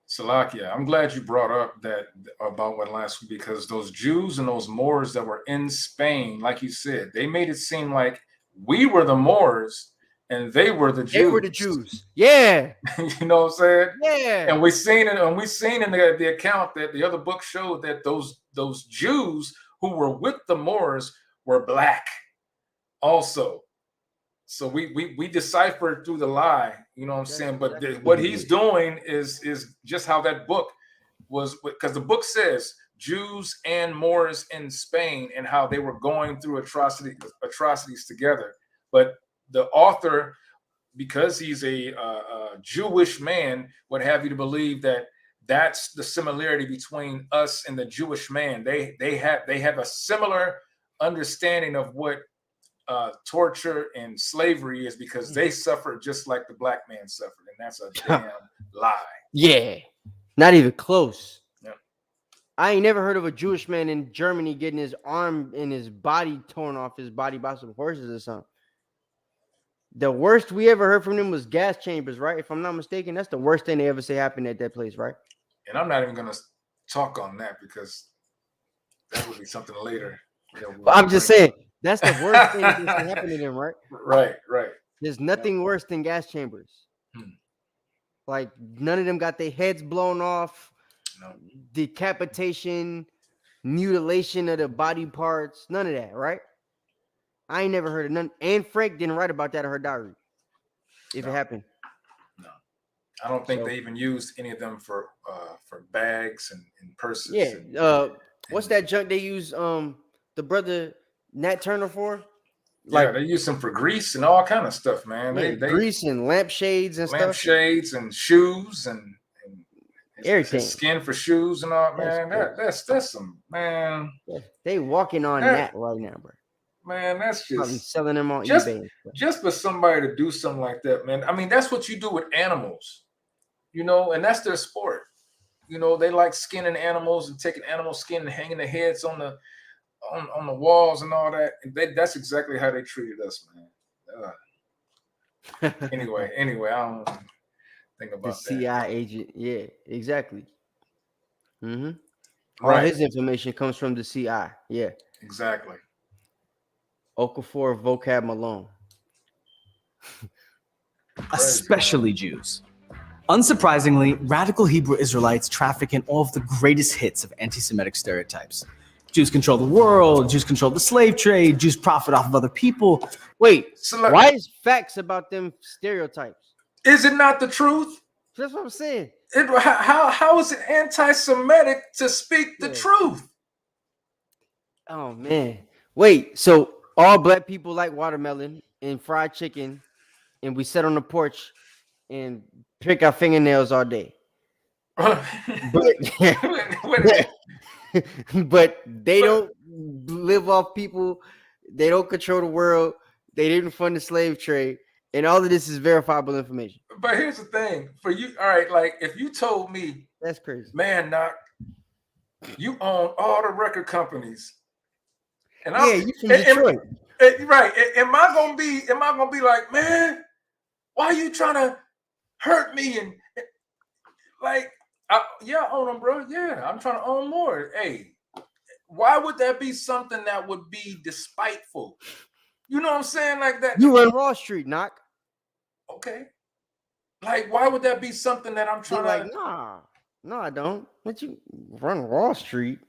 Salakia, I'm glad you brought up that about what last week, because those Jews and those Moors that were in Spain, like you said, they made it seem like we were the Moors and they were the Jews. They were the Jews. Yeah. You know what I'm saying? Yeah. And we seen in the account that the other book showed that those Jews who were with the Moors were black also. So we deciphered through the lie, you know what I'm saying? But what he's doing is just how that book was, because the book says Jews and Moors in Spain and how they were going through atrocities together. But the author, because he's a Jewish man, would have you to believe that that's the similarity between us and the Jewish man. They have a similar understanding of what torture and slavery is, because they suffered just like the black man suffered, and that's a damn lie. Yeah, not even close. Yeah. I ain't never heard of a Jewish man in Germany getting his arm and his body torn off his body by some horses or something. The worst we ever heard from them was gas chambers, right? If I'm not mistaken, that's the worst thing they ever say happened at that place, right? And I'm not even gonna talk on that because that would be something later. But I'm just saying, that's the worst thing that can happen to them, right? Right. There's nothing worse than gas chambers. Like, none of them got their heads blown off, decapitation, mutilation of the body parts, none of that, right? I ain't never heard of none. Anne Frank didn't write about that in her diary, if it happened. No. I don't think they even used any of them for bags and purses. Yeah. What's that junk they use the brother Nat Turner for? Like, they use them for grease and all kind of stuff, man. Yeah, They grease and lampshades and stuff. Lampshades and shoes and everything. Skin for shoes and all, man. That's some, man. Yeah, they walking on that right now, bro. Man, that's probably just selling them on just, eBay. Just for somebody to do something like that, man. I mean, that's what you do with animals, you know, and that's their sport. You know, they like skinning animals and taking animal skin and hanging their heads on the walls and all that. And that's exactly how they treated us, man. Anyway, I don't think about the CI agent. Yeah, exactly. Right. All his information comes from the CI. Yeah, exactly. Okafor vocab Malone. Especially Jews. Unsurprisingly, radical Hebrew Israelites traffic in all of the greatest hits of anti-Semitic stereotypes. Jews control the world, Jews control the slave trade, Jews profit off of other people. Wait, why is facts about them stereotypes? Is it not the truth? That's what I'm saying. How is it anti-Semitic to speak the truth? Oh, man. Wait, so all black people like watermelon and fried chicken, and we sit on the porch and pick our fingernails all day. But they don't live off people. They don't control the world. They didn't fund the slave trade. And all of this is verifiable information. But here's the thing. For you, all right, like if you told me, that's crazy. Man, Knock, you own all the record companies. And you from Detroit. Right. Am I gonna be like, man, why are you trying to hurt me? And like, I own them, bro. Yeah, I'm trying to own more. Hey, why would that be something that would be despiteful? You know what I'm saying? Like that. You run Wall Street, Knock. Okay. Like, why would that be something that I'm trying to? No, I don't. But you run Wall Street.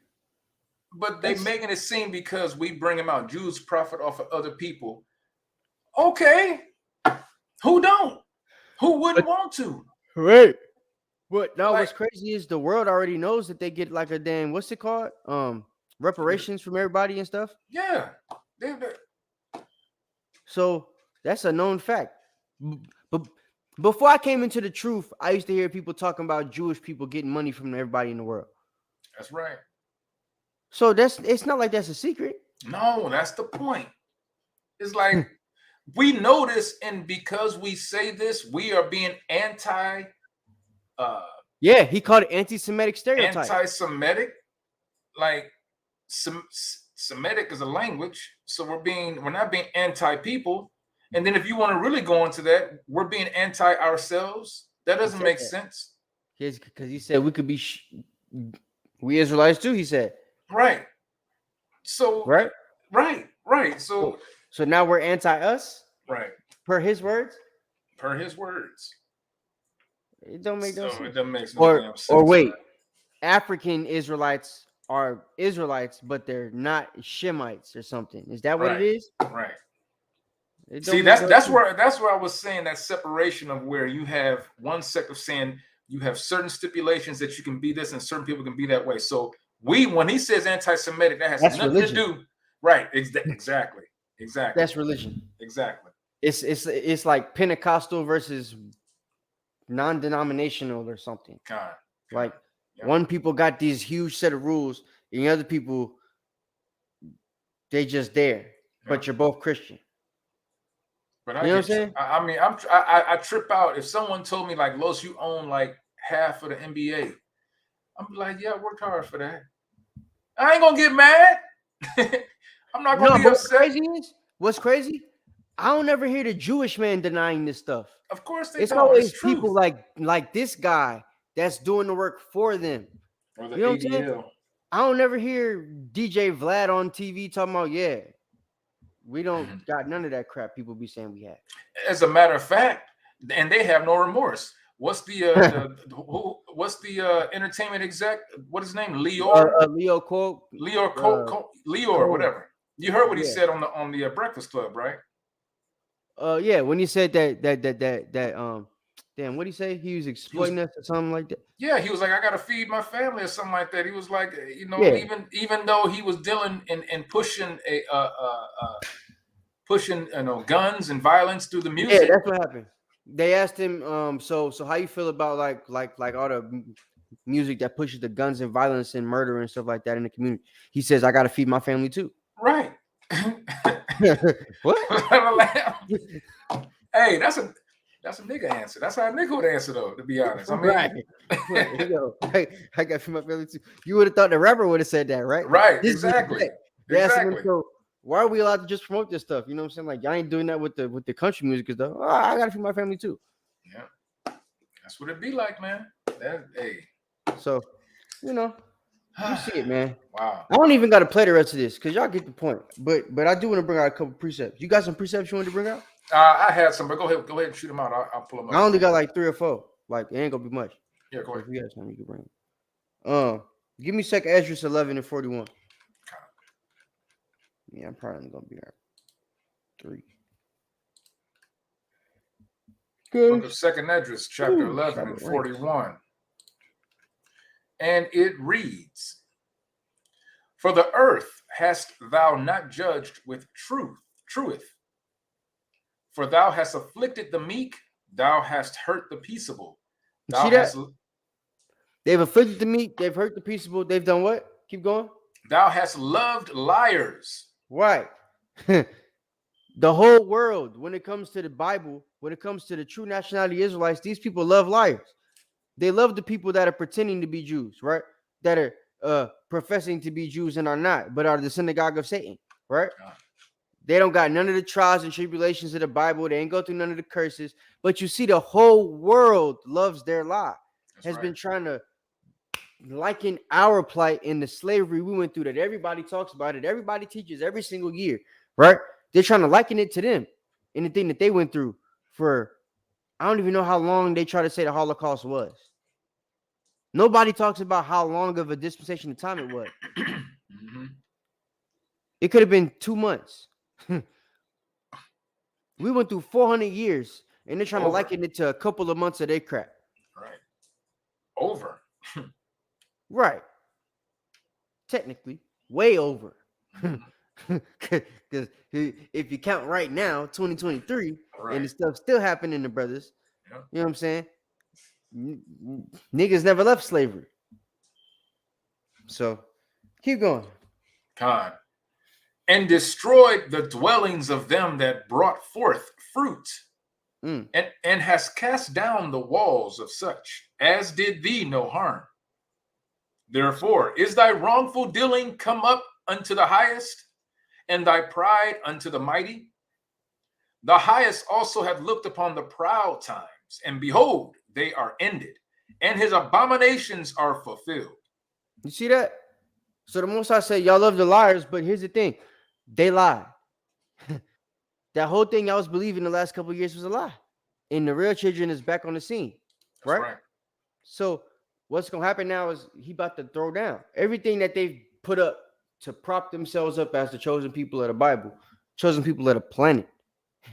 But they making it seem because we bring them out. Jews profit off of other people. Okay. Who don't? Who wouldn't want to? Right. What? No, what's crazy is the world already knows that they get like a damn, what's it called? Reparations from everybody and stuff. Yeah. So that's a known fact. But before I came into the truth, I used to hear people talking about Jewish people getting money from everybody in the world. That's right. So it's not like that's a secret. No, that's the point. It's like we know this, and because we say this, we are being yeah, he called it anti-Semitic stereotype. Anti-Semitic, like Semitic is a language, so we're not being anti-people. And then if you want to really go into that, we're being anti-ourselves. That doesn't make sense. Because he said we could be we Israelites too. He said right. So right. So now we're anti-us. Right. Per his words. It don't make no sense. It doesn't make no damn sense. Or wait, African Israelites are Israelites, but they're not Shemites or something. Is that what it is? Right. See, that's where I was saying that separation of where you have one sect of saying you have certain stipulations that you can be this and certain people can be that way. So when he says anti-Semitic, that has nothing to do. Right. Exactly. That's religion. Exactly. It's like Pentecostal versus non-denominational or something. Like one people got these huge set of rules, and the other people they just there, but you're both Christian. But you know what I'm saying? I mean, I trip out if someone told me like, Los, you own like half of the NBA. I'm like, yeah, I worked hard for that. I ain't gonna get mad. I'm not gonna be upset. What's crazy? I don't ever hear the Jewish man denying this stuff. Of course it's always people like this guy that's doing the work for them. Or the you know what I'm saying? I don't ever hear DJ Vlad on TV talking about, yeah, we don't got none of that crap people be saying we have. As a matter of fact, and they have no remorse. What's the entertainment exec? What is his name? Leo Cole. Leo, whatever. You heard what he said on the Breakfast Club, right? Yeah, when he said that damn, what did he say? He was exploiting us or something like that. Yeah, he was like, I gotta feed my family or something like that. He was like, even though he was dealing and pushing guns and violence through the music. Yeah, that's what happened. They asked him, so how you feel about like all the music that pushes the guns and violence and murder and stuff like that in the community? He says, I gotta feed my family too. Right. What? Hey, that's a nigga answer. That's how a nigga would answer, though. To be honest, I mean, right. I got my family too. You would have thought the rapper would have said that, right? Right. Exactly. Him, so why are we allowed to just promote this stuff? You know what I'm saying? Like, y'all ain't doing that with the country music and stuff. Oh, I gotta feed my family too. Yeah, that's what it be like, man. So, you know. You see it, man. Wow. I don't even got to play the rest of this because y'all get the point. But I do want to bring out a couple precepts. You got some precepts you want to bring out? I had some, but go ahead and shoot them out. I'll pull them out. I only got like 3 or 4. Like it ain't gonna be much. Yeah, go ahead. If you got something you can bring. Give me 2nd Ezra 11:41. Yeah, I'm probably gonna be there. 3. Good. Book of 2nd Esdras, chapter 11 and 41. And it reads, For the earth hast thou not judged with truth. For thou hast afflicted the meek, thou hast hurt the peaceable. See that? They've afflicted the meek, they've hurt the peaceable, they've done what? Keep going. Thou hast loved liars. Right. The whole world, when it comes to the Bible, when it comes to the true nationality Israelites, these people love liars. They love the people that are pretending to be Jews, right? That are professing to be Jews and are not, but are the synagogue of Satan, right? They don't got none of the trials and tribulations of the Bible. They ain't go through none of the curses. But you see, the whole world loves their lie. Has been trying to liken our plight in the slavery we went through that everybody talks about it. Everybody teaches every single year, right? They're trying to liken it to them and the thing that they went through for, I don't even know how long they try to say the Holocaust was. Nobody talks about how long of a dispensation of time it was. It could have been 2 months. We went through 400 years, and they're trying to liken it to a couple of months of their crap. Right. Over. Right. Technically, way over. Because if you count right now, 2023, Right. and the stuff still happening to brothers, Yep. you know what I'm saying? Niggas never left slavery. So keep going. God. And destroyed the dwellings of them that brought forth fruit, and has cast down the walls of such as did thee no harm. Therefore is thy wrongful dealing come up unto the highest, and thy pride unto the mighty. The highest also hath looked upon the proud times, and behold, they are ended, and his abominations are fulfilled. You see that? So the Most High said, y'all love the liars, but here's the thing. They lie. That whole thing y'all was believing the last couple of years was a lie. And the real children is back on the scene. That's right. So what's going to happen now is he about to throw down everything that they've put up to prop themselves up as the chosen people of the Bible, chosen people of the planet.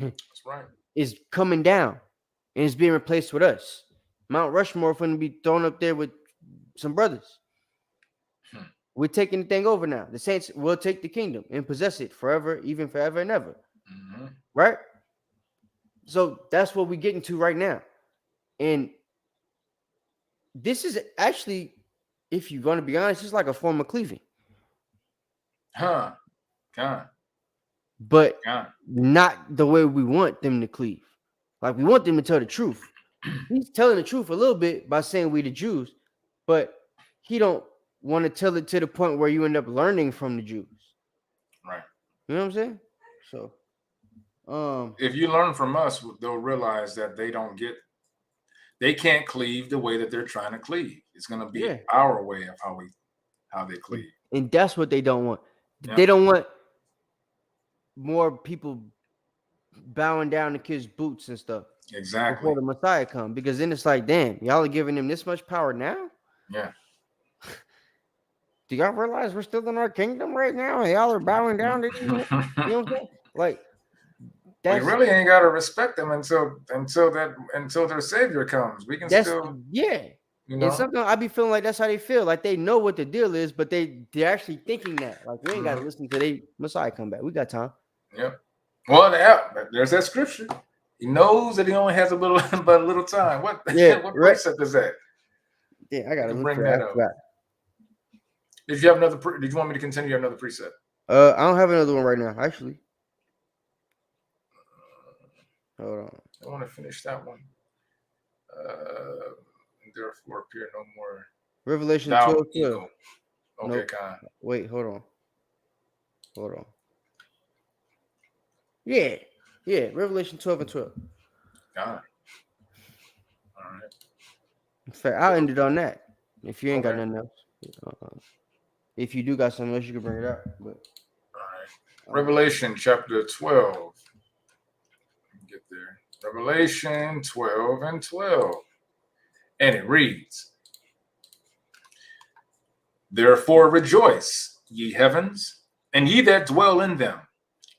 That's right. Is coming down and it's being replaced with us. Mount Rushmore going to be thrown up there with some brothers. We're taking the thing over now. The saints will take the kingdom and possess it forever, even forever and ever. Right? So that's what we're getting to right now. And this is actually, if you're going to be honest, it's like a form of cleaving. God. But not the way we want them to cleave. Like we want them to tell the truth. He's telling the truth a little bit by saying we the Jews, but he don't want to tell it to the point where you end up learning from the Jews. Right. You know what I'm saying? So if you learn from us, they'll realize that they can't cleave the way that they're trying to cleave. It's going to be our way of how they cleave. And that's what they don't want. Yeah. They don't want more people bowing down to kiss boots and stuff. Exactly. Before the Messiah come, because then it's like, damn, y'all are giving them this much power now? Yeah. Do y'all realize we're still in our kingdom right now? And y'all are bowing down to you know what I'm saying? Like we really ain't gotta respect them until their savior comes. We can still You know? And sometimes I be feeling like that's how they feel. Like they know what the deal is, but they're actually thinking that. Like we ain't gotta listen to they Messiah come back. We got time. Yep. Well, there's that scripture. He knows that he only has a little time. What precept is that? Yeah, I gotta bring that up. Did you have another? Did you want me to continue? You have another precept? I don't have another one right now, actually. Hold on. I want to finish that one. Therefore, appear no more. Revelation 12:12. Okay, nope. God. Wait, hold on. Yeah. Revelation 12:12. God. All right. In fact, I'll end it on that. If you ain't got nothing else. If you do got something else, you can bring it up. But all right. Revelation chapter 12. Get there. Revelation 12:12. And it reads, therefore rejoice, ye heavens, and ye that dwell in them.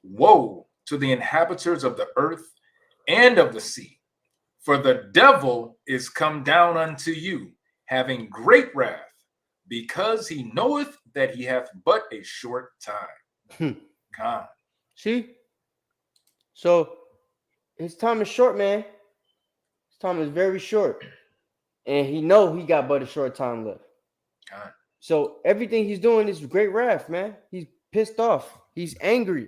Woe to the inhabitants of the earth and of the sea, for the devil is come down unto you, having great wrath, because he knoweth that he hath but a short time. God. See? So his time is short, man. His time is very short. And he know he got but a short time left. God. So everything he's doing is great wrath, man. He's pissed off. He's angry.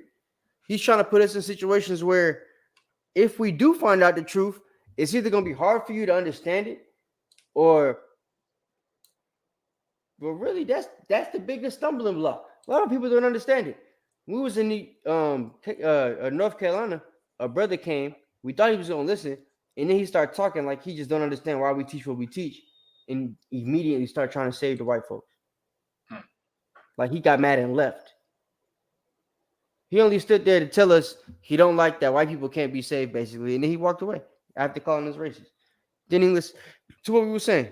He's trying to put us in situations where if we do find out the truth, it's either going to be hard for you to understand it or really that's the biggest stumbling block. A lot of people don't understand it. We was in the North Carolina, a brother came. We thought he was going to listen. And then he started talking like he just don't understand why we teach what we teach. And immediately start trying to save the white folks. Like he got mad and left. He only stood there to tell us he don't like that white people can't be saved, basically. And then he walked away after calling us racist. Didn't even listen to what we were saying.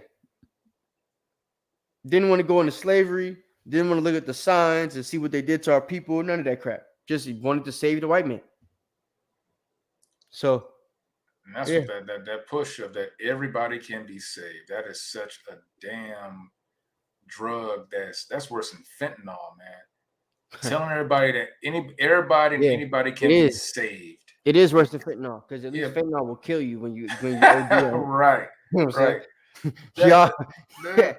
Didn't want to go into slavery. Didn't want to look at the signs and see what they did to our people. None of that crap. Just wanted to save the white man. So... And that's what that push of that everybody can be saved. That is such a damn drug that's worse than fentanyl, man. telling everybody that everybody and anybody can be saved. It is worse than fentanyl, because at least fentanyl will kill you when you OD on it. Right. You know what I'm Right. saying?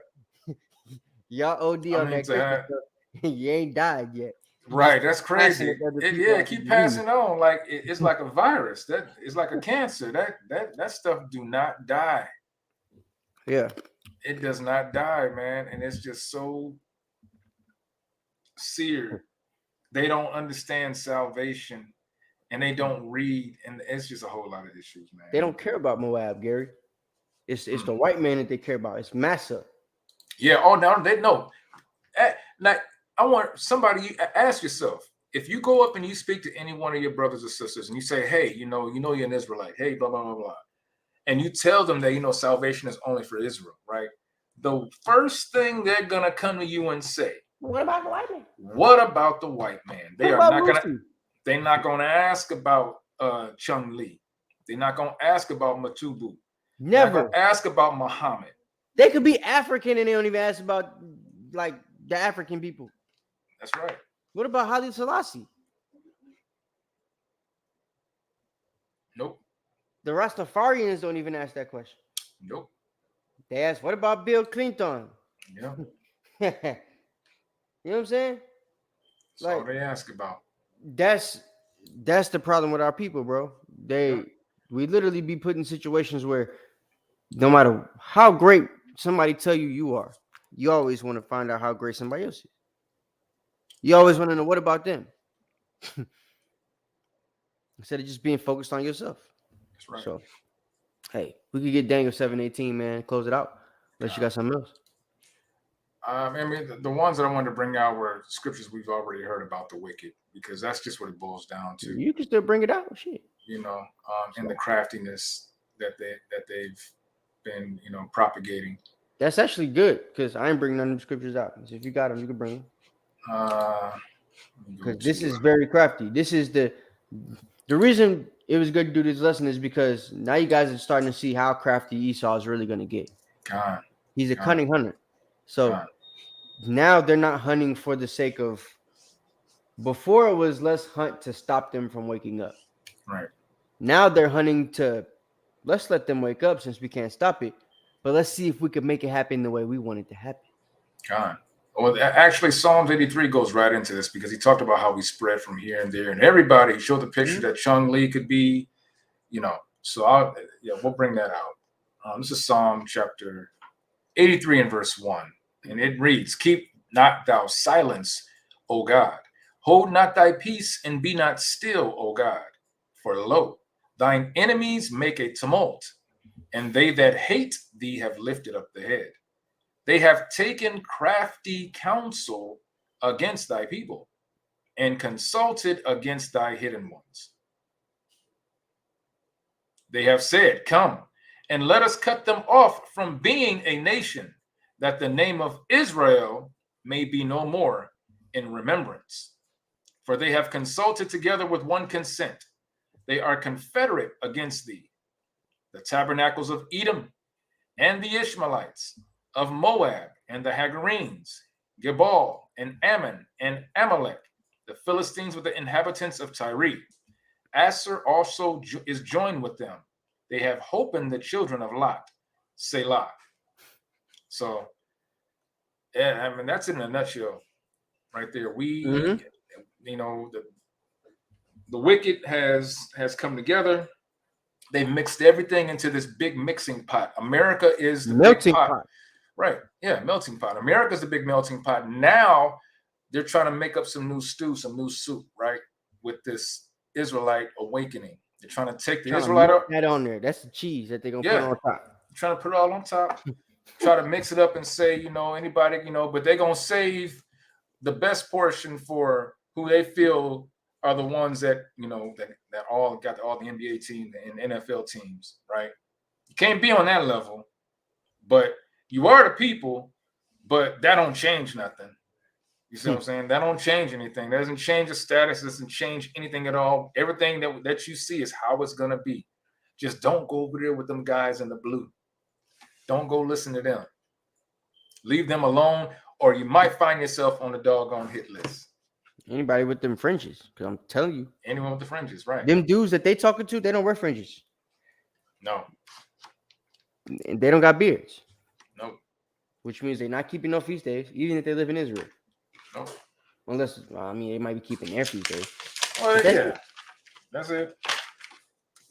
Y'all OD on that Christian stuff. You ain't died yet. Right, that's crazy. It keep passing on like it's like a virus. That it's like a cancer. That stuff do not die. Yeah, it does not die, man, and it's just so seared. They don't understand salvation, and they don't read, and it's just a whole lot of issues, man. They don't care about Moab, Gary. It's the white man that they care about. It's Massa. Yeah. Oh, now they know. Like, I want somebody, you ask yourself, if you go up and you speak to any one of your brothers or sisters and you say, hey, you know you're an Israelite, hey, blah, blah, blah, blah, and you tell them that, salvation is only for Israel, right? The first thing they're going to come to you and say, what about the white man? What about the white man? They're not going to ask about Chung Lee. They're not going to ask about Matubu. Never ask about Muhammad. They could be African and they don't even ask about like the African people. That's right. What about Haile Selassie? Nope. The Rastafarians don't even ask that question. Nope. They ask, what about Bill Clinton? Yeah. You know what I'm saying? That's all they ask about. That's the problem with our people, bro. We literally be put in situations where no matter how great somebody tell you are, you always want to find out how great somebody else is. You always want to know what about them. Instead of just being focused on yourself. That's right. So, hey, we could get Daniel 7:18, man. Close it out. Unless you got something else. I mean, the ones that I wanted to bring out were scriptures we've already heard about the wicked, because that's just what it boils down to. You can still bring it out, shit. And the craftiness that they've been, propagating. That's actually good, because I ain't bringing none of them scriptures out. So if you got them, you can bring them. Because this is very crafty. This is the reason it was good to do this lesson is because now you guys are starting to see how crafty Esau is really going to get. He's a cunning hunter. So now they're not hunting for the sake of. Before it was let's hunt to stop them from waking up. Right. Now they're hunting to let's let them wake up since we can't stop it. But let's see if we could make it happen the way we want it to happen. Well, actually, Psalms 83 goes right into this because he talked about how we spread from here and there, and everybody showed the picture that Chung Lee could be, So we'll bring that out. This is Psalm chapter 83 and verse 1, and it reads, "Keep not thou silence, O God. Hold not thy peace and be not still, O God. For lo, thine enemies make a tumult, and they that hate thee have lifted up the head. They have taken crafty counsel against thy people and consulted against thy hidden ones. They have said, Come, and let us cut them off from being a nation, that the name of Israel may be no more in remembrance. For they have consulted together with one consent. They are confederate against thee. The tabernacles of Edom and the Ishmaelites, of Moab and the Hagarenes, Gebal and Ammon and Amalek, the Philistines with the inhabitants of Tyre. Asher also is joined with them. They have holpen the children of Lot, Selah." So, yeah, I mean, that's in a nutshell right there. The wicked has come together. They've mixed everything into this big mixing pot. America is the melting pot. Right. Yeah, melting pot. America's the big melting pot. Now they're trying to make up some new stew, some new soup, right? With this Israelite awakening. They're trying to take the Israelite up. That on there. That's the cheese that they're going to put on top. Trying to put it all on top. Try to mix it up and say, anybody, but they're going to save the best portion for who they feel are the ones that, that all got all the NBA teams and NFL teams, right? You can't be on that level, but you are the people, but that don't change nothing. You see what I'm saying? That don't change anything. That doesn't change the status. Doesn't change anything at all. Everything that you see is how it's going to be. Just don't go over there with them guys in the blue. Don't go listen to them. Leave them alone, or you might find yourself on the doggone hit list. Anybody with them fringes, because I'm telling you, Anyone with the fringes, right? them dudes that they talking to, they don't wear fringes. No. And they don't got beards. Nope. Which means they're not keeping no feast days, even if they live in Israel. Nope. Unless, I mean, they might be keeping their feast days. Well, yeah. That's it.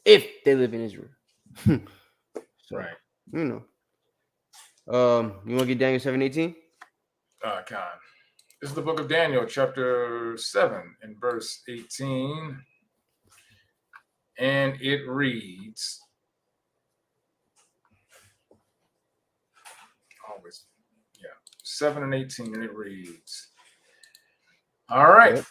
If they live in Israel. So, right. You know. You want to get Daniel 7:18? God. This is the book of Daniel, chapter 7, and verse 18. And it reads, always, 7 and 18, and it reads, all right.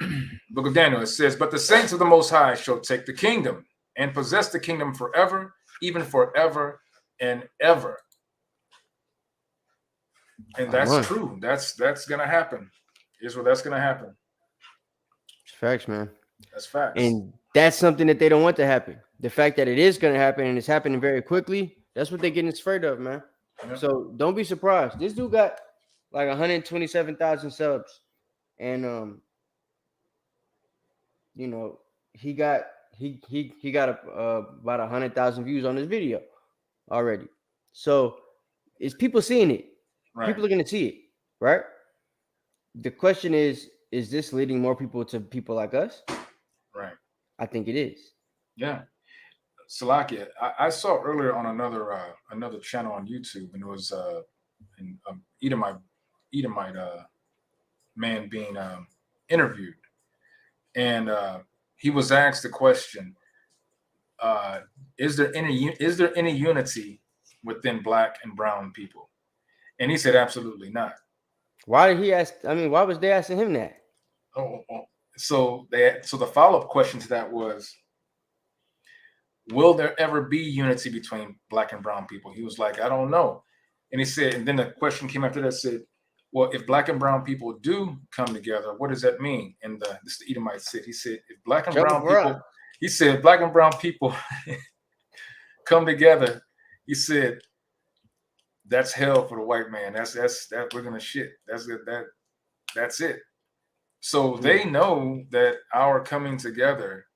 Yep. Book of Daniel, it says, but the saints of the Most High shall take the kingdom and possess the kingdom forever, even forever and ever. And that's true. That's going to happen. Israel, that's going to happen. It's facts, man. That's facts. And that's something that they don't want to happen. The fact that it is going to happen and it's happening very quickly, that's what they're getting afraid of, man. Yeah. So don't be surprised. This dude got like 127,000 subs. And you know, he got about 100,000 views on this video already. So it's people seeing it. Right. People are going to see it, right? The question is this leading more people to people like us? Right. I think it is. Yeah. Salakia, I saw earlier on another channel on YouTube, and it was an Edomite man being interviewed, and he was asked the question: Is there any unity within Black and brown people? And he said, absolutely not. Why did he ask? I mean, why was they asking him that? So the follow-up question to that was, will there ever be unity between Black and brown people? He was like, I don't know. And he said, and then the question came after that, said, well, if Black and brown people do come together, what does that mean? And this the Edomite said, he said, if Black and brown people, he said, Black and brown people come together, he said, that's hell for the white man. That's we're gonna shit. That's it. So they know that our coming together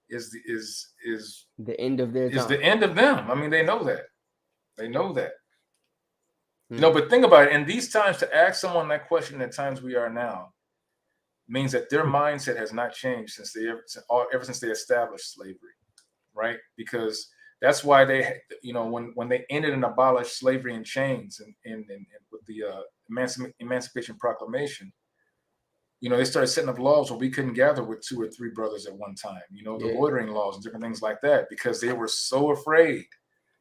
is the end of their time. The end of them. I mean, they know that. No, but think about it. In these times, to ask someone that question at times we are now means that their mindset has not changed ever since they established slavery, right? Because that's why they, when they ended and abolished slavery and chains and with the Emancipation Proclamation, they started setting up laws where we couldn't gather with 2 or 3 brothers at one time, the loitering laws and different things like that, because they were so afraid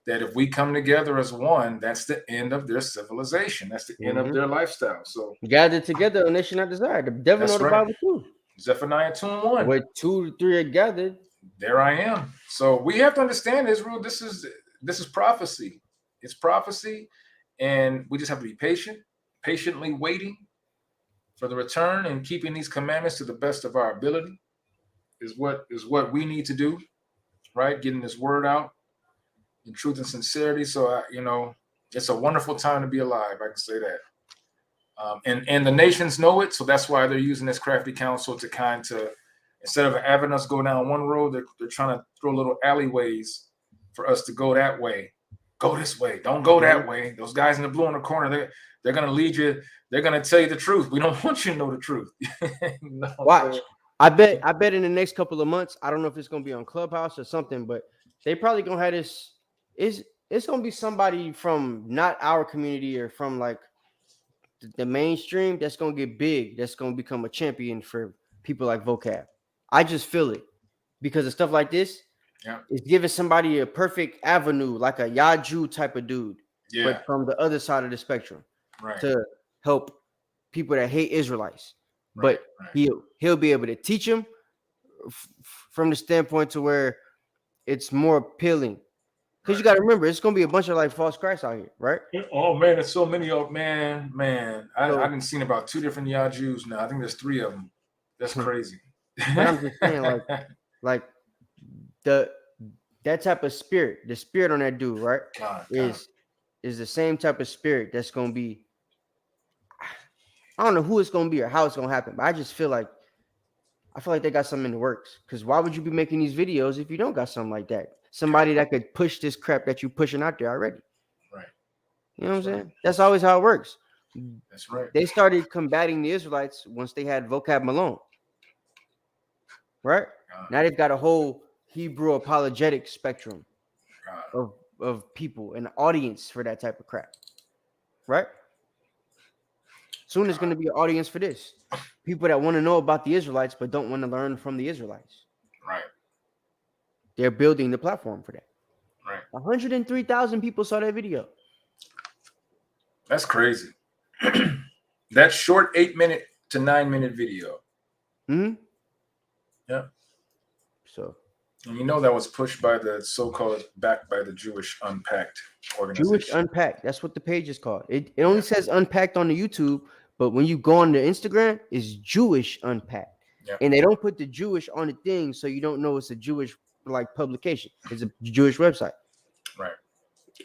that if we come together as one, that's the end of their civilization. That's the end of their lifestyle. So gathered together, a nation not desired. The devil know the Bible too. Zephaniah 2:1. Where 2 to 3 are gathered, there I am. So we have to understand, Israel, this is prophecy. It's prophecy, and we just have to be patiently waiting for the return and keeping these commandments to the best of our ability is what we need to do, right? Getting this word out in truth and sincerity. So, it's a wonderful time to be alive. I can say that. And the nations know it. So that's why they're using this crafty counsel to instead of having us go down one road, they're trying to throw little alleyways for us to go that way. Go this way. Don't go that way. Those guys in the blue in the corner, they're going to lead you. They're going to tell you the truth. We don't want you to know the truth. Watch. I bet in the next couple of months, I don't know if it's going to be on Clubhouse or something, but they probably going to have this. It's going to be somebody from not our community or from like the mainstream that's going to get big. That's going to become a champion for people like Vocab. I just feel it because of stuff like this. Yeah. It's giving somebody a perfect avenue, like a Yaju type of dude, but from the other side of the spectrum, to help people that hate Israelites. But he'll be able to teach them from the standpoint to where it's more appealing. Because you got to remember, it's going to be a bunch of like false Christs out here, right? Oh man, there's so many of man. I didn't seen about 2 different Yajus now. I think there's 3 of them. That's crazy. But I'm just saying, like that type of spirit, the spirit on that dude, right? Is the same type of spirit that's gonna be. I don't know who it's gonna be or how it's gonna happen, but I just feel like I feel like they got something in the works. Because why would you be making these videos if you don't got something like that? Somebody that could push this crap that you pushing out there already. Right. You know what I'm saying? That's always how it works. That's right. They started combating the Israelites once they had Vocab Malone. Right? Now they've got a whole Hebrew apologetic spectrum of people, an audience for that type of crap. Right? Soon there's going to be an audience for this. People that want to know about the Israelites but don't want to learn from the Israelites. Right. They're building the platform for that. Right. 103,000 people saw that video. That's crazy. That short 8-minute to 9-minute video. Hmm. Yeah. So. And you know that was pushed by the so-called, backed by the Jewish Unpacked organization. Jewish Unpacked. That's what the page is called. It only says Unpacked on the YouTube, but when you go on the Instagram, it's Jewish Unpacked. Yeah. And they don't put the Jewish on the thing, so you don't know it's a Jewish publication. It's a Jewish website. Right.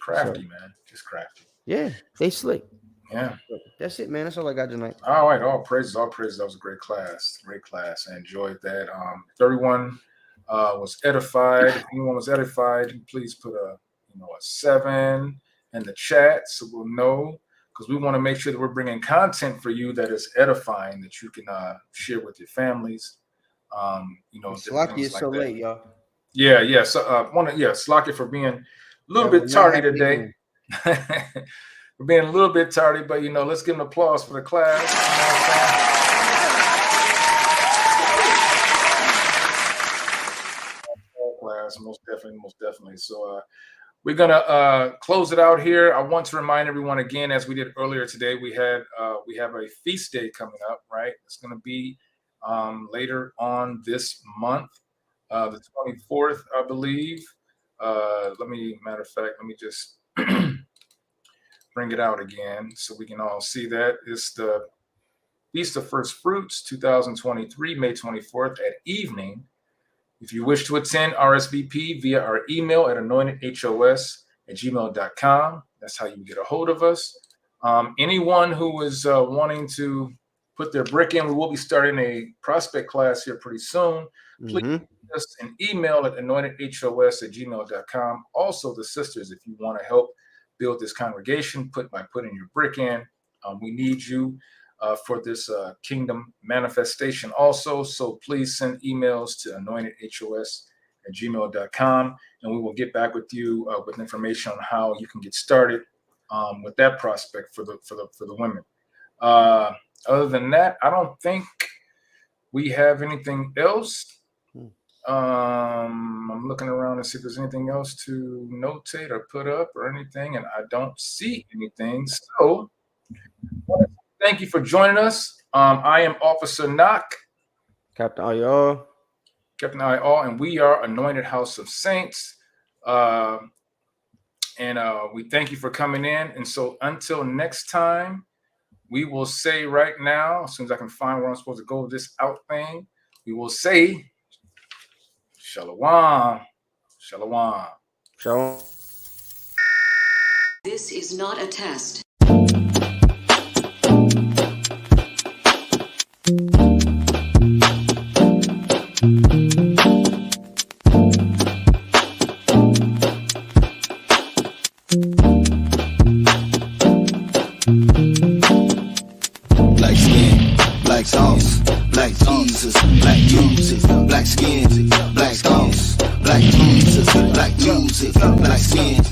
Crafty, man. Just crafty. Yeah, they slick. Yeah. That's it, man. That's all I got tonight. All right. All praises. All praises. That was a great class. Great class. I enjoyed that. If everyone was edified, if anyone was edified, please put a 7 in the chat so we'll know, because we want to make sure that we're bringing content for you that is edifying, that you can share with your families. Slocky is so late, y'all. Yeah. So Slocky for being a little bit tardy today. We're being a little bit tardy, but let's give an applause for the class. Class, most definitely. So we're gonna close it out here. I want to remind everyone again, as we did earlier today, we have a feast day coming up, right? It's gonna be later on this month, the 24th, I believe. Let me just bring it out again so we can all see that. It's the Feast of First Fruits 2023, May 24th at evening. If you wish to attend, RSVP via our email at AnointedHOS@gmail.com. That's how you get a hold of us. Anyone who is wanting to put their brick in, we will be starting a prospect class here pretty soon. Please send us an email at AnointedHOS@gmail.com. Also, the sisters, if you want to help build this congregation by putting your brick in, we need you for this kingdom manifestation also. So please send emails to AnointedHOS@gmail.com, and we will get back with you with information on how you can get started with that prospect for the women. Other than that, I don't think we have anything else. I'm looking around to see if there's anything else to notate or put up or anything, and I don't see anything. So thank you for joining us. I am Officer Knock. Captain Ayal. Captain Ayal, and we are Anointed House of Saints. And we thank you for coming in. And so until next time, we will say right now, as soon as I can find where I'm supposed to go with this out thing, we will say Shalom. Shalom. Shalom. This is not a test. Black skin, black sauce, black Jesus, black music, black skin, black sauce, black Jesus, black music, black skin,